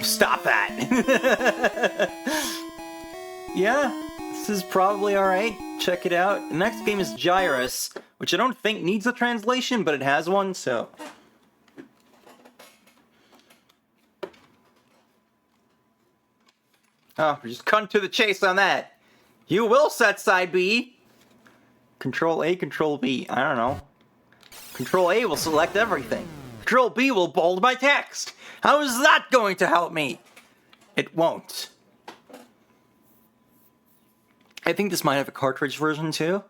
Stop that! Yeah, this is probably alright. Check it out. The next game is Gyrus, which I don't think needs a translation, but it has one, so... Oh, we're just cutting to the chase on that. You will set side B. Control A, Control B. I don't know. Control A will select everything. Control B will bold my text. How is that going to help me? It won't. I think this might have a cartridge version too.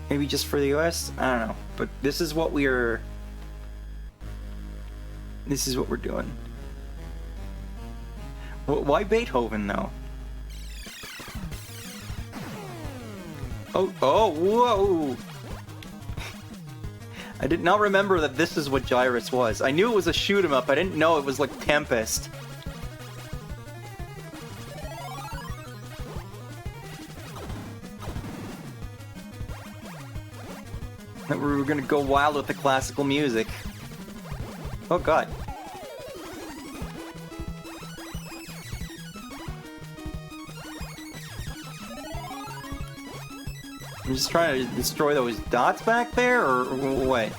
Maybe just for the US? I don't know. But this is what we're... This is what we're doing. Why Beethoven, though? Oh, whoa! I did not remember that this is what Gyrus was. I knew it was a shoot-'em-up, I didn't know it was like Tempest. That we were gonna go wild with the classical music. Oh god. I'm just trying to destroy those dots back there, or what?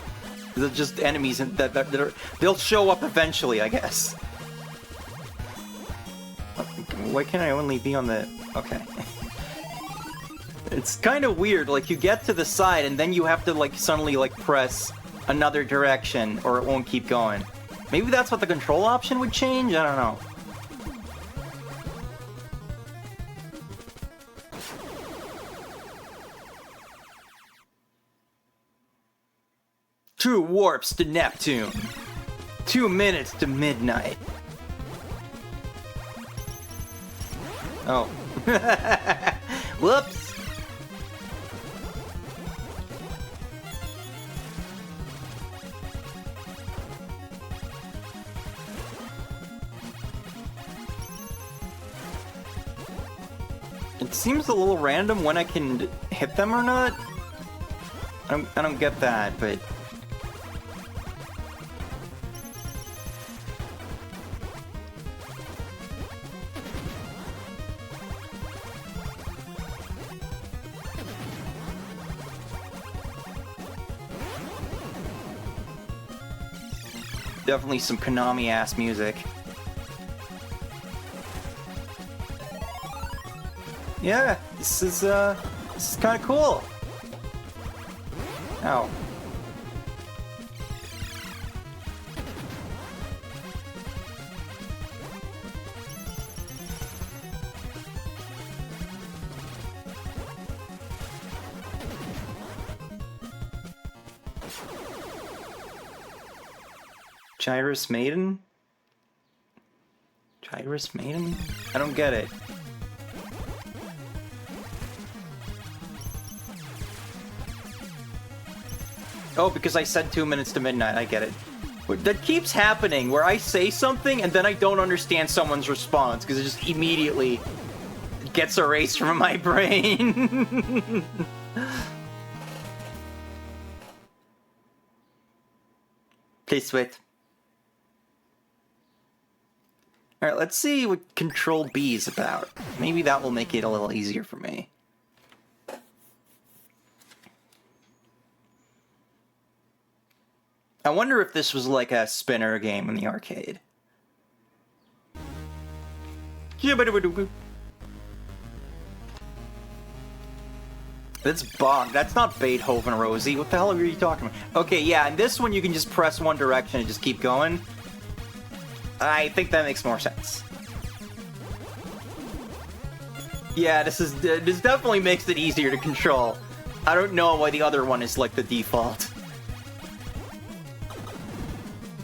Is it just enemies that are... They'll show up eventually, I guess. Why can't I only be on the... Okay. It's kind of weird, like, you get to the side, and then you have to, like, suddenly, like, press another direction, or it won't keep going. Maybe that's what the control option would change? I don't know. Two warps to Neptune. 2 minutes to midnight. Oh. Whoops. It seems a little random when I can hit them or not. I don't get that, but... Definitely some Konami-ass music. Yeah, this is kind of cool. Ow. Gyrus Maiden? Gyrus Maiden? I don't get it. Oh, because I said 2 minutes to midnight, I get it. That keeps happening, where I say something and then I don't understand someone's response, because it just immediately gets erased from my brain. Please wait. Alright, let's see what Control B is about. Maybe that will make it a little easier for me. I wonder if this was like a spinner game in the arcade. That's Bach. That's not Beethoven, Rosie. What the hell are you talking about? Okay, yeah, and this one you can just press one direction and just keep going. I think that makes more sense. Yeah, this definitely makes it easier to control. I don't know why the other one is like the default.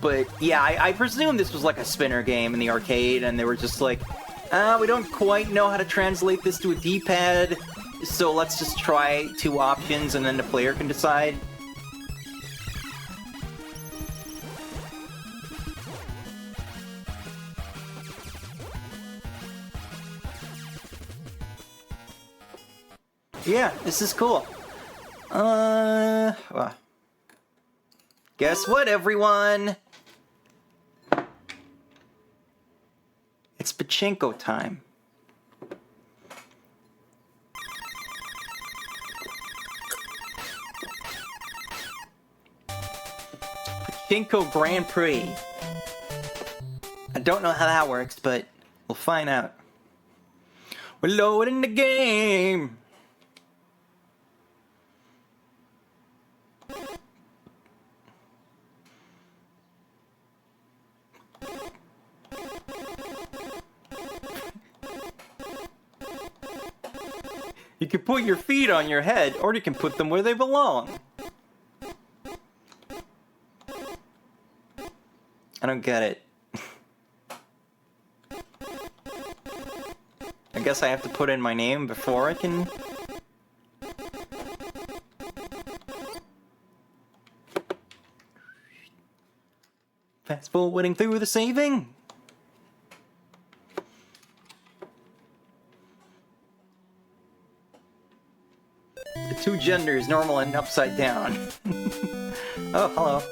But yeah, I presume this was like a spinner game in the arcade, and they were just like, we don't quite know how to translate this to a D-pad, so let's just try 2 options and then the player can decide. Yeah, this is cool. Well, guess what, everyone? It's pachinko time. Pachinko Grand Prix. I don't know how that works, but we'll find out. We're loading the game. You can put your feet on your head, or you can put them where they belong. I don't get it. I guess I have to put in my name before I can... Fast forwarding through the saving. The 2 genders, normal and upside down. Oh, hello.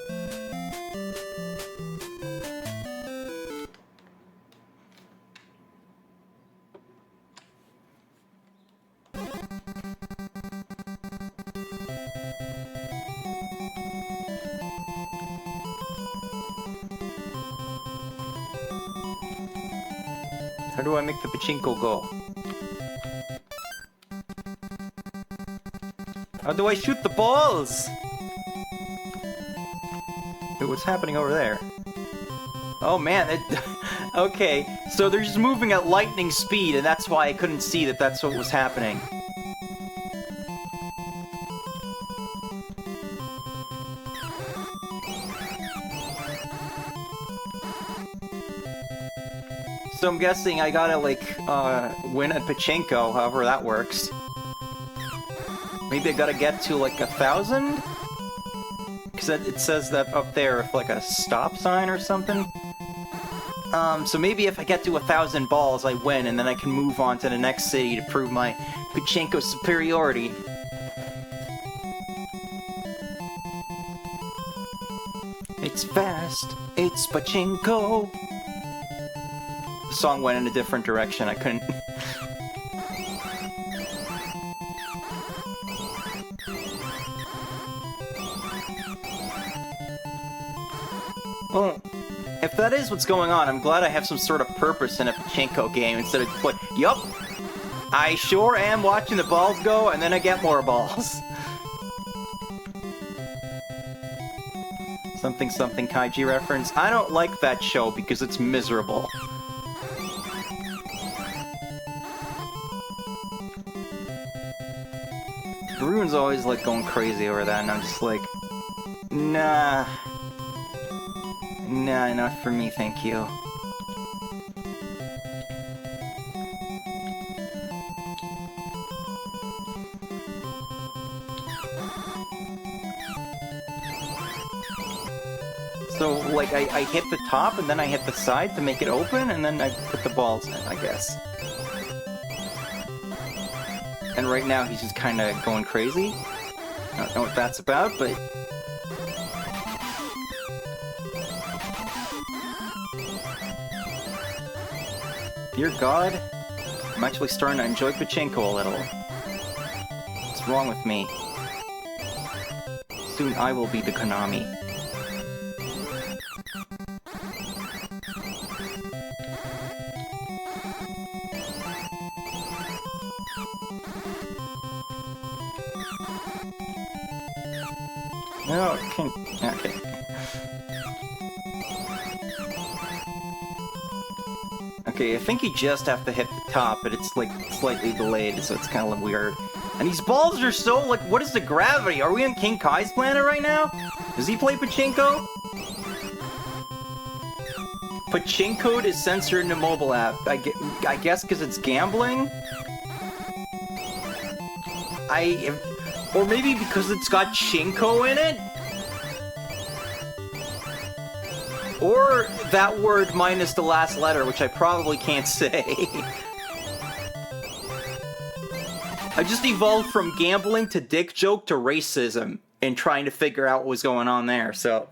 How do I make the pachinko go? How do I shoot the balls? Wait, what's happening over there? Oh man, okay, so they're just moving at lightning speed, and that's why I couldn't see that that's what was happening. So I'm guessing I gotta, like, win at Pachinko, however that works. Maybe I gotta get to, like, 1,000? Because it says that up there with, like, a stop sign or something. So maybe if I get to 1,000 balls, I win, and then I can move on to the next city to prove my Pachinko superiority. It's fast, it's Pachinko. The song went in a different direction, I couldn't... Well, if that is what's going on, I'm glad I have some sort of purpose in a Pachinko game instead of, like, yup, I sure am watching the balls go, and then I get more balls. Something something kaiji reference. I don't like that show because it's miserable. Ruin's always, like, going crazy over that, and I'm just like, nah. Nah, not for me, thank you. So, like, I hit the top, and then I hit the side to make it open, and then I put the balls in, I guess. And right now, he's just kind of going crazy. I don't know what that's about, but... Dear God, I'm actually starting to enjoy Pachinko a little. What's wrong with me? Soon I will be the Konami. No, I can't... Okay. Okay, I think you just have to hit the top, but it's, like, slightly delayed, so it's kind of weird. And these balls are so, like, what is the gravity? Are we on King Kai's planet right now? Does he play Pachinko? Pachinko is censored in the mobile app. I guess because it's gambling? Or maybe because it's got Chinko in it? Or that word minus the last letter, which I probably can't say. I just evolved from gambling to dick joke to racism in trying to figure out what was going on there, so...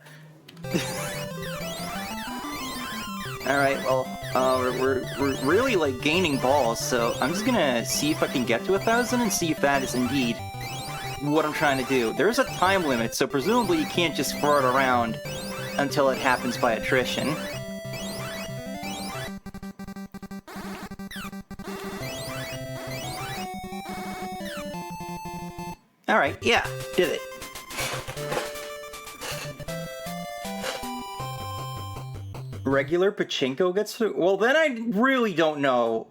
Alright, well, we're really, like, gaining balls, so I'm just gonna see if I can get to 1,000 and see if that is indeed what I'm trying to do. There's a time limit, so presumably you can't just throw it around until it happens by attrition. Alright, yeah, did it. Regular Pachinko gets through? Well, then I really don't know.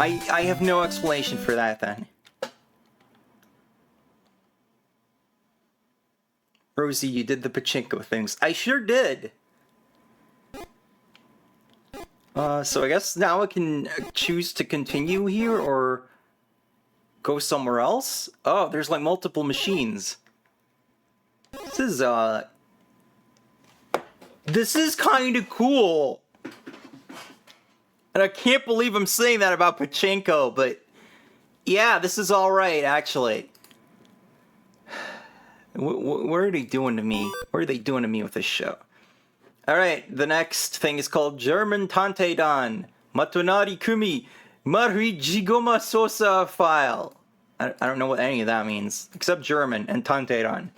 I have no explanation for that, then. Rosie, you did the Pachinko things. I sure did! So I guess now I can choose to continue here, or go somewhere else? Oh, there's like multiple machines. This is kinda cool! And I can't believe I'm saying that about Pachinko, but... yeah, this is alright, actually. What are they doing to me? What are they doing to me with this show? Alright, the next thing is called German Tante Dan. Matonari Kumi. Marui Jigoma Sosa file. I don't know what any of that means. Except German and Tante Dan.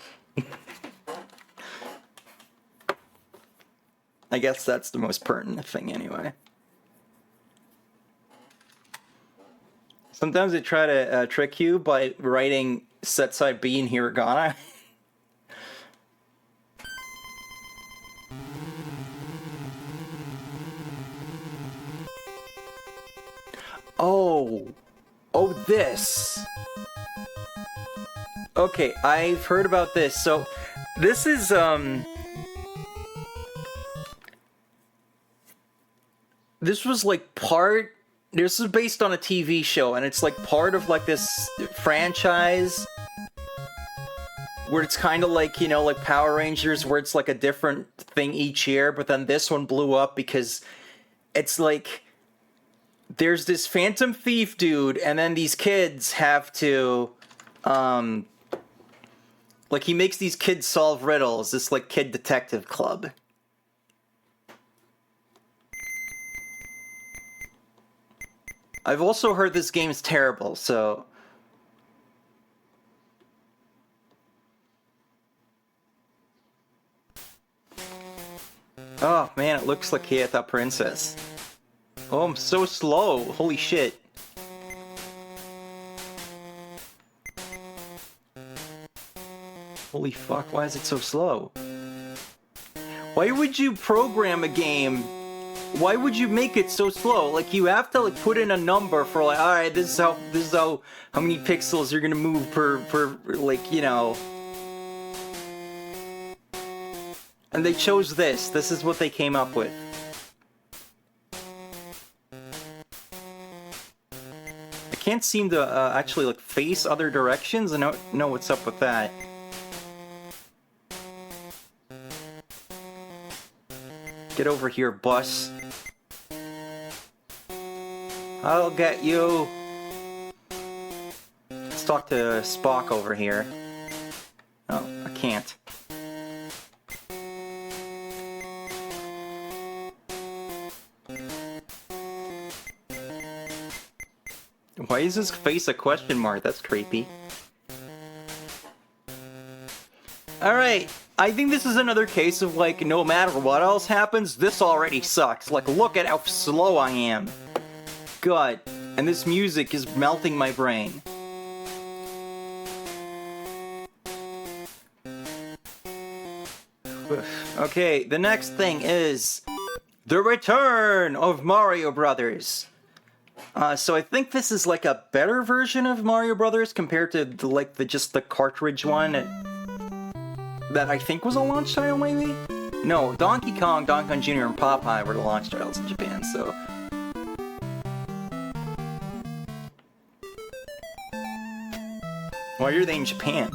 I guess that's the most pertinent thing anyway. Sometimes they try to trick you by writing set side B in hiragana. Oh! Oh, this! Okay, I've heard about this. So, this is, this was like part... This is based on a TV show, and it's like part of like this franchise where it's kind of like, you know, like Power Rangers, where it's like a different thing each year, but then this one blew up because it's like there's this Phantom Thief dude, and then these kids have to, like, he makes these kids solve riddles, this like kid detective club. I've also heard this game's terrible, so... Oh, man, it looks like Hieta Princess. Oh, I'm so slow. Holy shit. Holy fuck, why is it so slow? Why would you program a game? Why would you make it so slow? Like, you have to, like, put in a number for, like, alright, this is how many pixels you're gonna move per, like, you know... And they chose this. This is what they came up with. I can't seem to actually like face other directions. I don't know what's up with that. Get over here, bus. I'll get you. Let's talk to Spock over here. Oh, I can't. Why is his face a question mark? That's creepy. Alright, I think this is another case of, like, no matter what else happens, this already sucks. Like, look at how slow I am. God, and this music is melting my brain. Okay, the next thing is the return of Mario Brothers. So I think this is like a better version of Mario Brothers compared to just the cartridge one that I think was a launch title, maybe? No, Donkey Kong Jr. and Popeye were the launch titles in Japan, so... Why are they in Japan?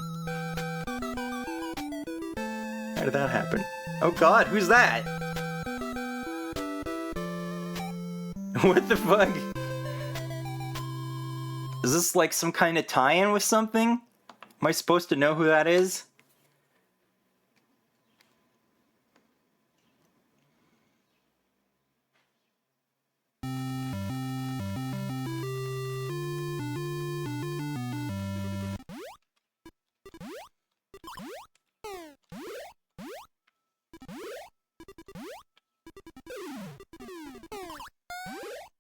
How did that happen? Oh god, who's that? What the fuck? Is this like some kind of tie-in with something? Am I supposed to know who that is?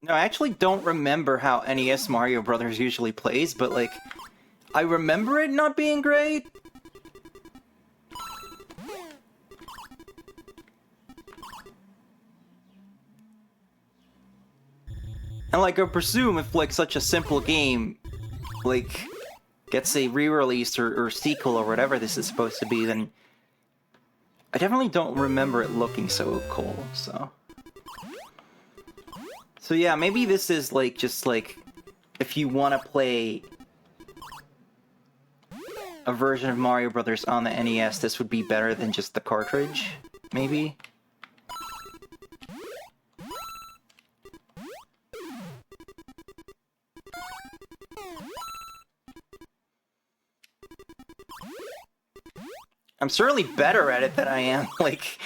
No, I actually don't remember how NES Mario Brothers usually plays, but, like, I remember it not being great. And, like, I presume if, like, such a simple game, like, gets a re-release or sequel or whatever this is supposed to be, then I definitely don't remember it looking so cool, so... So yeah, maybe this is like, just like, if you want to play a version of Mario Brothers on the NES, this would be better than just the cartridge, maybe? I'm certainly better at it than I am, like...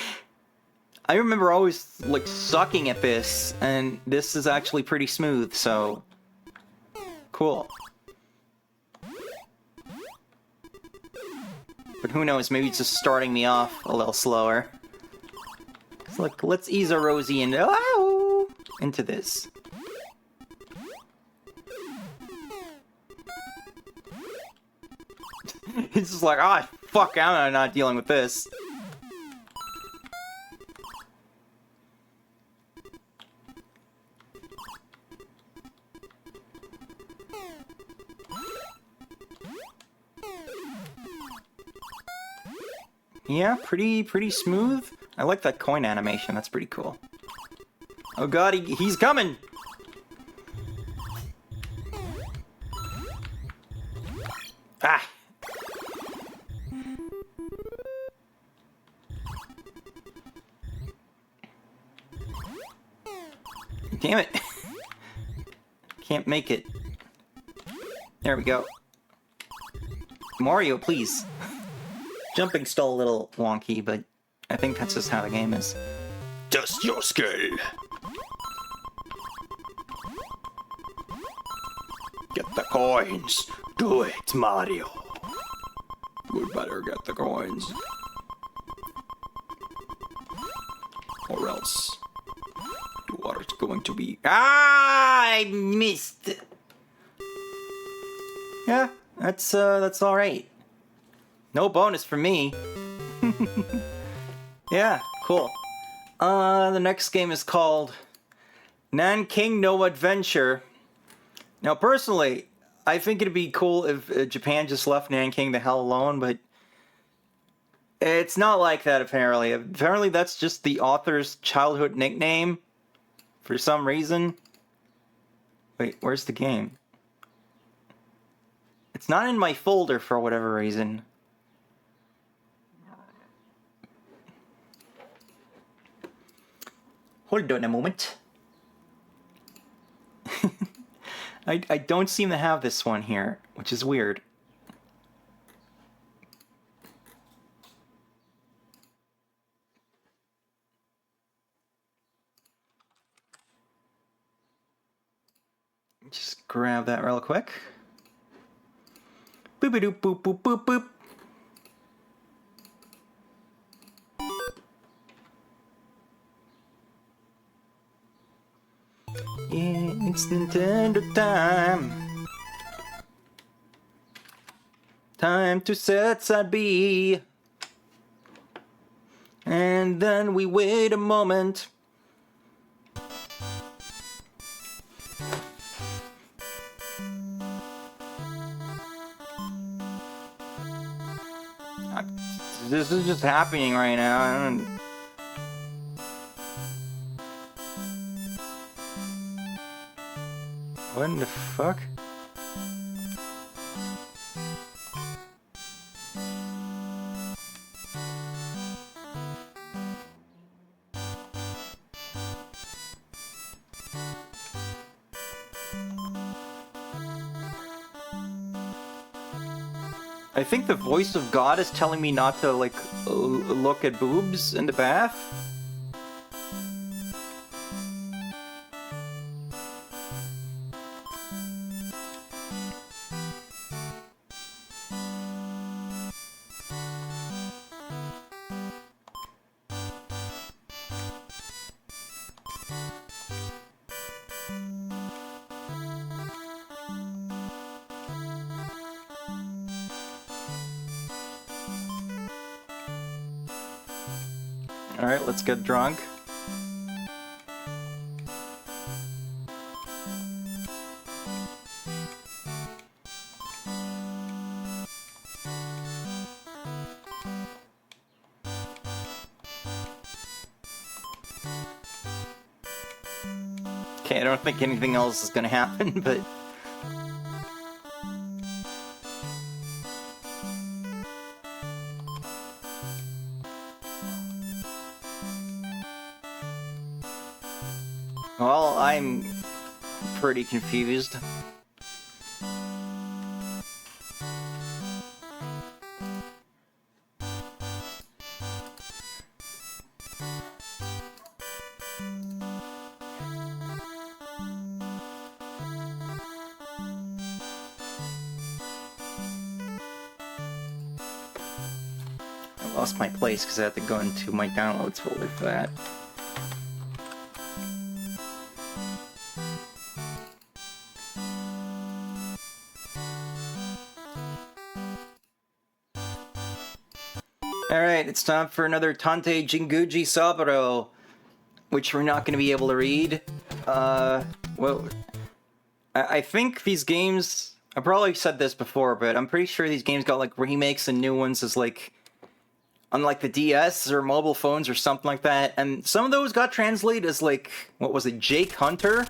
I remember always, like, sucking at this, and this is actually pretty smooth, so... Cool. But who knows, maybe it's just starting me off a little slower. So, like, let's ease a Rosie into this. It's just like, ah, fuck, I'm not dealing with this. Yeah, pretty smooth. I like that coin animation. That's pretty cool. Oh god, he's coming! Ah! Damn it. Can't make it. There we go. Mario, please. Jumping's still a little wonky, but I think that's just how the game is. Test your skill. Get the coins. Do it, Mario. We better get the coins. Or else you are going to be... Ah! I missed! Yeah, that's alright. No bonus for me. Yeah, cool. The next game is called Nanking no Adventure. Now, personally, I think it'd be cool if Japan just left Nanking the hell alone, but it's not like that, apparently. Apparently, that's just the author's childhood nickname for some reason. Wait, where's the game? It's not in my folder for whatever reason. Hold on a moment. I don't seem to have this one here, which is weird. Just grab that real quick. Boop-a-doop, boop, boop, boop, boop. It's Nintendo time. Time to set side B. And then we wait a moment. This is just happening right now. I don't... What in the fuck? I think the voice of God is telling me not to, like, look at boobs in the bath. Alright, let's get drunk. Okay, I don't think anything else is gonna happen, but... Well, I'm pretty confused. I lost my place because I had to go into my downloads folder for that. Alright, it's time for another Tante Jinguji Saburo, which we're not going to be able to read. Well, I think these games, I probably said this before, but I'm pretty sure these games got like remakes and new ones as like on like the DS or mobile phones or something like that. And some of those got translated as like, what was it, Jake Hunter?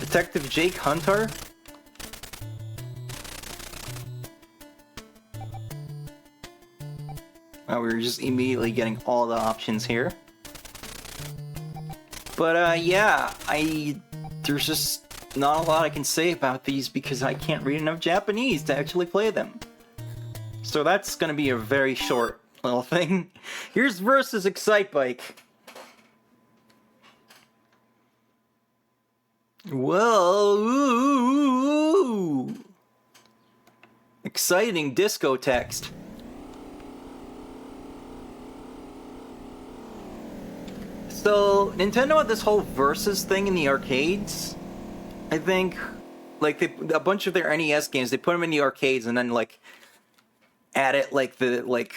Detective Jake Hunter? We were just immediately getting all the options here. But yeah, there's just not a lot I can say about these because I can't read enough Japanese to actually play them. So that's gonna be a very short little thing. Here's versus Excitebike. Whoa! Ooh. Exciting disco text. So, Nintendo had this whole versus thing in the arcades. I think, like, a bunch of their NES games, they put them in the arcades and then, like, added, like, the, like,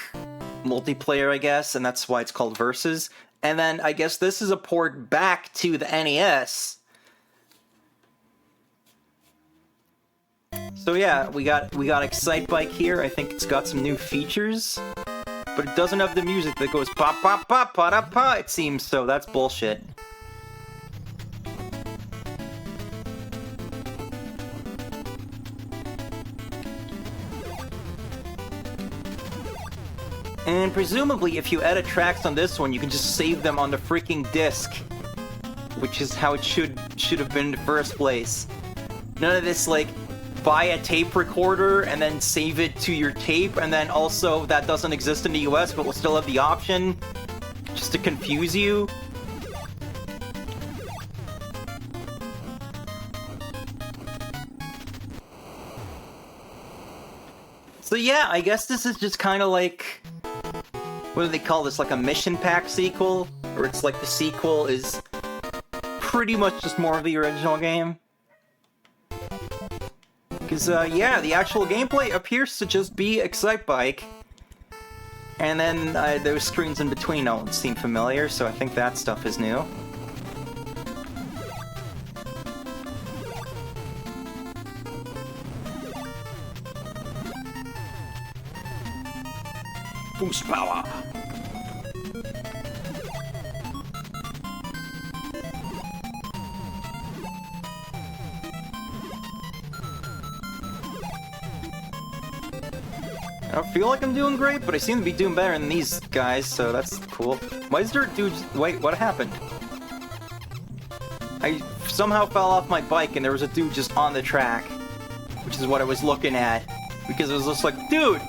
multiplayer, I guess, and that's why it's called versus. And then, I guess this is a port back to the NES. So yeah, we got Excitebike here. I think it's got some new features. But it doesn't have the music that goes pop pop pop pa da pa, it seems, so that's bullshit. And presumably if you edit tracks on this one, you can just save them on the freaking disc. Which is how it should have been in the first place. None of this like buy a tape recorder and then save it to your tape, and then also that doesn't exist in the US but will still have the option just to confuse you. So yeah, I guess this is just kind of like, what do they call this, like a mission pack sequel? Or it's like the sequel is pretty much just more of the original game. Because, yeah, the actual gameplay appears to just be Excitebike. And then those screens in between don't seem familiar, so I think that stuff is new. Boost power! I don't feel like I'm doing great, but I seem to be doing better than these guys, so that's cool. Why is there a dude... Wait, what happened? I somehow fell off my bike and there was a dude just on the track. Which is what I was looking at. Because it was just like, dude,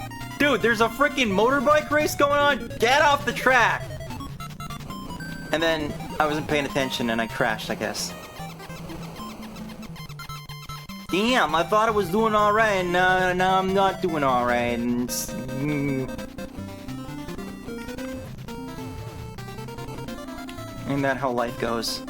there's a freaking motorbike race going on? Get off the track! And then I wasn't paying attention and I crashed, I guess. Damn, I thought I was doing alright, and now I'm not doing alright. And ain't that how life goes?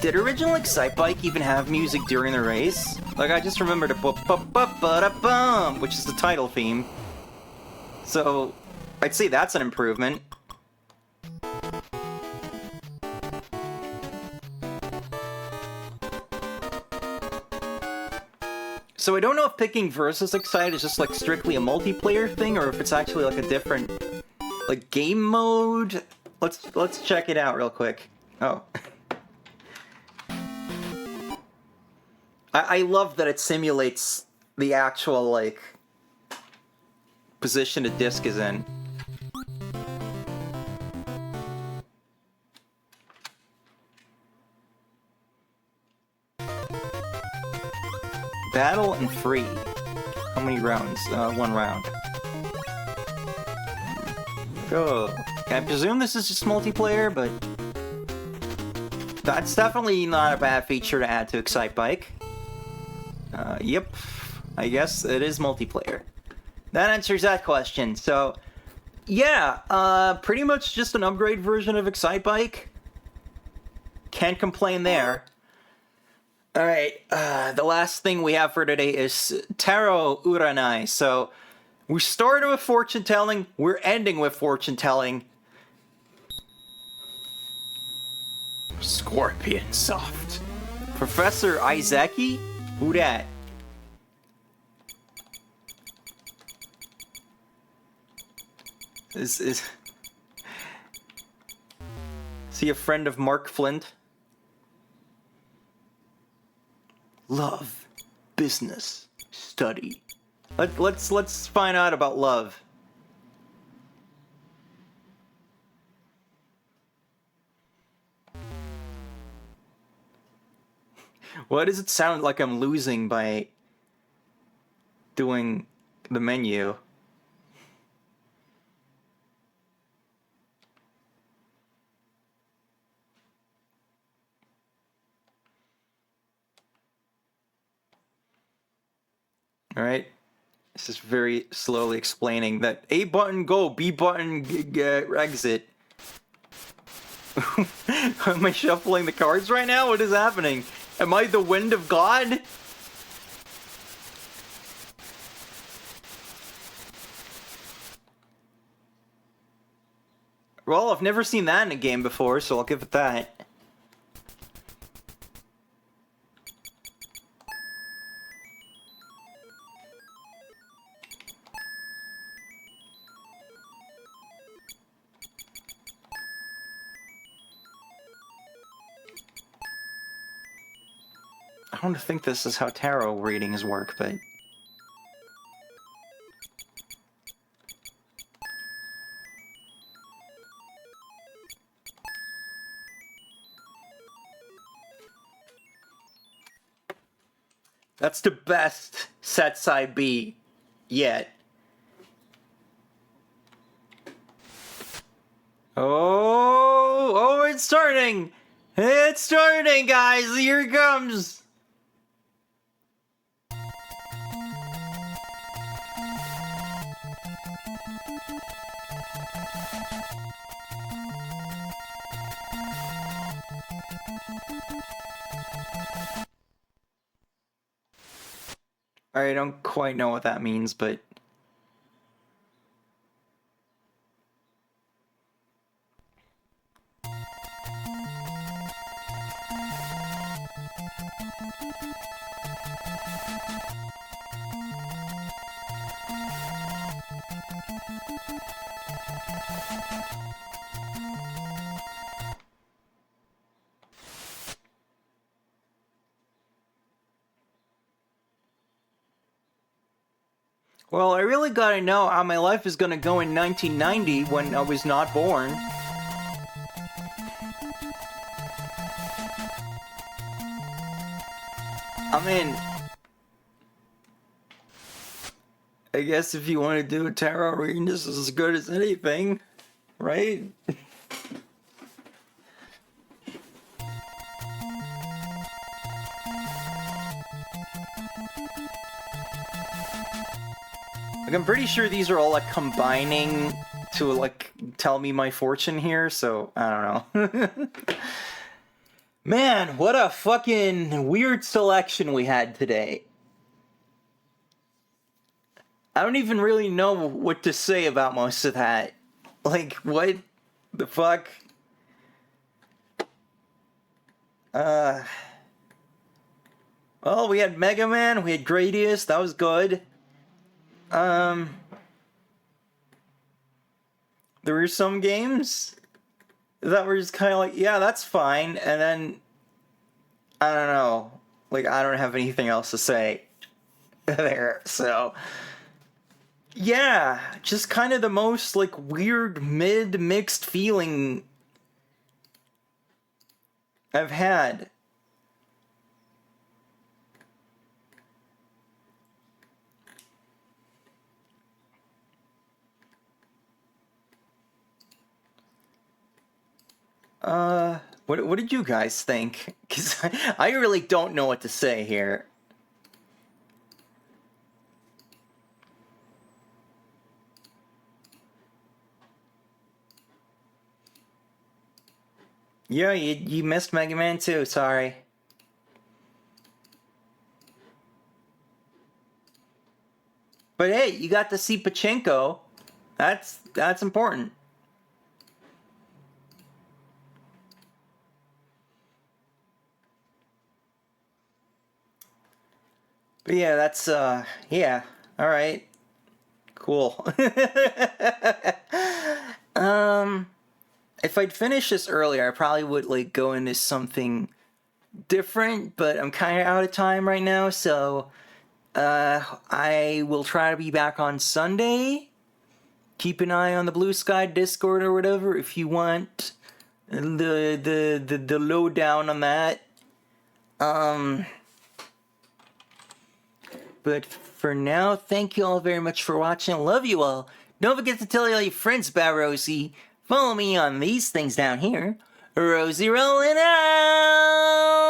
Did original Excitebike even have music during the race? Like, I just remembered a which is the title theme. So I'd say that's an improvement. So I don't know if picking versus Excite is just like strictly a multiplayer thing, or if it's actually like a different like game mode. Let's check it out real quick. Oh. I love that it simulates the actual like position the disc is in. Battle and free. How many rounds? 1 round. Go. I presume this is just multiplayer, but that's definitely not a bad feature to add to Excitebike. Yep. I guess it is multiplayer. That answers that question. So, yeah, pretty much just an upgrade version of Excitebike. Can't complain there. Alright, the last thing we have for today is Tarot Uranai. So, we started with fortune telling, we're ending with fortune telling. Scorpion soft. Professor Izaki? Who dat? Is he a friend of Mark Flint? Love, business, study. Let's find out about love. Why does it sound like I'm losing by doing the menu? All right. This is very slowly explaining that A button go, B button exit. Am I shuffling the cards right now? What is happening? Am I the wind of God? Well, I've never seen that in a game before, so I'll give it that. I don't think this is how tarot readings work, but... That's the best set side B yet. Oh, it's starting! It's starting, guys! Here it comes! I don't quite know what that means, but... Well, I really gotta know how my life is gonna go in 1990 when I was not born. I mean... I guess if you want to do a tarot reading, this is as good as anything, right? Like, I'm pretty sure these are all, like, combining to, like, tell me my fortune here, so I don't know. Man, what a fucking weird selection we had today. I don't even really know what to say about most of that. Like, what the fuck? Well, we had Mega Man, we had Gradius, that was good. There were some games that were just kind of like, yeah, that's fine, and then, I don't know, like, I don't have anything else to say there, so, yeah, just kind of the most, like, weird, mixed feeling I've had. What did you guys think? Because I really don't know what to say here. Yeah, you missed Mega Man 2, sorry. But hey, you got to see Pachinko. That's important. But yeah, that's yeah. All right. Cool. If I'd finished this earlier, I probably would like go into something different, but I'm kind of out of time right now, so I will try to be back on Sunday. Keep an eye on the Blue Sky Discord or whatever if you want the lowdown on that. But for now, thank you all very much for watching. Love you all. Don't forget to tell all your friends about Rosie. Follow me on these things down here. Rosie rolling out!